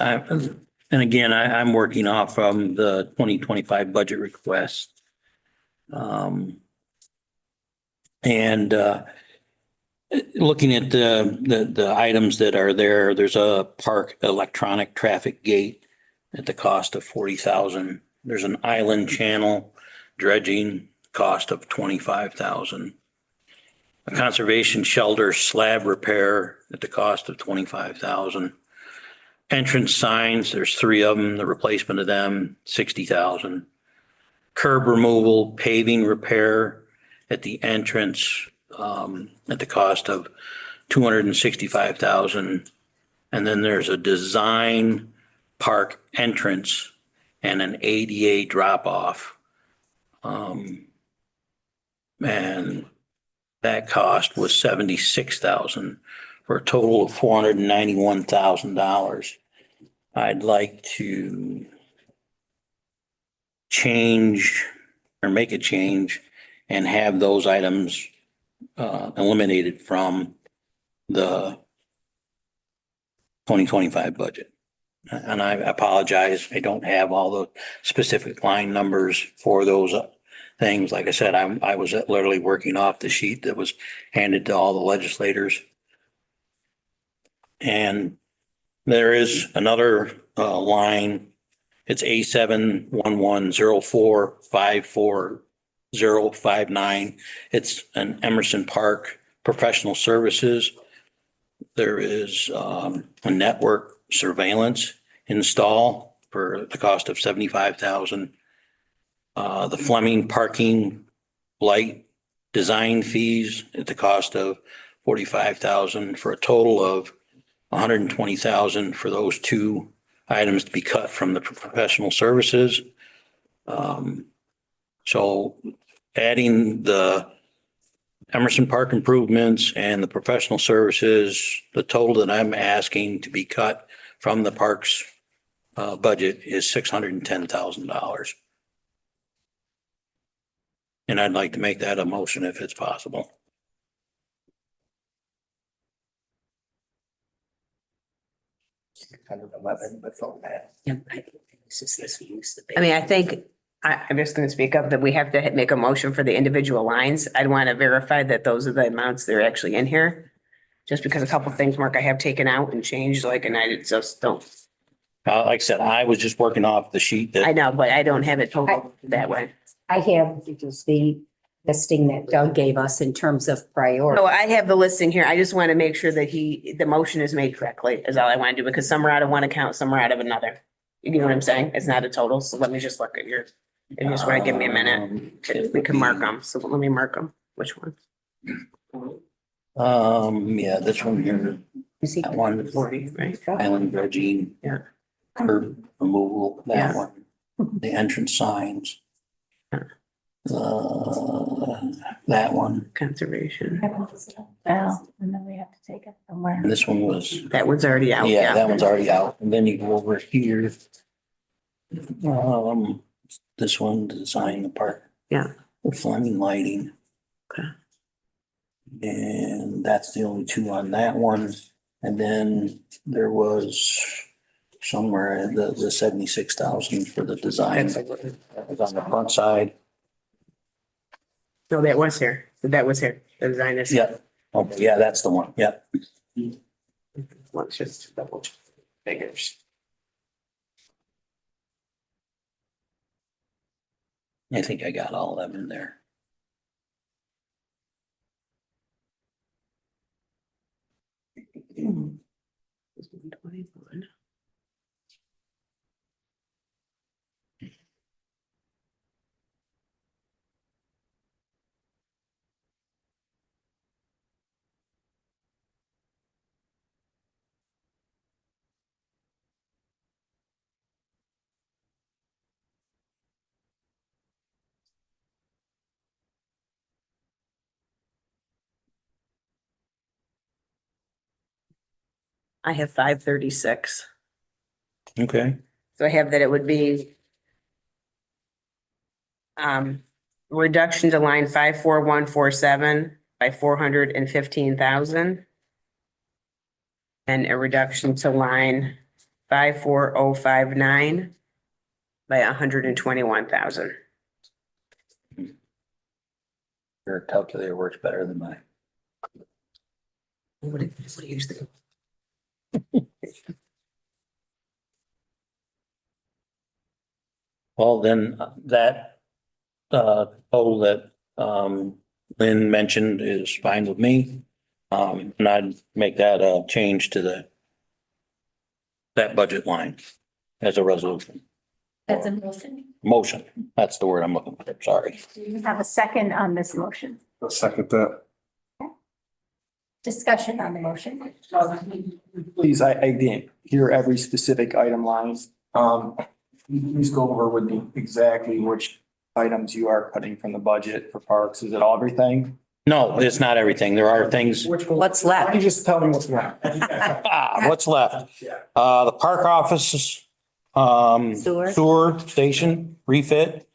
again, I'm working off from the 2025 budget request. Looking at the items that are there, there's a park electronic traffic gate at the cost of 40,000. There's an island channel dredging cost of 25,000. A conservation shelter slab repair at the cost of 25,000. Entrance signs, there's 3 of them, the replacement of them, 60,000. Curb removal, paving repair at the entrance at the cost of 265,000. And then there's a design park entrance and an ADA drop off. And that cost was 76,000 for a total of $491,000. I'd like to change or make a change and have those items eliminated from the 2025 budget. And I apologize, I don't have all the specific line numbers for those things. Like I said, I was literally working off the sheet that was handed to all the legislators. And there is another line. It's A7-1104-54059. It's an Emerson Park professional services. There is a network surveillance install for the cost of 75,000. The Fleming parking light design fees at the cost of 45,000 for a total of 120,000 for those 2 items to be cut from the professional services. So adding the Emerson Park improvements and the professional services, the total that I'm asking to be cut from the parks budget is $610,000. And I'd like to make that a motion if it's possible. I mean, I think, I'm just gonna speak up that we have to make a motion for the individual lines. I'd want to verify that those are the amounts that are actually in here. Just because a couple of things, Mark, I have taken out and changed, like, and I just don't. Like I said, I was just working off the sheet that. I know, but I don't have it total that way. I have the listing that Doug gave us in terms of priority. No, I have the listing here. I just want to make sure that the motion is made correctly is all I want to do, because some are out of one account, some are out of another. You know what I'm saying? It's not a total. So let me just look at your, you just want to give me a minute. We can mark them. So let me mark them. Which one? Yeah, this one here. That one. 40, right? Island dredging. Yeah. Curb removal, that Yeah. one. The entrance signs. That one. Conservation. Well, and then we have to take it somewhere. And this one was. That one's already out. Yeah, that one's already out. And then you go over here. This one, design the park. Yeah. With Fleming lighting. Okay. And that's the only 2 on that one. And then there was somewhere, the 76,000 for the design. That was on the front side. No, that was here. That was here. The design is. Yeah, okay, yeah, that's the one, yeah. Let's just double check figures. I think I got all of them in there. I have 536. Okay. So I have that it would be reduction to line 54147 by 415,000. And a reduction to line 54059 by 121,000. Your calculator works better than mine. What do you think? Well, then that total that Lynn mentioned is fine with me. And I'd make that a change to that budget line as a resolution. That's a motion. Motion, that's the word I'm looking for, sorry. Do you have a second on this motion? I'll second that. Discussion on the motion? Please, I didn't hear every specific item lines. Please go over with me exactly which items you are cutting from the budget for parks. Is it all everything? No, it's not everything. There are things. Which one? What's Why left? don't you just tell me what's left? What's left? The park offices, sewer station refit,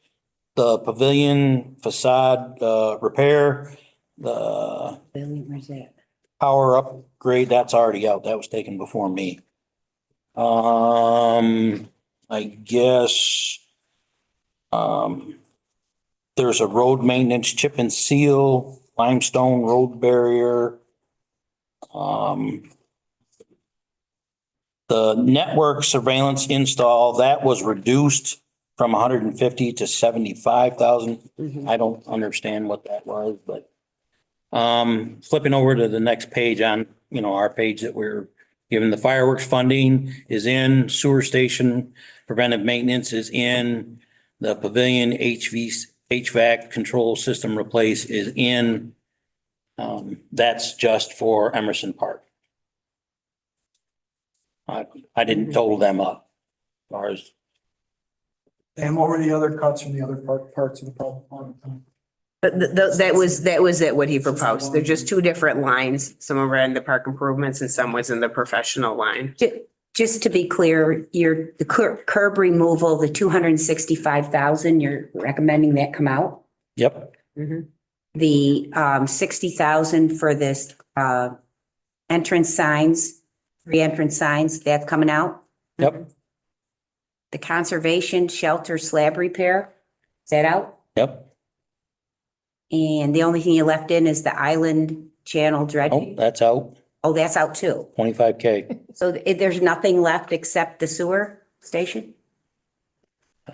the pavilion facade, repair, the Where's that? power upgrade, that's already out. That was taken before me. I guess, there's a road maintenance chip and seal, limestone road barrier. The network surveillance install, that was reduced from 150 to 75,000. I don't understand what that was, but flipping over to the next page on, our page that we're given, the fireworks funding is in, sewer station preventive maintenance is in, the pavilion HVAC control system replace is in. That's just for Emerson Park. I didn't total them up. As far as And what were the other cuts from the other parts of the problem? But that was it, what he proposed. They're just two different lines. Some are in the park improvements and some was in the professional line. Just to be clear, the curb removal, the 265,000, you're recommending that come out? Yep. The 60,000 for this entrance signs, re-entrance signs, that's coming out? Yep. The conservation shelter slab repair, is that out? Yep. And the only thing you left in is the island channel Oh, dredging? that's out. Oh, that's out too. 25K. So there's nothing left except the sewer station?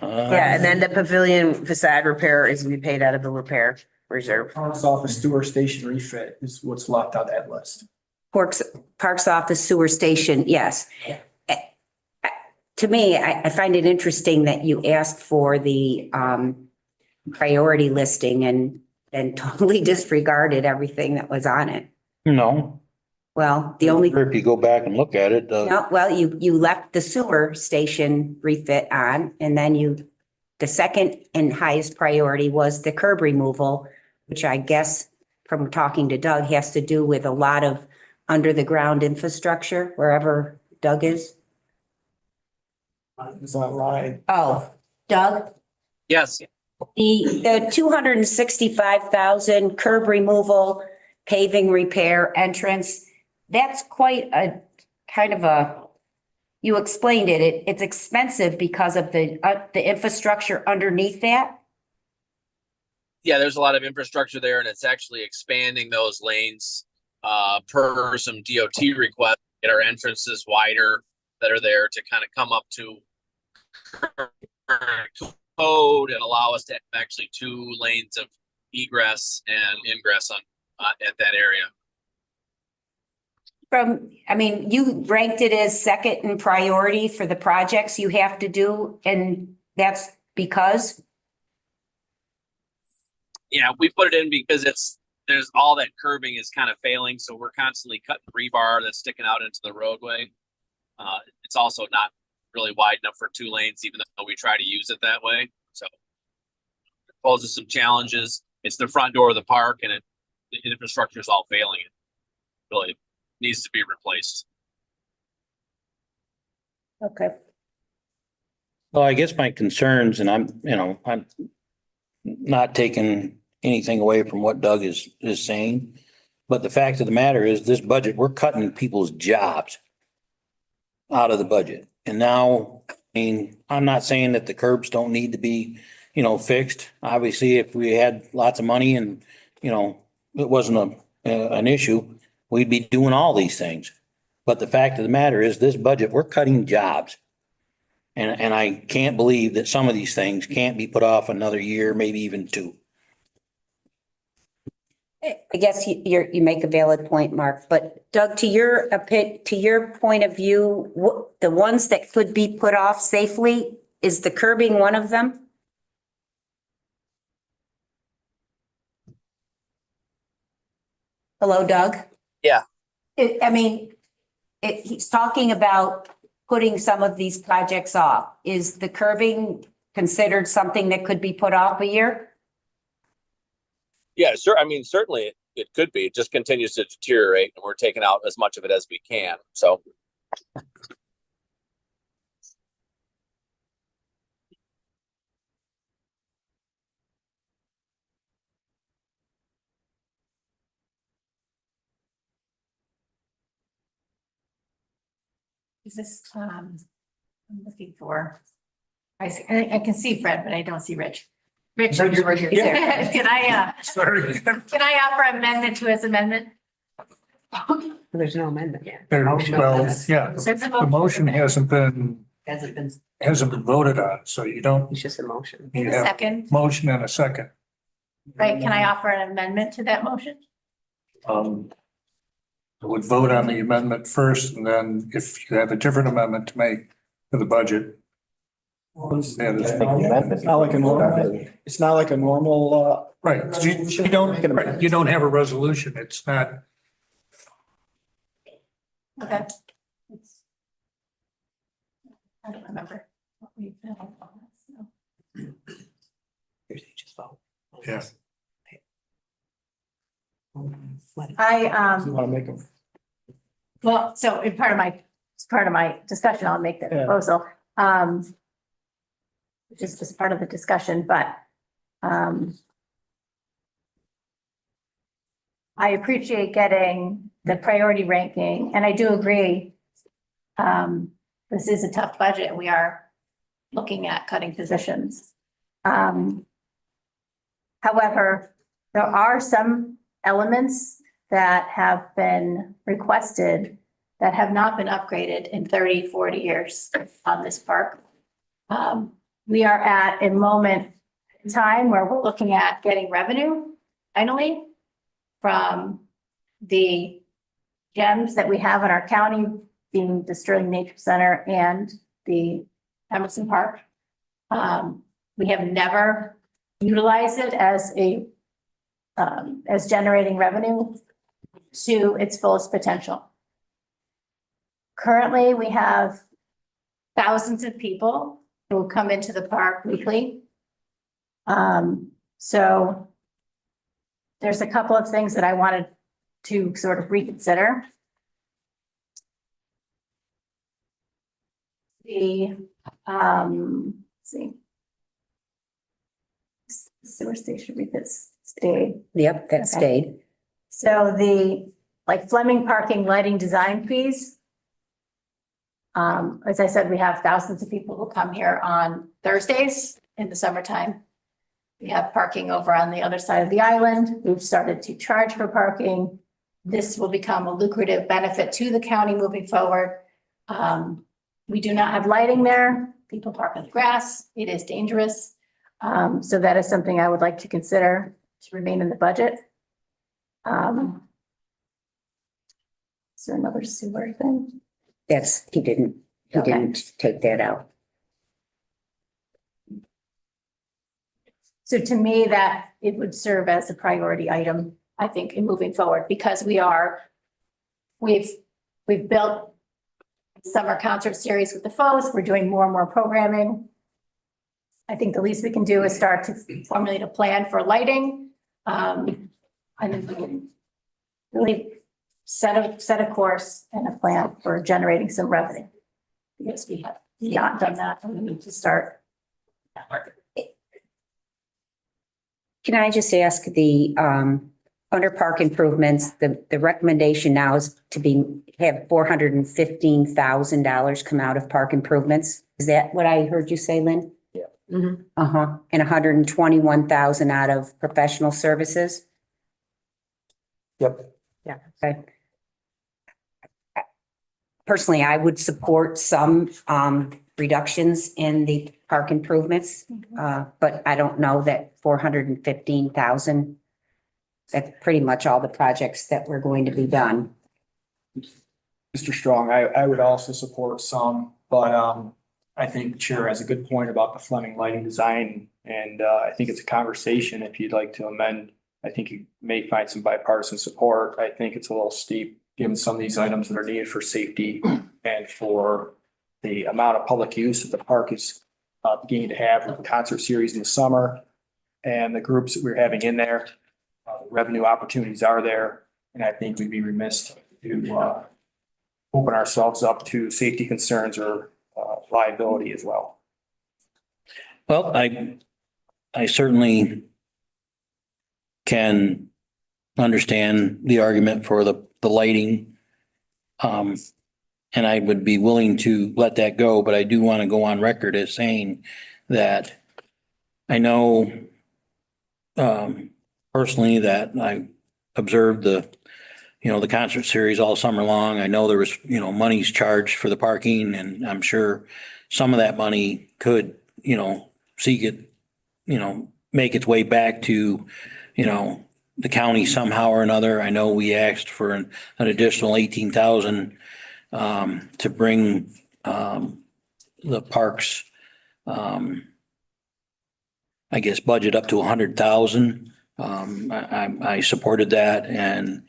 Yeah, and then the pavilion facade repair is to be paid out of the repair reserve. Parks office sewer station refit is what's left on that list. Parks office sewer station, yes. To me, I find it interesting that you asked for the priority listing and totally disregarded everything that was on it. No. Well, the only, If you go back and look at it, no, well, you left the sewer station refit on, and then the second and highest priority was the curb removal, which I guess from talking to Doug has to do with a lot of under the ground infrastructure, wherever Doug is. Is that right? Oh, Doug? Yes. The 265,000 curb removal, paving repair, entrance, that's quite a kind of a you explained it, it's expensive because of the infrastructure underneath that. Yeah, there's a lot of infrastructure there, and it's actually expanding those lanes per some DOT requests, get our entrances wider that are there to kind of come up to code and allow us to have actually 2 lanes of egress and ingress on at that area. You ranked it as second in priority for the projects you have to do, and that's because? Yeah, we put it in because there's all that curbing is kind of failing, so we're constantly cutting rebar that's sticking out into the roadway. It's also not really wide enough for 2 lanes, even though we try to use it that way. So it poses some challenges. It's the front door of the park, and the infrastructure is all failing. It really needs to be replaced. Okay. Well, I guess my concerns, and I'm not taking anything away from what Doug is saying, but the fact of the matter is this budget, we're cutting people's jobs out of the budget. And now, I'm not saying that the curbs don't need to be, fixed. Obviously, if we had lots of money and, it wasn't an issue, we'd be doing all these things. But the fact of the matter is this budget, we're cutting jobs. And I can't believe that some of these things can't be put off another year, maybe even 2. I guess you make a valid point, Mark, but Doug, to your point of view, the ones that could be put off safely, is the curbing one of them? Hello, Doug? Yeah. He's talking about putting some of these projects off. Is the curbing considered something that could be put off a year? Yeah, sure. Certainly it could be. It just continues to deteriorate, and we're taking out as much of it as we can. So. Is this, I'm looking for, I can see Fred, but I don't see Rich. Rich, Rich, right here. yeah. Can I Sorry. can I offer amendment to his amendment? There's no amendment yet. Well, yeah, There's a the motion hasn't been Hasn't been, voted on, so you don't. it's just a motion. You In a have second. motion and a second. Right, can I offer an amendment to that motion? I would vote on the amendment first, and then if you have a different amendment to make to the budget. It's not like a normal, Right, you don't have a resolution, it's not. Okay. I don't remember what we've done on that, so. Just vote. Yeah. you want to make them. Well, so in part of my discussion, I'll make the Yeah. proposal. Which is just part of the discussion, but I appreciate getting the priority ranking, and I do agree. This is a tough budget. We are looking at cutting positions. However, there are some elements that have been requested that have not been upgraded in 30, 40 years on this park. We are at a moment in time where we're looking at getting revenue finally from the gems that we have in our county, being the Sterling Nature Center and the Emerson Park. We have never utilized it as generating revenue to its fullest potential. Currently, we have thousands of people who come into the park weekly. So there's a couple of things that I wanted to sort of reconsider. Let's see. Sewer station stayed. Yep, that Okay. stayed. So the Fleming parking lighting design fees. As I said, we have thousands of people who come here on Thursdays in the summertime. We have parking over on the other side of the island. We've started to charge for parking. This will become a lucrative benefit to the county moving forward. We do not have lighting there. People park on the grass. It is dangerous. So that is something I would like to consider to remain in the budget. Is there another sewer thing? He didn't take that out. So to me, that it would serve as a priority item, I think, in moving forward, because we've built summer concert series with the FOs. We're doing more and more programming. I think the least we can do is start to formulate a plan for lighting. And then we can really set a course and a plan for generating some revenue. Because we have not done that, and we need to start that work. Can I just ask under park improvements, the recommendation now is to have $415,000 come out of park improvements. Is that what I heard you say, Lynn? Yeah. And 121,000 out of professional services? Yep. Yeah. Okay. Personally, I would support some reductions in the park improvements, but I don't know that 415,000, that's pretty much all the projects that were going to be done. Mr. Strong, I would also support some, but I think the chair has a good point about the Fleming lighting design. And I think it's a conversation if you'd like to amend. I think you may find some bipartisan support. I think it's a little steep, given some of these items that are needed for safety and for the amount of public use that the park is beginning to have with the concert series in the summer and the groups that we're having in there. Revenue opportunities are there, and I think we'd be remiss to open ourselves up to safety concerns or liability as well. Well, I certainly can understand the argument for the lighting. And I would be willing to let that go, but I do want to go on record as saying that I know personally that I observed the concert series all summer long. I know there was, monies charged for the parking, and I'm sure some of that money could, seek it, make its way back to, the county somehow or another. I know we asked for an additional 18,000 to bring the parks, I guess, budget up to 100,000. I supported that, and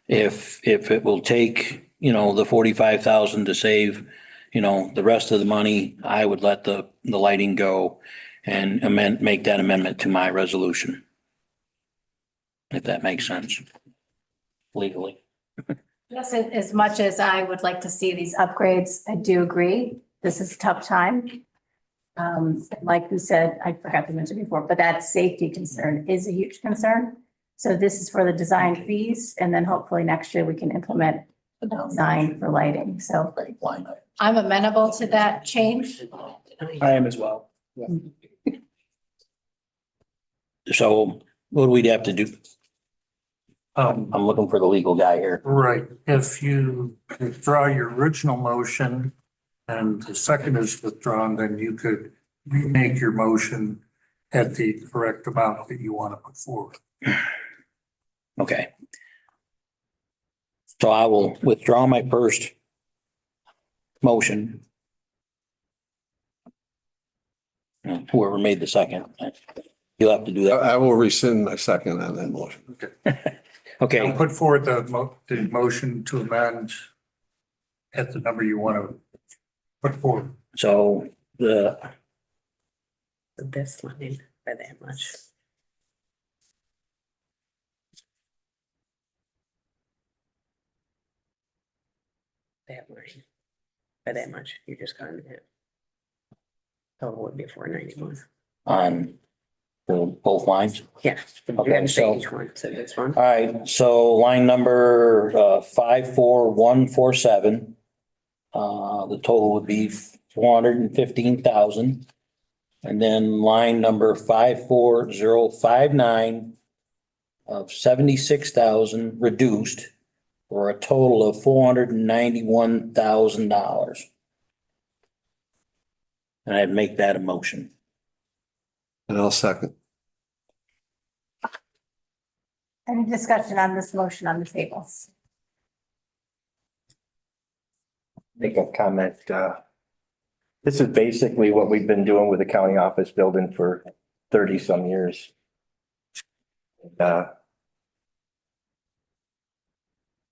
if it will take, the 45,000 to save, the rest of the money, I would let the lighting go and make that amendment to my resolution. If that makes sense legally. Yes, as much as I would like to see these upgrades, I do agree. This is a tough time. Like we said, I forgot to mention before, but that safety concern is a huge concern. So this is for the design fees, and then hopefully next year we can implement the design for lighting. So I'm amenable to that change. I am as well. Yeah. So what do we have to do? I'm looking for the legal guy here. Right. If you withdraw your original motion and the second is withdrawn, then you could remake your motion at the correct amount that you want to put forward. Okay. So I will withdraw my first motion. Whoever made the second, you'll have to do that. I will rescind my second on that motion. Okay. I'll put forward the motion to amend at the number you want to put forward. So The best line by that much. That line by that much, you're just going to hit. Total would be 491. on both lines? Yeah. Okay, so, Each one, so this one. all right, so line number 54147 The total would be 415,000. And then line number 54059 of 76,000 reduced for a total of $491,000. And I'd make that a motion. And I'll second. Any discussion on this motion on the table? Make a comment. This is basically what we've been doing with the county office building for 30 some years.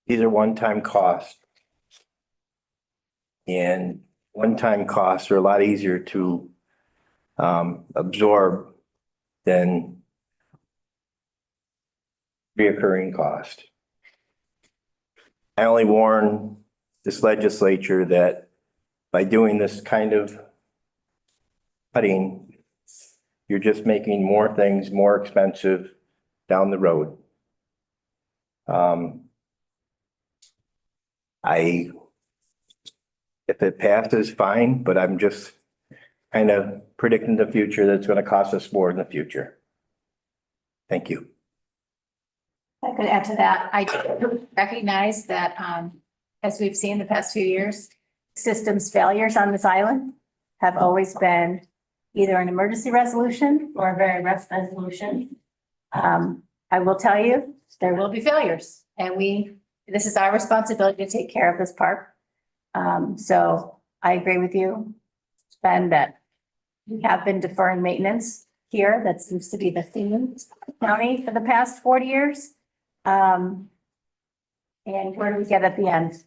These are one-time costs. And one-time costs are a lot easier to absorb than reoccurring cost. I only warn this legislature that by doing this kind of cutting, you're just making more things more expensive down the road. If it passes, fine, but I'm just kind of predicting the future that's going to cost us more in the future. Thank you. I could add to that. I recognize that, as we've seen the past few years, systems failures on this island have always been either an emergency resolution or a very rough resolution. I will tell you, there will be failures, and this is our responsibility to take care of this park. So I agree with you, Ben, that we have been deferring maintenance here. That seems to be the theme of the county for the past 40 years. And where do we get at the end?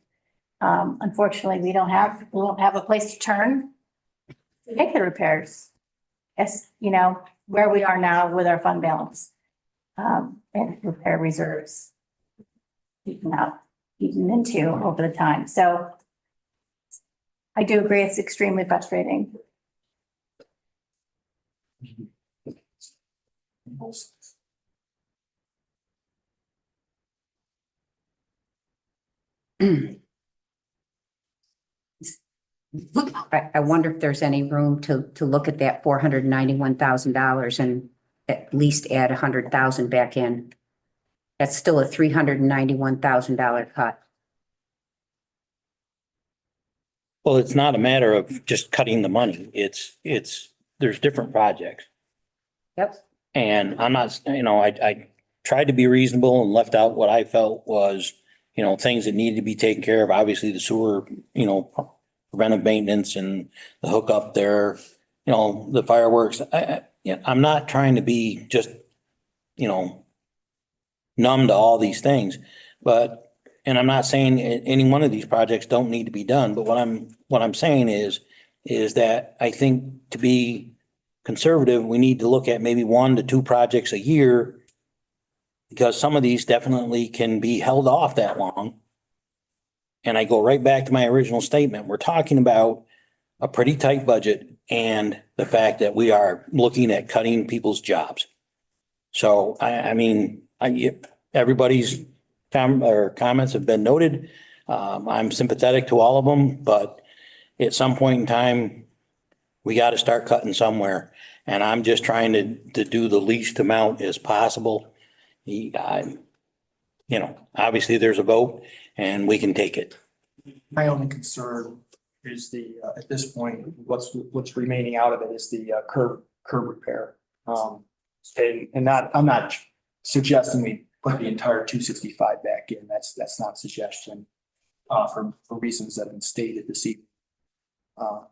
Unfortunately, we don't have a place to turn to make the repairs. As you know, where we are now with our fund balance, and repair reserves eaten into over the time. So I do agree, it's extremely frustrating. I wonder if there's any room to look at that $491,000 and at least add 100,000 back in. That's still a $391,000 cut. Well, it's not a matter of just cutting the money. There's different projects. Yep. And I'm not, I tried to be reasonable and left out what I felt was, things that needed to be taken care of. Obviously the sewer, preventive maintenance and the hookup there, the fireworks. I'm not trying to be just, numb to all these things, and I'm not saying any one of these projects don't need to be done, but what I'm saying is that I think to be conservative, we need to look at maybe 1 to 2 projects a year, because some of these definitely can be held off that long. And I go right back to my original statement. We're talking about a pretty tight budget and the fact that we are looking at cutting people's jobs. So everybody's comments have been noted. I'm sympathetic to all of them, but at some point in time, we got to start cutting somewhere. And I'm just trying to do the least amount as possible. Obviously there's a vote and we can take it. My only concern is at this point, what's remaining out of it is the curb repair. I'm not suggesting we put the entire 265 back in. That's not a suggestion, for reasons that have been stated this evening.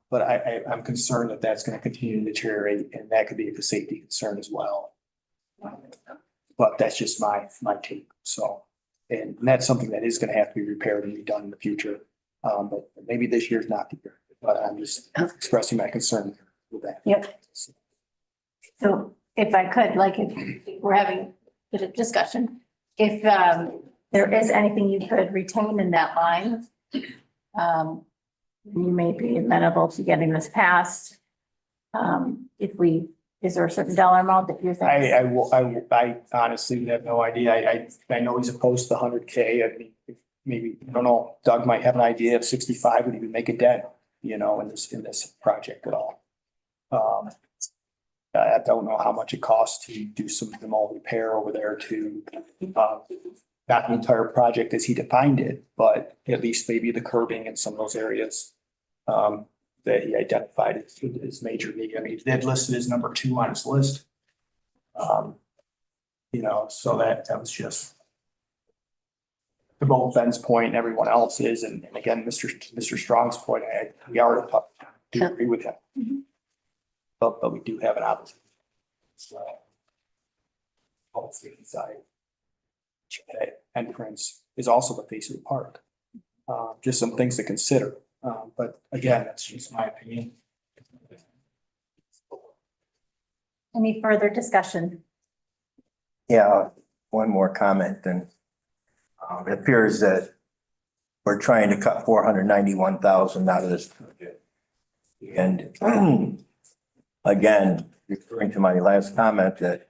But I'm concerned that that's going to continue to deteriorate, and that could be a safety concern as well. But that's just my take. So, and that's something that is going to have to be repaired and be done in the future. But maybe this year's not the year, but I'm just expressing my concern with that. Yep. So if I could, if we're having a bit of discussion, if there is anything you could retain in that line, you may be amenable to getting this passed. Is there a certain dollar amount that you're thinking? I honestly have no idea. I know he's opposed to the 100K. I mean, maybe, I don't know, Doug might have an idea if 65 would even make a dent, you know, in this project at all. I don't know how much it costs to do some mall repair over there to, not the entire project as he defined it, but at least maybe the curbing in some of those areas that he identified as major need. I mean, they'd listed as number 2 on his list. You know, so that was just to both Ben's point and everyone else's, and again, Mr. Strong's point, we are to agree with him. But we do have an opposite. So, policy inside. That entrance is also the face of the park. Just some things to consider. But again, that's just my opinion. Any further discussion? Yeah, one more comment then. It appears that we're trying to cut 491,000 out of this budget. And again, referring to my last comment that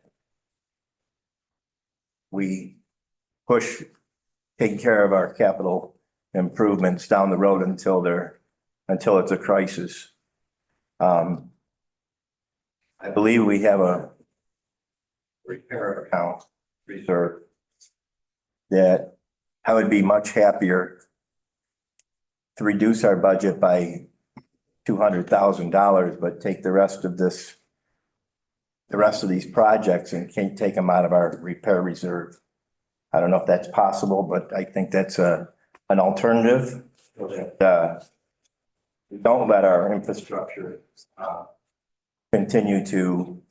we push taking care of our capital improvements down the road until it's a crisis. I believe we have a repair account reserve that I would be much happier to reduce our budget by $200,000, but take the rest of these projects and can't take them out of our repair reserve. I don't know if that's possible, but I think that's an alternative. We don't let our infrastructure continue to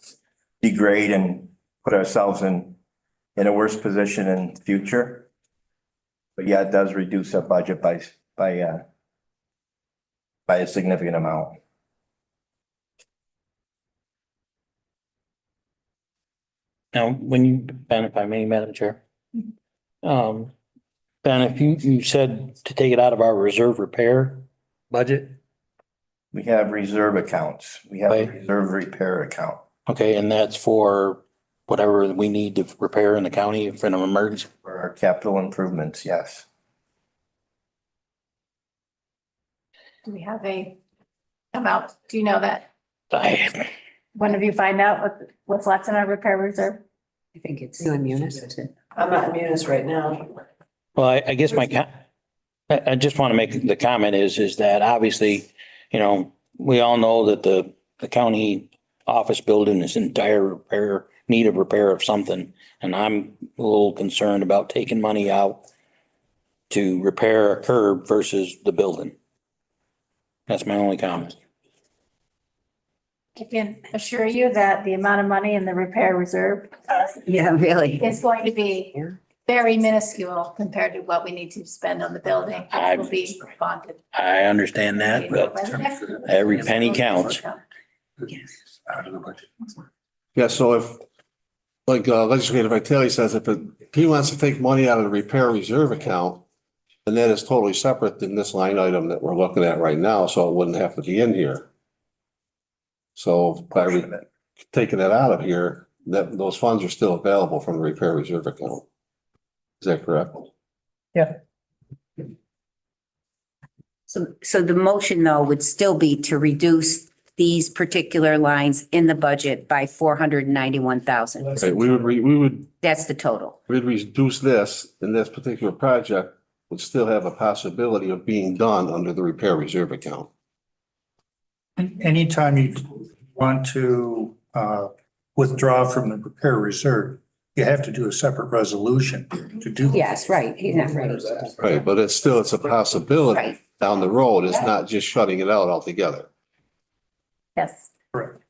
degrade and put ourselves in a worse position in the future. But yeah, it does reduce our budget by a significant amount. Now, Ben, if I may, Madam Chair. Ben, if you said to take it out of our reserve repair budget? We have reserve accounts. We have a reserve repair account. Okay, and that's for whatever we need to repair in the county for an emergency? For our capital improvements, yes. Do we have a amount? Do you know that? I When did you find out what's left in our repair reserve? I think it's. You in Munis? I'm not in Munis right now. Well, I guess I just want to make the comment is that obviously, you know, we all know that the county office building is entire need of repair of something. And I'm a little concerned about taking money out to repair a curb versus the building. That's my only comment. I can assure you that the amount of money in the repair reserve Yeah, really. is going to be very minuscule compared to what we need to spend on the building. It will be bonded. I understand that, but every penny counts. Yeah, so if, like Legislator Vitale says, if he wants to take money out of the repair reserve account, then that is totally separate than this line item that we're looking at right now, so it wouldn't have to be in here. So by taking that out of here, those funds are still available from the repair reserve account. Is that correct? Yeah. So the motion though would still be to reduce these particular lines in the budget by 491,000. Okay, we would. That's the total. We'd reduce this, and this particular project would still have a possibility of being done under the repair reserve account. Anytime you want to withdraw from the repair reserve, you have to do a separate resolution to do. Yes, right. He's not ready. Right, but it's a possibility Right. down the road. It's not just shutting it out altogether. Yes. Correct.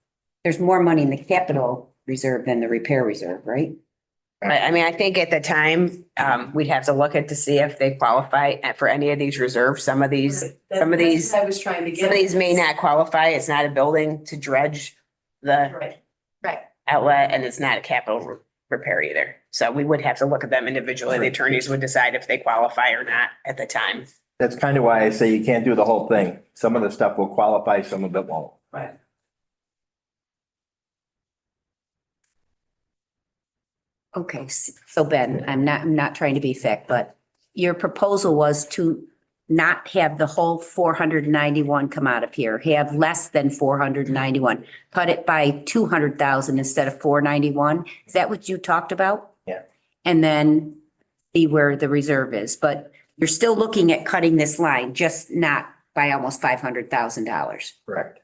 There's more money in the capital reserve than the repair reserve, right? I mean, I think at the time, we'd have to look at to see if they qualify for any of these reserves. Some of these I was trying to get. some of these may not qualify. It's not a building to dredge the Right. outlet, and it's not a capital repair either. So we would have to look at them individually. The attorneys would decide if they qualify or not at the time. That's kind of why I say you can't do the whole thing. Some of the stuff will qualify, some of it won't. Right. Okay, so Ben, I'm not trying to be thick, but your proposal was to not have the whole 491 come out of here, have less than 491. Cut it by 200,000 instead of 491. Is that what you talked about? Yeah. And then see where the reserve is, but you're still looking at cutting this line, just not by almost $500,000. Correct.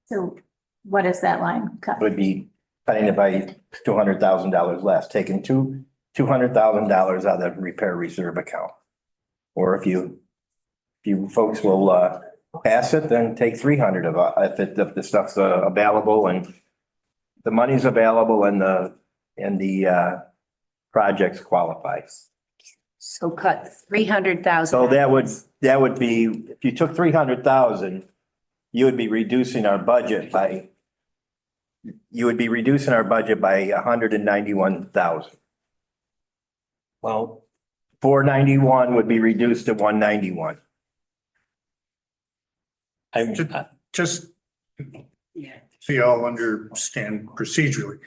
So what is that line cut? Would be cutting it by $200,000 less, taking $200,000 out of the repair reserve account. Or if you folks will pass it, then take 300 of it, if the stuff's available and the money's available and the projects qualify. So cut 300,000. So that would be, if you took 300,000, you would be reducing our budget by 191,000. Well, 491 would be reduced to 191. Just so y'all understand procedurally.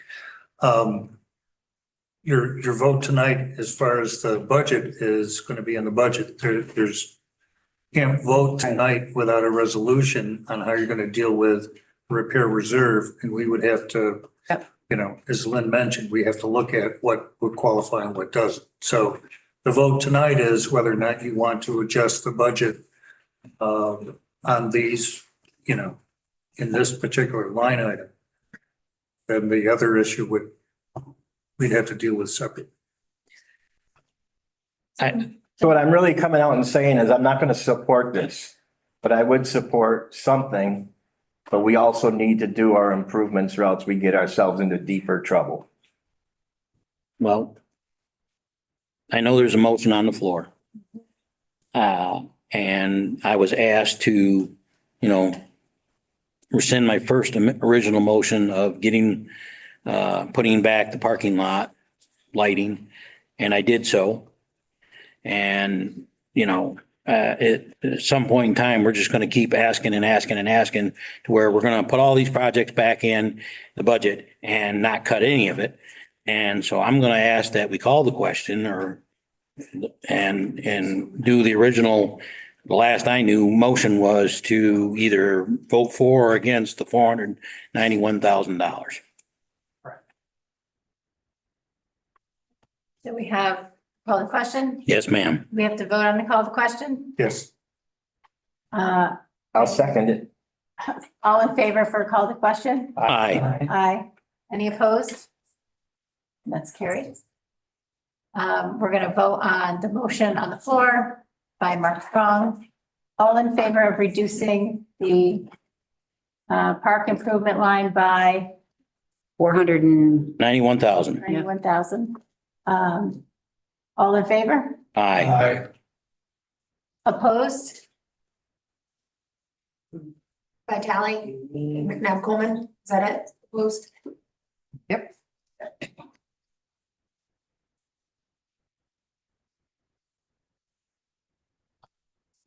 Your vote tonight, as far as the budget is going to be in the budget, there's can't vote tonight without a resolution on how you're going to deal with repair reserve. And we would have to, you know, as Lynn mentioned, we have to look at what would qualify and what doesn't. So the vote tonight is whether or not you want to adjust the budget on these, you know, in this particular line item. Then the other issue we'd have to deal with separate. So what I'm really coming out and saying is I'm not going to support this, but I would support something. But we also need to do our improvements or else we get ourselves into deeper trouble. well, I know there's a motion on the floor. And I was asked to, you know, rescind my first original motion of putting back the parking lot lighting, and I did so. And, you know, at some point in time, we're just going to keep asking and asking and asking to where we're going to put all these projects back in the budget and not cut any of it. And so I'm going to ask that we call the question and do the original, the last I knew, motion was to either vote for or against the $491,000. Do we have call the question? Yes, ma'am. We have to vote on the call the question? Yes. I'll second it. All in favor for call the question? Aye. Aye. Any opposed? That's carried. We're going to vote on the motion on the floor by Mark Strong. All in favor of reducing the park improvement line by 491,000. 91,000. All in favor? Aye. Opposed? Vitale, McNabb Coleman, is that it? Opposed? Yep.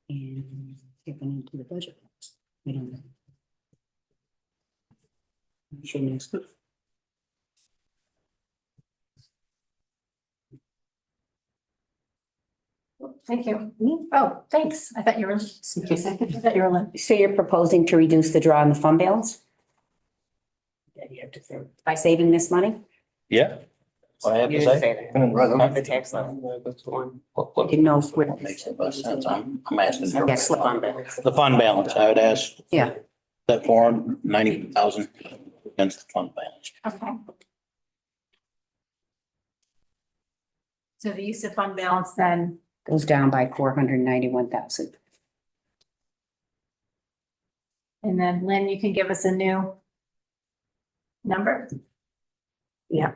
And skipping into the budget. We don't know. Shouldn't ask it. Thank you. Oh, thanks. I thought you were. So you're proposing to reduce the draw on the fund balance? By saving this money? Yeah. What I have to say. The tax level. That's one. Didn't know if we're. What makes the most sense? I'm asking. Yes, the fund balance. The fund balance, I would ask. Yeah. That 490,000 against the fund balance. Okay. So the use of fund balance then, Goes down by 491,000. and then Lynn, you can give us a new number? Yeah.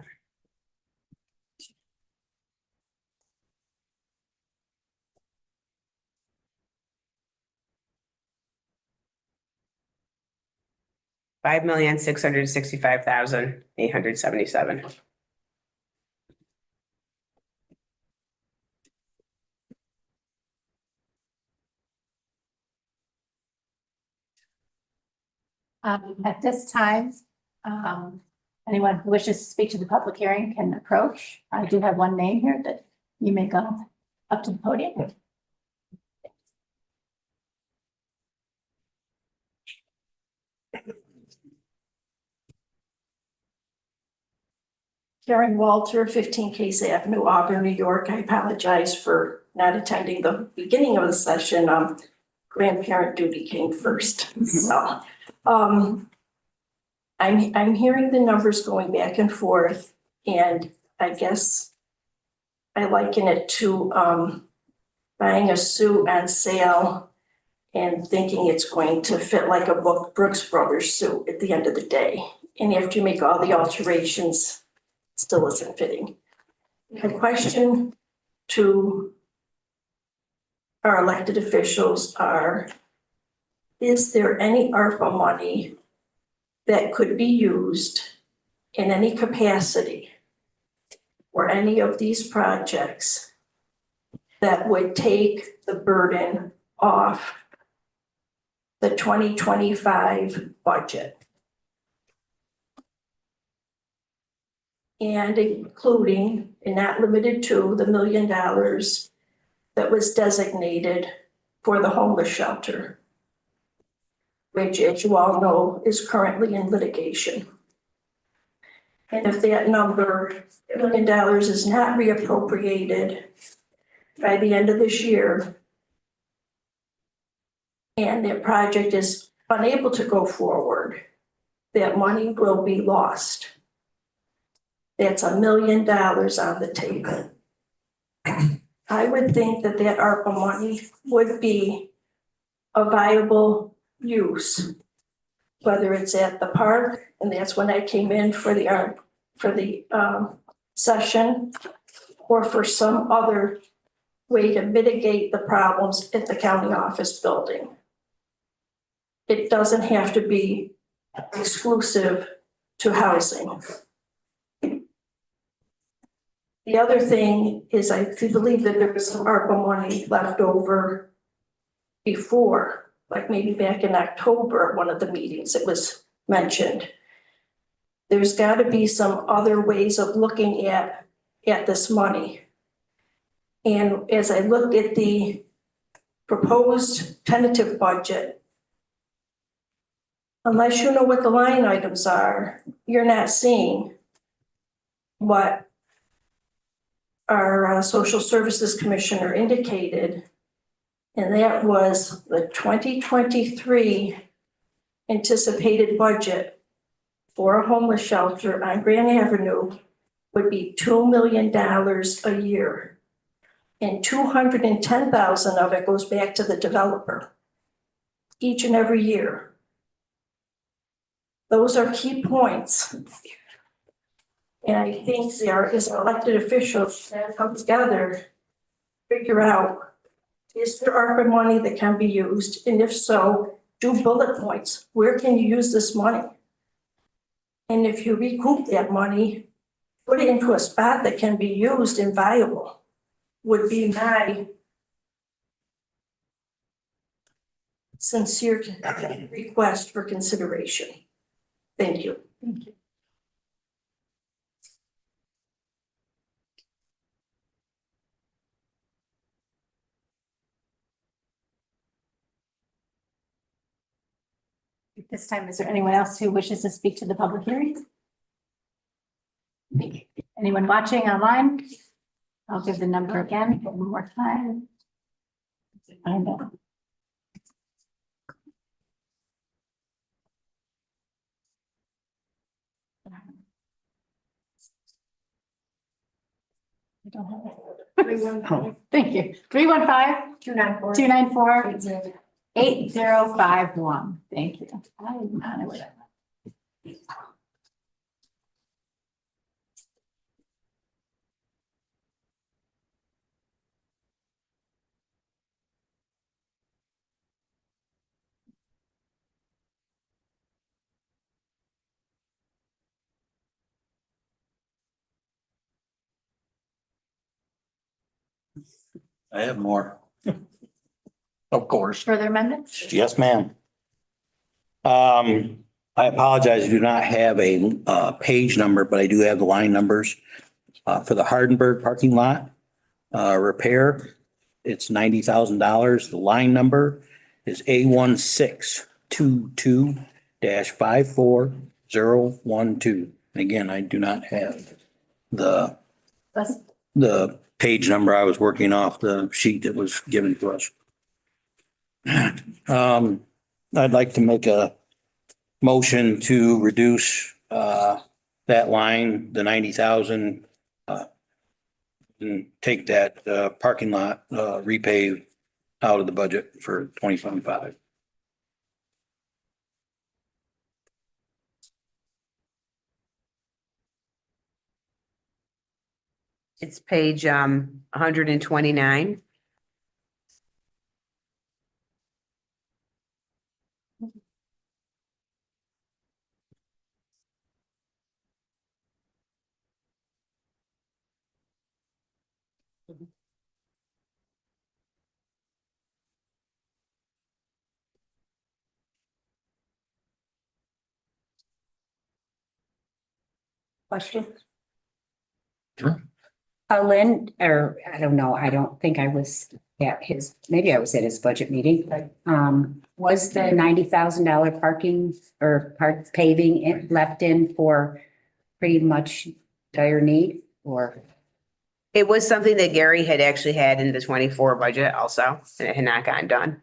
$5,665,877. At this time, anyone who wishes to speak to the public hearing can approach. I do have one name here that you may go. up to the podium. Karen Walter, 15 Case Avenue, Auburn, New York. I apologize for not attending the beginning of the session. Grandparent duty came first. So, I'm hearing the numbers going back and forth, and I guess I liken it to buying a suit on sale and thinking it's going to fit like a Brooks Brothers suit at the end of the day. And after you make all the alterations, it still isn't fitting. The question to our elected officials are, is there any ARPA money that could be used in any capacity for any of these projects that would take the burden off the 2025 budget? And including, and not limited to, the $1 million that was designated for the homeless shelter, which, as you all know, is currently in litigation. And if that number, $1 million, is not reappropriated by the end of this year, and the project is unable to go forward, that money will be lost. That's $1 million on the table. I would think that that ARPA money would be a viable use, whether it's at the park, and that's when I came in for the session, or for some other way to mitigate the problems at the county office building. It doesn't have to be exclusive to housing. The other thing is, I believe that there was some ARPA money left over before, like maybe back in October, at one of the meetings it was mentioned. There's got to be some other ways of looking at this money. And as I looked at the proposed tentative budget, unless you know what the line items are, you're not seeing what our social services commissioner indicated, and that was the 2023 anticipated budget for a homeless shelter on Grand Avenue would be $2 million a year. And $210,000 of it goes back to the developer each and every year. Those are key points. And I think there is elected officials that come together, figure out, is there ARPA money that can be used? And if so, do bullet points. Where can you use this money? And if you recoup that money, put it into a spot that can be used and viable, would be my sincere request for consideration. Thank you. Thank you. At this time, is there anyone else who wishes to speak to the public hearing? Anyone watching online? I'll give the number again one more time. I know. I don't have it. Thank you. 315-294-8051. Thank you. I'm on it with it. I have more. Of course. Further amendments? Yes, ma'am. I apologize, I do not have a page number, but I do have the line numbers for the Hardenberg parking lot repair. It's $90,000. The line number is A1622-54012. And again, I do not have the page number. I was working off the sheet that was given to us. I'd like to make a motion to reduce that line, the 90,000, and take that parking lot repave out of the budget for 2025. It's page 129. Question? Sure. Lynn, or I don't know, I don't think I was at his, maybe I was at his budget meeting, but was the $90,000 parking or paving left in for pretty much dire need, or? It was something that Gary had actually had in the 24 budget also, and it had not gotten done.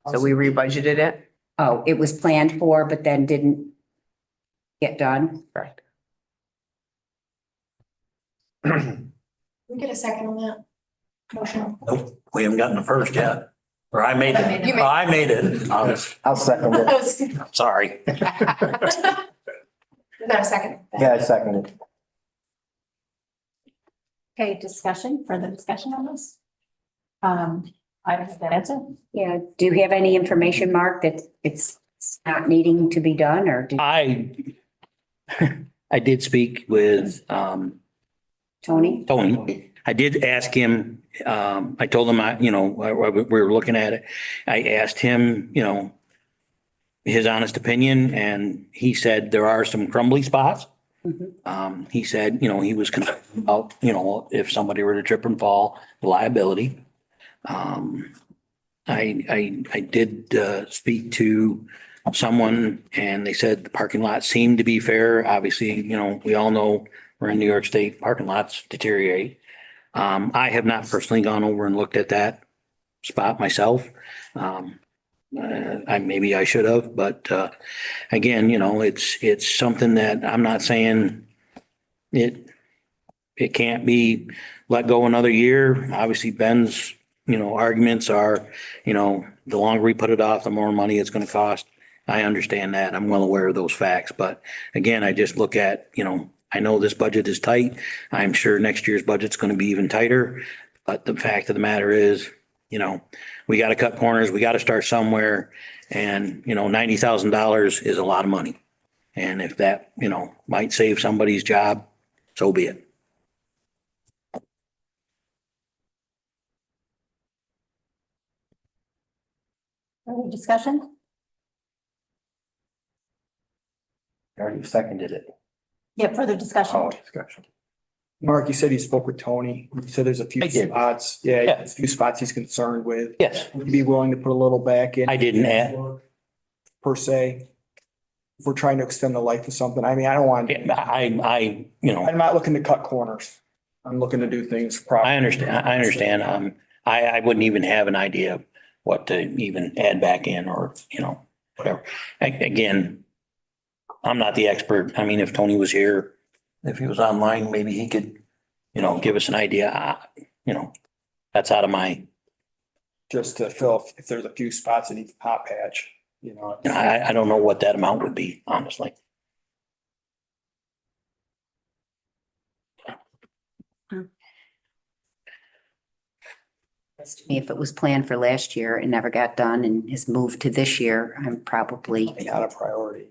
So we rebudgeted it. Oh, it was planned for, but then didn't get done? Correct. We get a second on that motion. Nope, we haven't gotten the first yet. Or I made it. You made it. I made it. I'll second it. Is Sorry. that a second? Yeah, I second it. Okay, further discussion on this? I don't have that answer. Yeah, do you have any information, Mark, that it's not needing to be done, or? I did speak with Tony? Tony. I did ask him, I told him, we were looking at it. I asked him, his honest opinion, and he said there are some crumbly spots. He said, he was concerned about, if somebody were to trip and fall, the liability. I did speak to someone, and they said the parking lot seemed to be fair. Obviously, we all know we're in New York State, parking lots deteriorate. I have not personally gone over and looked at that spot myself. Maybe I should have, but again, it's something that I'm not saying it can't be let go another year. Obviously, Ben's, arguments are, the longer we put it off, the more money it's going to cost. I understand that. I'm well aware of those facts, but again, I just look at, I know this budget is tight. I'm sure next year's budget's going to be even tighter. But the fact of the matter is, we got to cut corners. We got to start somewhere. And, $90,000 is a lot of money. And if that, might save somebody's job, so be it. Further discussion? I already seconded it. Yeah, further discussion. Oh, discussion. Mark, you said you spoke with Tony. You said there's a few spots. Yeah, a few spots he's concerned with. Yes. Would you be willing to put a little back in? I didn't add. Per se. If we're trying to extend the life of something. I mean, I don't want. I'm not looking to cut corners. I'm looking to do things properly. I understand. I wouldn't even have an idea of what to even add back in or, whatever. Again, I'm not the expert. I mean, if Tony was here, if he was online, maybe he could, give us an idea. That's out of my. Just to fill, if there's a few spots that need a hot patch, I don't know what that amount would be, honestly. If it was planned for last year and never got done and is moved to this year, I'm probably. Not a priority.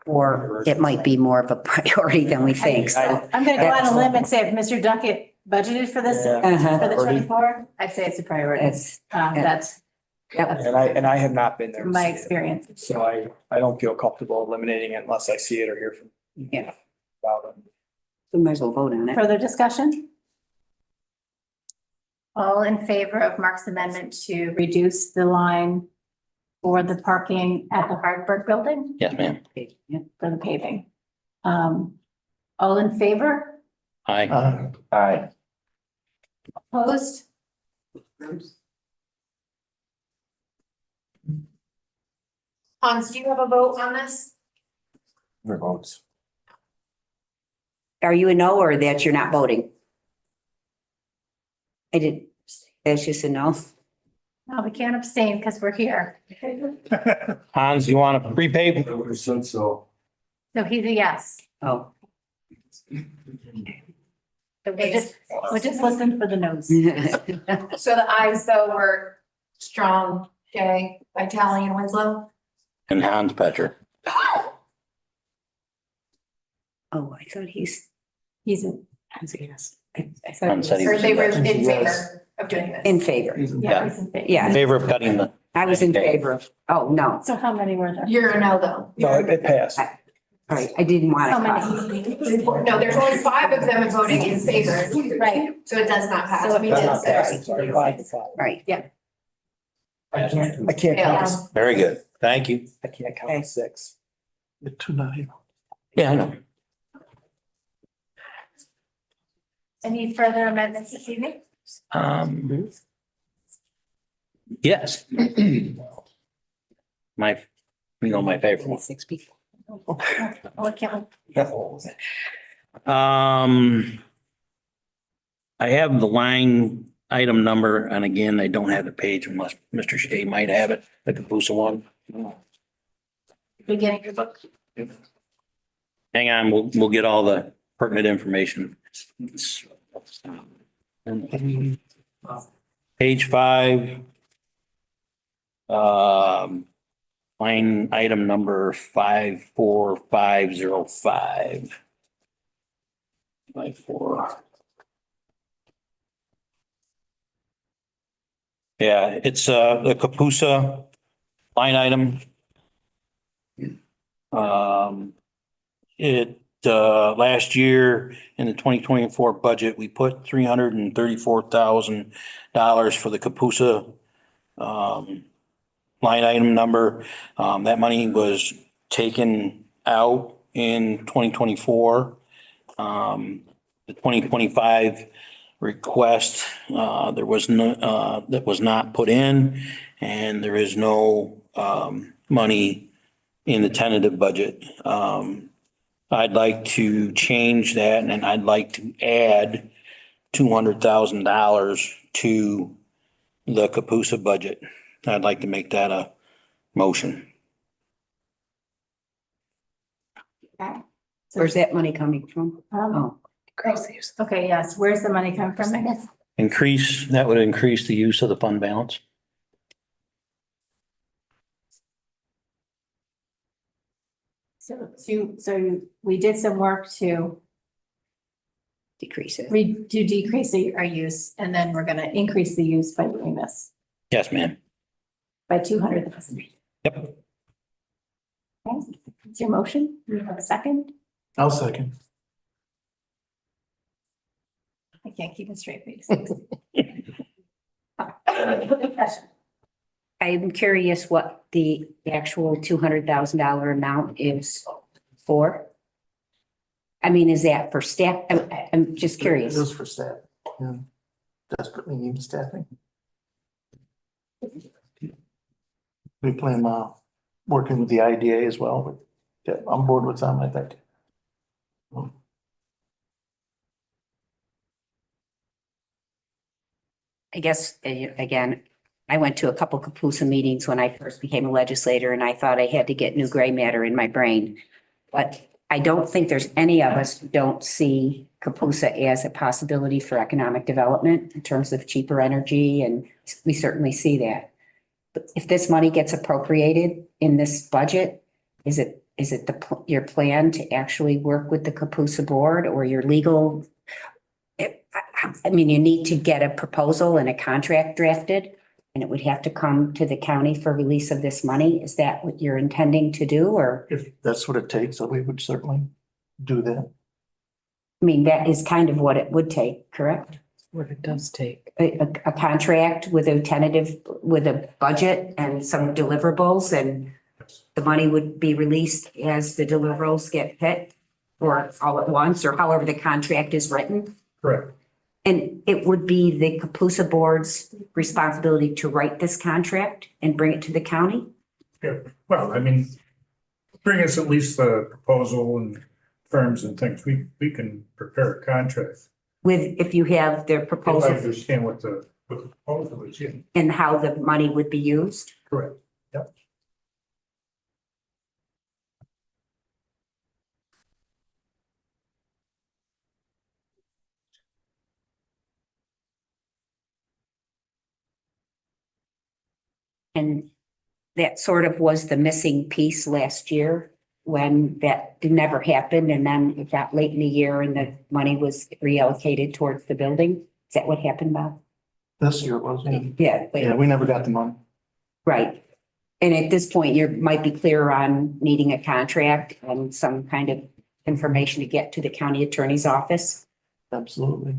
Or it might be more of a priority than we think. So I'm gonna go on a limb and say if Mr. Duckett budgeted for this, for the 24, I'd say it's a priority. That's And I have not been there. my experience. So I don't feel comfortable eliminating it unless I see it or hear from. Yeah. About it. We might as well vote on it. Further discussion? All in favor of Mark's amendment to reduce the line for the parking at the Hardburg building Yes, ma'am. for the paving? All in favor? Aye. Aye. Opposed? Hans, do you have a vote on this? Your votes. Are you a no or that you're not voting? I did, it's just a no. No, we can't abstain because we're here. Hans, you want to prepay? I would have said so. So he's a yes. Oh. So we'll just listen for the no's. So the ayes though were Strong, Jay, Vitale and Winslow. And Hans Petcher. Oh, I thought he's in. yes. I thought Hans said he Or was they were yes. in favor of doing this. in favor. Yeah, he's in favor. Yeah, In favor of cutting the, I was in favor of, oh, no. So how many were there? You're a no though. No, it passed. All right, I didn't want How to. many? No, there's only 5 of them voting in favor. Right. So it does not pass. So We it did does say. Sorry, 5 to 5. Right. I can't count, very good. Thank you. I can't count 6. The 290. Yeah, I know. Any further amendments this evening? Yes. My, my favorite one. 6 people. What can I have the line item number, and again, I don't have the page unless Mr. Shea might have it, the Capusa one. we get your book? Hang on, we'll get all the pertinent information. Page 5. Line item number 54505. 54. Yeah, it's the Capusa line item. Last year in the 2024 budget, we put $334,000 for the Capusa line item number. That money was taken out in 2024. The 2025 request, there was no, that was not put in, and there is no money in the tentative budget. I'd like to change that, and I'd like to add $200,000 to the Capusa budget. I'd like to make that a motion. Where's that money coming from? Oh. Okay, yes. Where's the money coming from, I guess? That would increase the use of the fund balance. So we did some work to Decrease it. decrease our use, and then we're gonna increase the use by doing this Yes, ma'am. by 200,000. Yep. Okay, it's your motion. You have a second? I'll second. I can't keep it straight, please. I'm curious what the actual $200,000 amount is for. I mean, is that for staff? I'm just curious. It is for staff, yeah. Desperately need staffing. We plan, working with the IDA as well, but get on board with them, I think. I guess, again, I went to a couple Capusa meetings when I first became a legislator, and I thought I had to get new gray matter in my brain. But I don't think there's any of us who don't see Capusa as a possibility for economic development in terms of cheaper energy, and we certainly see that. But if this money gets appropriated in this budget, is it your plan to actually work with the Capusa board or your legal? I mean, you need to get a proposal and a contract drafted, and it would have to come to the county for release of this money. Is that what you're intending to do, or? If that's what it takes, so we would certainly do that. I mean, that is kind of what it would take, correct? What it does take. a contract with a tentative, with a budget and some deliverables, and the money would be released as the deliverables get hit, or all at once, or however the contract is written. Correct. And it would be the Capusa Board's responsibility to write this contract and bring it to the county? Yeah, well, I mean, bring us at least the proposal and terms and things. We can prepare a contract. With, if you have their If I proposal understand what the proposal is, yeah. and how the money would be used? Correct. Yep. And that sort of was the missing piece last year when that never happened, and then it got late in the year and the money was reallocated towards the building. Is that what happened, Bob? This year it was, yeah. Yeah. Yeah, we never got the money. Right. And at this point, you might be clear on needing a contract and some kind of information to get to the county attorney's office. Absolutely.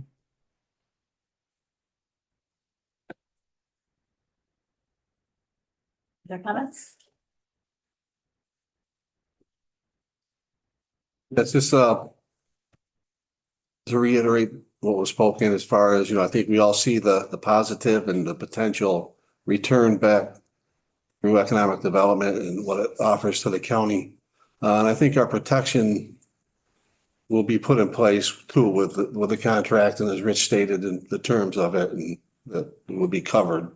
Other comments? That's just, to reiterate what was spoken as far as, I think we all see the positive and the potential return back through economic development and what it offers to the county. And I think our protection will be put in place too with the contract, and as Rich stated in the terms of it, and that would be covered.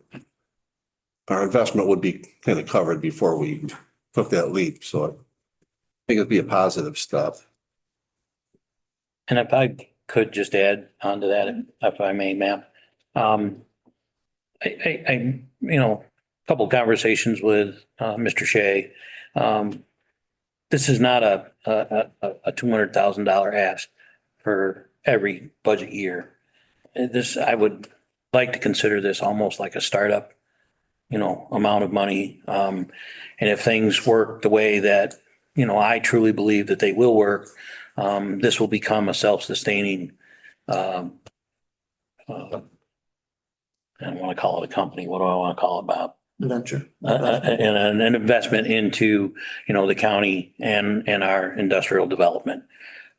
Our investment would be kind of covered before we took that leap. So I think it'd be a positive step. And if I could just add onto that, if I may, ma'am. I couple conversations with Mr. Shea. This is not a $200,000 ask for every budget year. This, I would like to consider this almost like a startup, amount of money. And if things work the way that, I truly believe that they will work, this will become a self-sustaining, I don't want to call it a company. What do I want to call it, Bob? Venture. And an investment into, the county and our industrial development.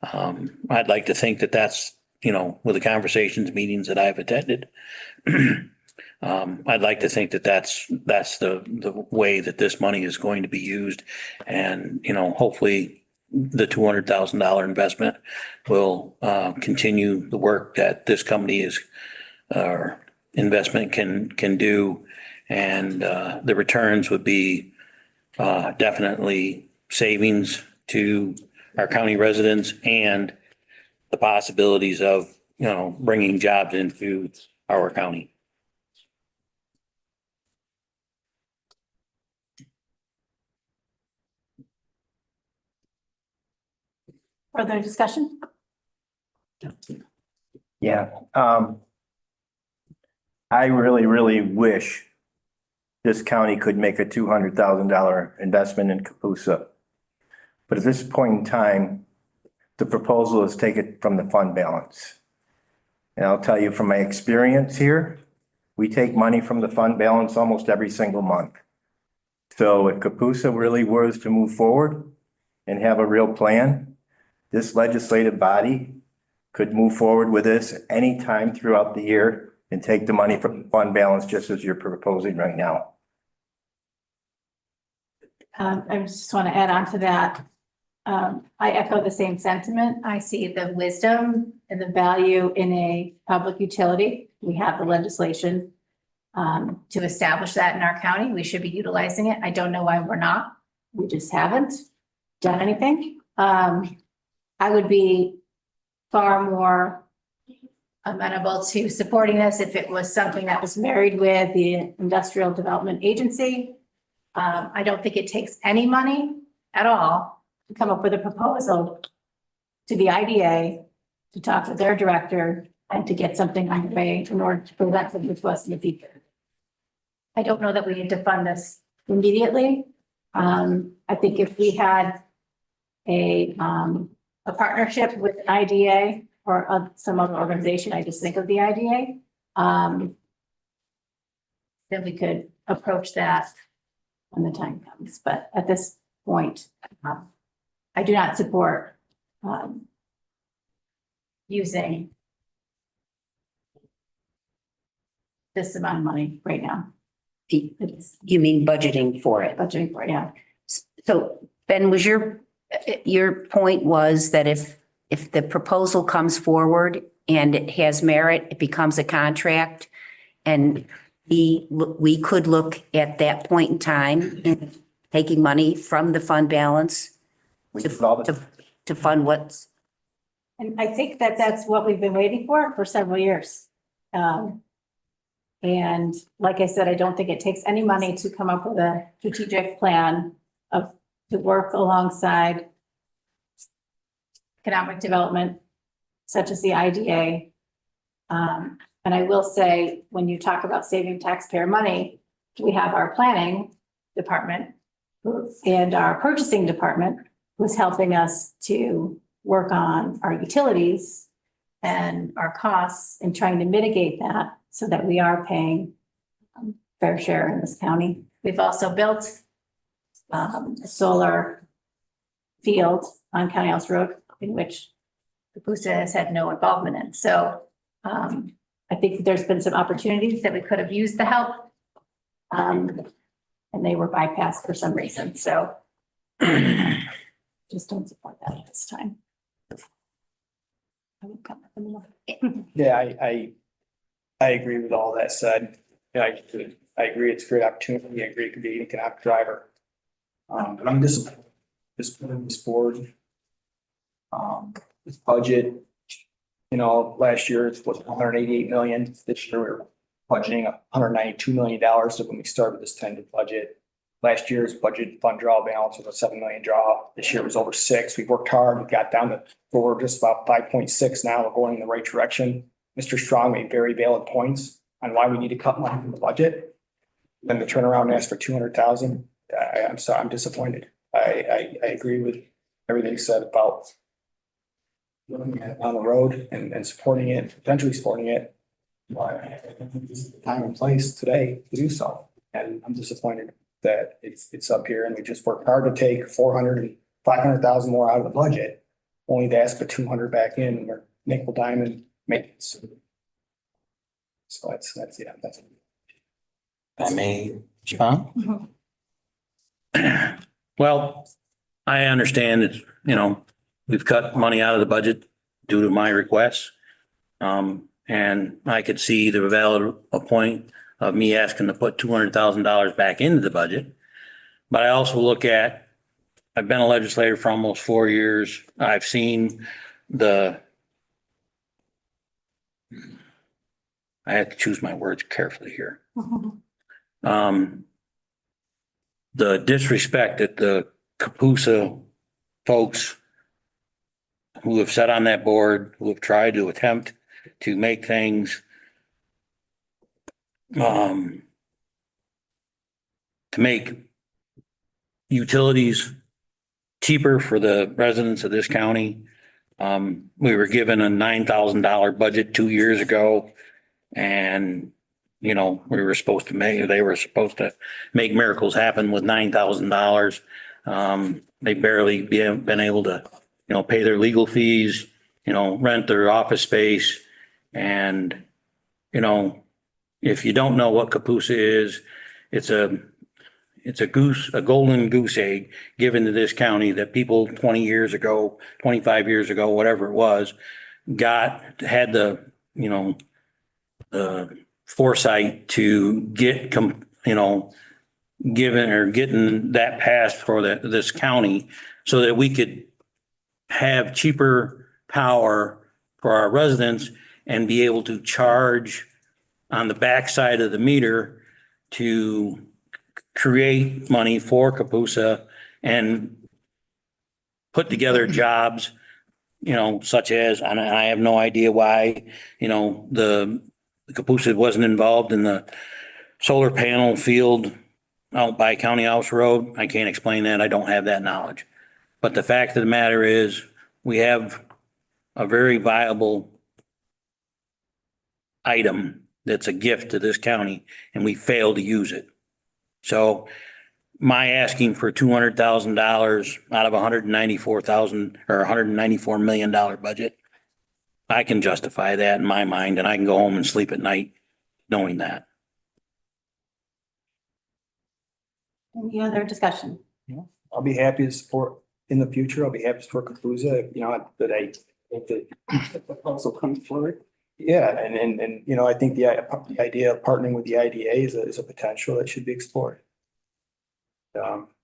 I'd like to think that that's, with the conversations, meetings that I've attended, I'd like to think that that's the way that this money is going to be used. And, hopefully the $200,000 investment will continue the work that this company is, investment can do. And the returns would be definitely savings to our county residents and the possibilities of, bringing jobs into our county. Further discussion? Yeah, I really, really wish this county could make a $200,000 investment in Capusa. But at this point in time, the proposal is take it from the fund balance. And I'll tell you from my experience here, we take money from the fund balance almost every single month. So if Capusa really was to move forward and have a real plan, this legislative body could move forward with this anytime throughout the year and take the money from the fund balance just as you're proposing right now. I just want to add on to that. I echo the same sentiment. I see the wisdom and the value in a public utility. We have the legislation to establish that in our county. We should be utilizing it. I don't know why we're not. We just haven't done anything. I would be far more amenable to supporting this if it was something that was married with the Industrial Development Agency. I don't think it takes any money at all to come up with a proposal to the IDA, to talk to their director, and to get something underway in order to prevent something to us in the future. I don't know that we need to fund this immediately. I think if we had a partnership with IDA or some other organization, I just think of the IDA, then we could approach that when the time comes. But at this point, I do not support using this amount of money right now. You mean budgeting for it? Budgeting for it, yeah. So Ben, was your point was that if the proposal comes forward and it has merit, it becomes a contract, and we could look at that point in time in taking money from the fund balance to fund what's. And I think that that's what we've been waiting for several years. And like I said, I don't think it takes any money to come up with a strategic plan to work alongside economic development, such as the IDA. And I will say, when you talk about saving taxpayer money, we have our planning department and our purchasing department who's helping us to work on our utilities and our costs and trying to mitigate that so that we are paying fair share in this county. We've also built a solar field on County House Road in which the PUSA has had no involvement in. So I think there's been some opportunities that we could have used the help, and they were bypassed for some reason. So just don't support that at this time. Yeah, I agree with all that said. Yeah, I agree it's a great opportunity. I agree it could be an economic driver. But I'm disappointed in this board. This budget, last year it was 188 million. This year we're budgeting $192 million when we started this tentative budget. Last year's budget fund draw balance was a $7 million draw. This year was over $6 million. We worked hard. We got down to, we're just about 5.6 now. We're going in the right direction. Mr. Strong made very valid points on why we need to cut money from the budget. Then the turnaround and ask for 200,000. I'm sorry, I'm disappointed. I agree with everything he said about looking at it on the road and supporting it, potentially supporting it. Time and place today to do so. And I'm disappointed that it's up here and we just worked hard to take 400 and 500,000 more out of the budget, only to ask for 200 back in and we're nickel diamond maintenance. So that's. I may respond. Well, I understand that, we've cut money out of the budget due to my requests. And I could see the valid point of me asking to put $200,000 back into the budget. But I also look at, I've been a legislator for almost 4 years. I've seen I have to choose my words carefully here. The disrespect that the CAPUSA folks who have sat on that board, who have tried to attempt to make things to make utilities cheaper for the residents of this county. We were given a $9,000 budget 2 years ago, and they were supposed to make miracles happen with $9,000. They barely been able to, pay their legal fees, rent their office space. And, if you don't know what CAPUSA is, it's a golden goose egg given to this county that people 20 years ago, 25 years ago, whatever it was, had the foresight to get, getting that passed for this county so that we could have cheaper power for our residents and be able to charge on the backside of the meter to create money for CAPUSA and put together jobs, such as, and I have no idea why, the CAPUSA wasn't involved in the solar panel field out by County House Road. I can't explain that. I don't have that knowledge. But the fact of the matter is, we have a very viable item that's a gift to this county, and we fail to use it. So my asking for $200,000 out of $194,000 or $194 million budget, I can justify that in my mind, and I can go home and sleep at night knowing that. Any other discussion? I'll be happy to support in the future. I'll be happy to support Kapuza, that I think that the proposal comes forward. Yeah, and, I think the idea of partnering with the IDA is a potential that should be explored.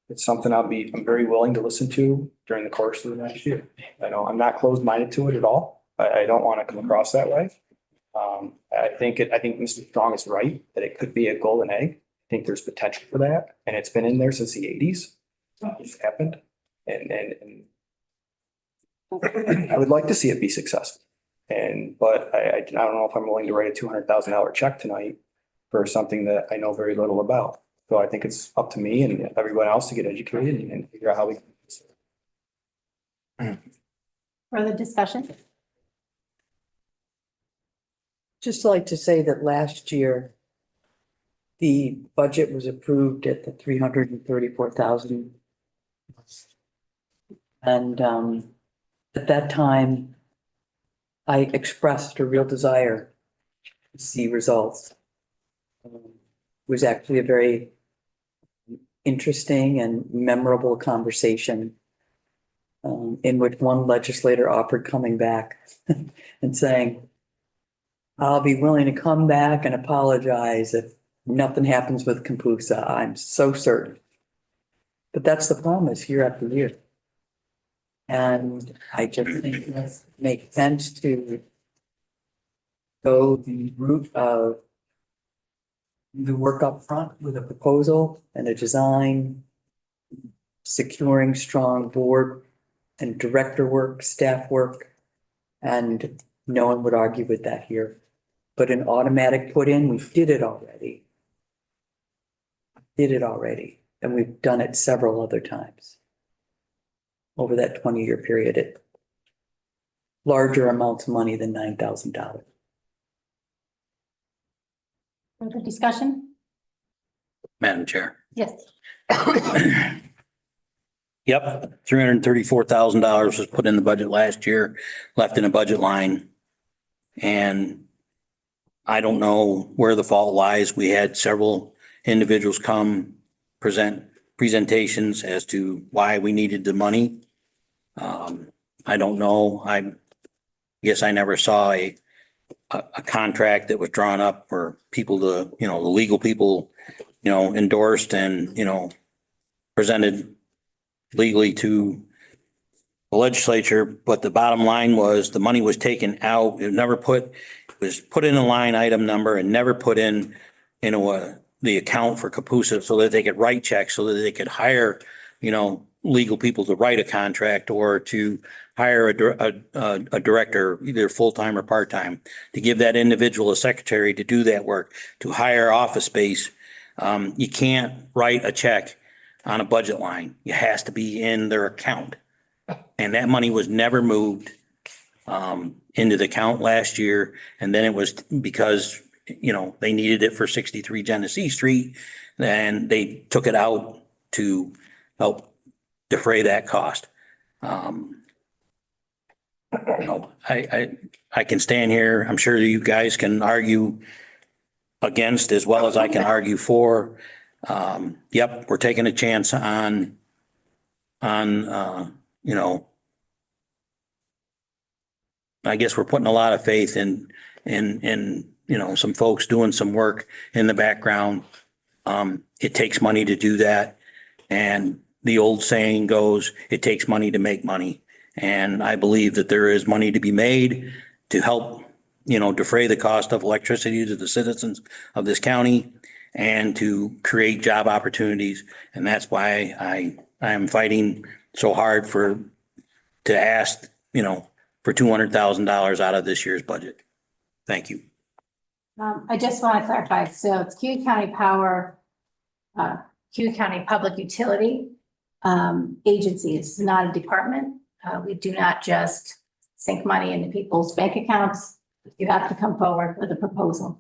It's something I'm very willing to listen to during the course of the next year. I know I'm not closed-minded to it at all. I don't want to come across that way. I think Mr. Strong is right that it could be a golden egg. I think there's potential for that, and it's been in there since the 80s. It's happened, and I would like to see it be successful. But I don't know if I'm willing to write a $200,000 check tonight for something that I know very little about. So I think it's up to me and everyone else to get educated and figure out how we can. Further discussion? Just like to say that last year, the budget was approved at the 334,000. And at that time, I expressed a real desire to see results. It was actually a very interesting and memorable conversation in which one legislator offered coming back and saying, I'll be willing to come back and apologize if nothing happens with Kapuza. I'm so certain. But that's the promise year after year. And I just think it makes sense to go the route of the work up front with a proposal and a design, securing strong board and director work, staff work, and no one would argue with that here. But an automatic put in, we did it already. And we've done it several other times over that 20-year period at larger amounts of money than $9,000. Further discussion? Madam Chair. Yes. Yep, $334,000 was put in the budget last year, left in a budget line. And I don't know where the fault lies. We had several individuals come present presentations as to why we needed the money. I don't know. I guess I never saw a contract that was drawn up for people to, the legal people, endorsed and, presented legally to the legislature. But the bottom line was the money was taken out. It was put in a line item number and never put in, the account for Kapuza so that they could write checks, so that they could hire, legal people to write a contract or to hire a director, either full-time or part-time, to give that individual a secretary to do that work, to hire office space. You can't write a check on a budget line. It has to be in their account. And that money was never moved into the account last year. And then it was because, they needed it for 63 Genesee Street, and they took it out to help defray that cost. I can stand here. I'm sure you guys can argue against as well as I can argue for. Yep, we're taking a chance on I guess we're putting a lot of faith in some folks doing some work in the background. It takes money to do that. And the old saying goes, it takes money to make money. And I believe that there is money to be made to help, defray the cost of electricity to the citizens of this county and to create job opportunities. And that's why I am fighting so hard to ask, for $200,000 out of this year's budget. Thank you. I just want to clarify. So it's Cayuga County Power, Cayuga County Public Utility Agency. It's not a department. We do not just sink money into people's bank accounts, you have to come forward with a proposal.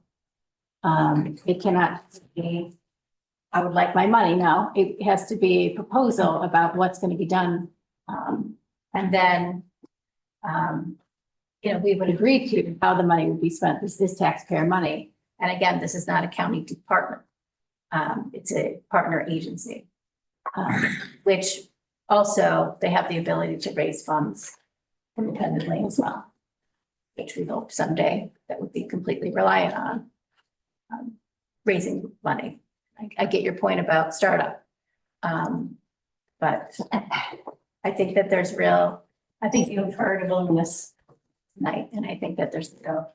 It cannot be, I would like my money now. It has to be a proposal about what's going to be done. And then, we would agree to how the money would be spent. This is taxpayer money. And again, this is not a county department. It's a partner agency, which also they have the ability to raise funds independently as well, which we hope someday that would be completely reliant on raising money. I get your point about startup. But I think that there's I think you've heard of willingness tonight, and I think that there's a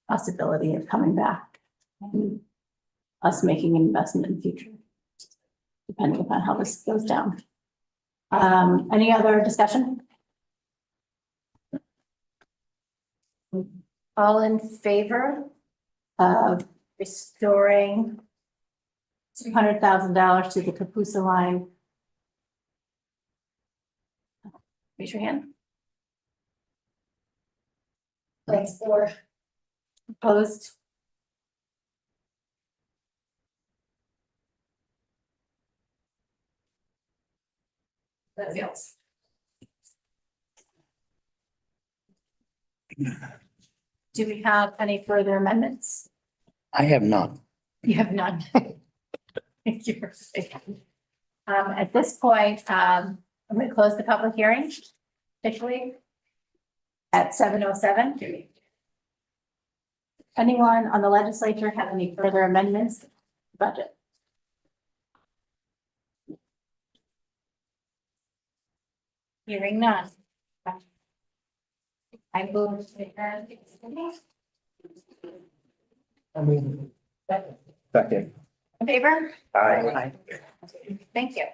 possibility of coming back and us making an investment in the future, depending upon how this goes down. Any other discussion? All in favor of restoring $200,000 to the Kapusa line? Raise your hand. That's 4. Opposed? That fails. Do we have any further amendments? I have none. You have none. Thank you for saying. At this point, I'm going to close the public hearing officially at 7:07. Anyone on the legislature have any further amendments to the budget? Hearing none. I move to adjourn. Second. In favor? Aye. Thank you.